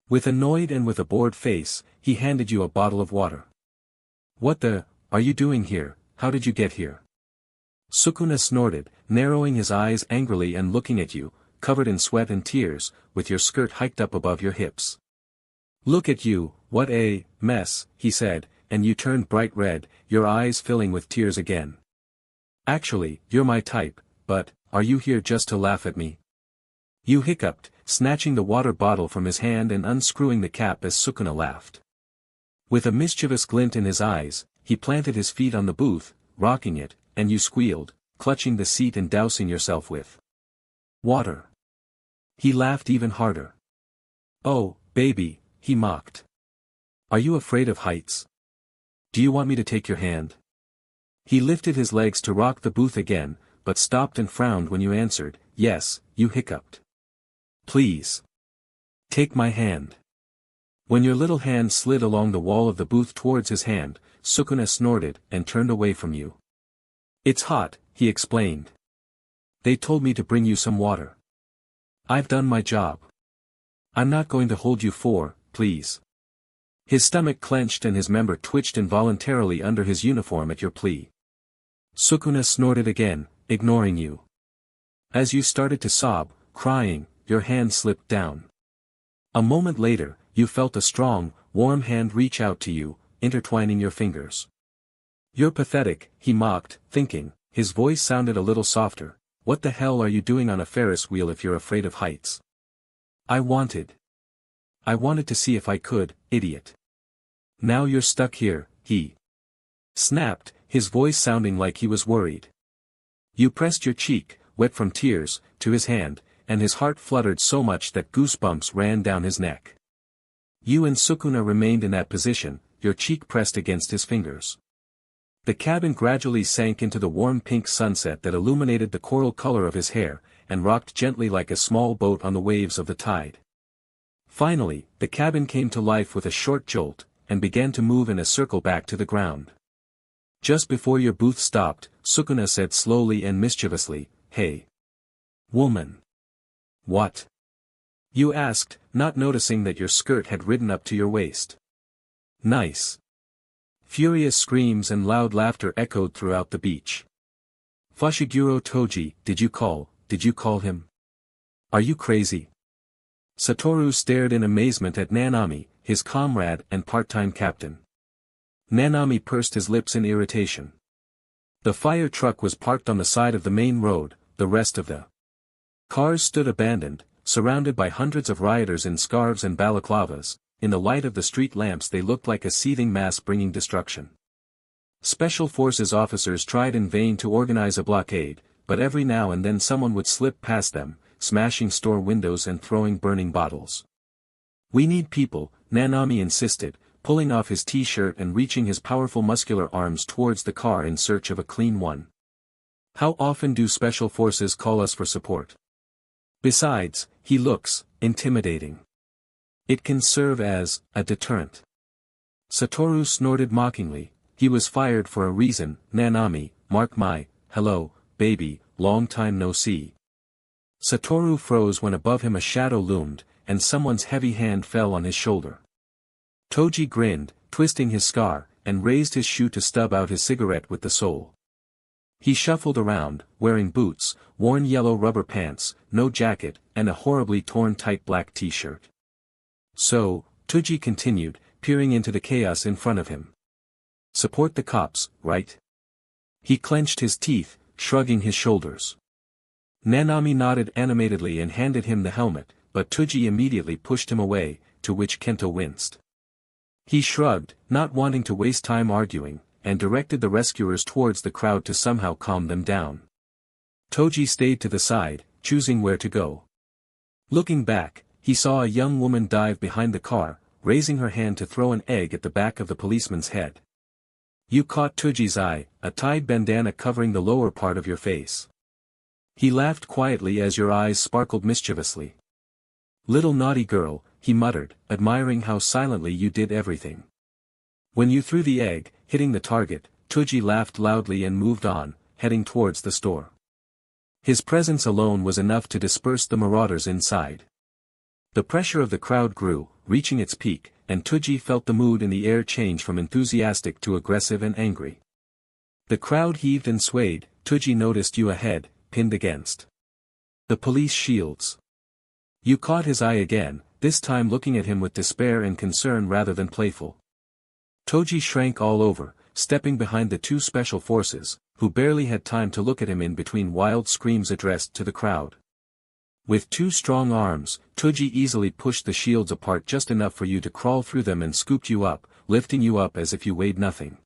With annoyed and with a bored face, he handed you a bottle of water. What the, are you doing here? How did you get here? Sukuna snorted, narrowing his eyes angrily and looking at you, covered in sweat and tears, with your skirt hiked up above your hips. Look at you, what a mess, he said, and you turned bright red, your eyes filling with tears again. Actually, you're my type, but, are you here just to laugh at me? You hiccuped, snatching the water bottle from his hand and unscrewing the cap as Sukuna laughed. With a mischievous glint in his eyes, he planted his feet on the booth, rocking it, and you squealed, clutching the seat and dousing yourself with water. He laughed even harder. Oh, baby, he mocked. Are you afraid of heights? Do you want me to take your hand? He lifted his legs to rock the booth again, but stopped and frowned when you answered, yes, you hiccuped. Please. Take my hand. When your little hand slid along the wall of the booth towards his hand, Sukuna snorted and turned away from you. It's hot, he explained. They told me to bring you some water. I've done my job. I'm not going to hold you for, please. His stomach clenched and his member twitched involuntarily under his uniform at your plea. Sukuna snorted again, ignoring you. As you started to sob, crying, your hand slipped down. A moment later, you felt a strong, warm hand reach out to you, intertwining your fingers. You're pathetic, he mocked, thinking. His voice sounded a little softer. What the hell are you doing on a Ferris wheel if you're afraid of heights? I wanted to see if I could, idiot. Now you're stuck here, he snapped, his voice sounding like he was worried. You pressed your cheek, wet from tears, to his hand, and his heart fluttered so much that goosebumps ran down his neck. You and Sukuna remained in that position, your cheek pressed against his fingers. The cabin gradually sank into the warm pink sunset that illuminated the coral color of his hair, and rocked gently like a small boat on the waves of the tide. Finally, the cabin came to life with a short jolt, and began to move in a circle back to the ground. Just before your booth stopped, Sukuna said slowly and mischievously, "Hey. Woman." "What?" You asked, not noticing that your skirt had ridden up to your waist. "Nice." Furious screams and loud laughter echoed throughout the beach. "Fushiguro Toji, did you call him? Are you crazy?" Satoru stared in amazement at Nanami, his comrade and part-time captain. Nanami pursed his lips in irritation. The fire truck was parked on the side of the main road, the rest of the cars stood abandoned, surrounded by hundreds of rioters in scarves and balaclavas. In the light of the street lamps they looked like a seething mass bringing destruction. Special Forces officers tried in vain to organize a blockade, but every now and then someone would slip past them, smashing store windows and throwing burning bottles. "We need people," Nanami insisted, pulling off his t-shirt and reaching his powerful muscular arms towards the car in search of a clean one. "How often do Special Forces call us for support? Besides, he looks intimidating. It can serve as a deterrent." Satoru snorted mockingly. "He was fired for a reason, Nanami, mark my, hello, baby, long time no see." Satoru froze when above him a shadow loomed, and someone's heavy hand fell on his shoulder. Toji grinned, twisting his scar, and raised his shoe to stub out his cigarette with the sole. He shuffled around, wearing boots, worn yellow rubber pants, no jacket, and a horribly torn tight black t-shirt. "So," Toji continued, peering into the chaos in front of him. "Support the cops, right?" He clenched his teeth, shrugging his shoulders. Nanami nodded animatedly and handed him the helmet, but Toji immediately pushed him away, to which Kento winced. He shrugged, not wanting to waste time arguing, and directed the rescuers towards the crowd to somehow calm them down. Toji stayed to the side, choosing where to go. Looking back, he saw a young woman dive behind the car, raising her hand to throw an egg at the back of the policeman's head. You caught Toji's eye, a tied bandana covering the lower part of your face. He laughed quietly as your eyes sparkled mischievously. "Little naughty girl," he muttered, admiring how silently you did everything. When you threw the egg, hitting the target, Toji laughed loudly and moved on, heading towards the store. His presence alone was enough to disperse the marauders inside. The pressure of the crowd grew, reaching its peak, and Toji felt the mood in the air change from enthusiastic to aggressive and angry. The crowd heaved and swayed. Toji noticed you ahead, pinned against the police shields. You caught his eye again, this time looking at him with despair and concern rather than playful. Toji shrank all over, stepping behind the two special forces, who barely had time to look at him in between wild screams addressed to the crowd. With 2 strong arms, Tuji easily pushed the shields apart just enough for you to crawl through them and scooped you up, lifting you up as if you weighed nothing.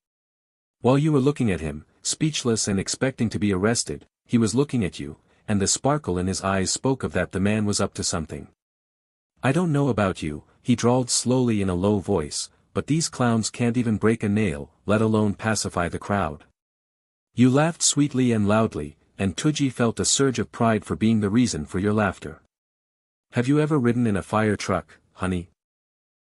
While you were looking at him, speechless and expecting to be arrested, he was looking at you, and the sparkle in his eyes spoke of that the man was up to something. "I don't know about you," he drawled slowly in a low voice, "but these clowns can't even break a nail, let alone pacify the crowd." You laughed sweetly and loudly, and Tuji felt a surge of pride for being the reason for your laughter. "Have you ever ridden in a fire truck, honey?"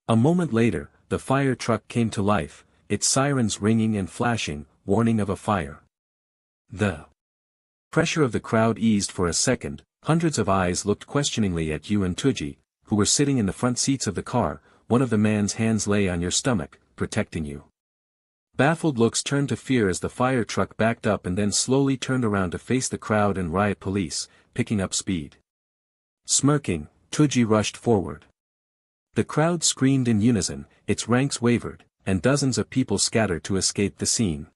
A moment later, the fire truck came to life, its sirens ringing and flashing, warning of a fire. The pressure of the crowd eased for a second, hundreds of eyes looked questioningly at you and Tuji, who were sitting in the front seats of the car. One of the man's hands lay on your stomach, protecting you. Baffled looks turned to fear as the fire truck backed up and then slowly turned around to face the crowd and riot police, picking up speed. Smirking, Tuji rushed forward. The crowd screamed in unison, its ranks wavered, and dozens of people scattered to escape the scene.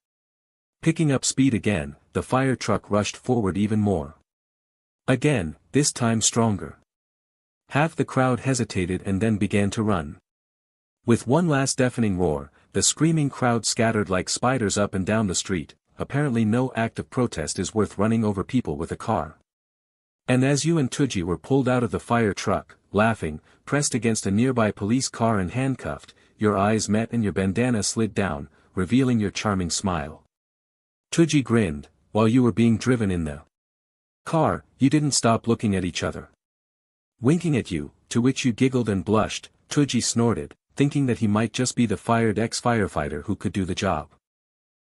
Picking up speed again, the fire truck rushed forward even more. Again, this time stronger. Half the crowd hesitated and then began to run. With one last deafening roar, the screaming crowd scattered like spiders up and down the street. Apparently no act of protest is worth running over people with a car. And as you and Tuji were pulled out of the fire truck, laughing, pressed against a nearby police car and handcuffed, your eyes met and your bandana slid down, revealing your charming smile. Tuji grinned. While you were being driven in the car, you didn't stop looking at each other. Winking at you, to which you giggled and blushed, Tuji snorted, thinking that he might just be the fired ex-firefighter who could do the job.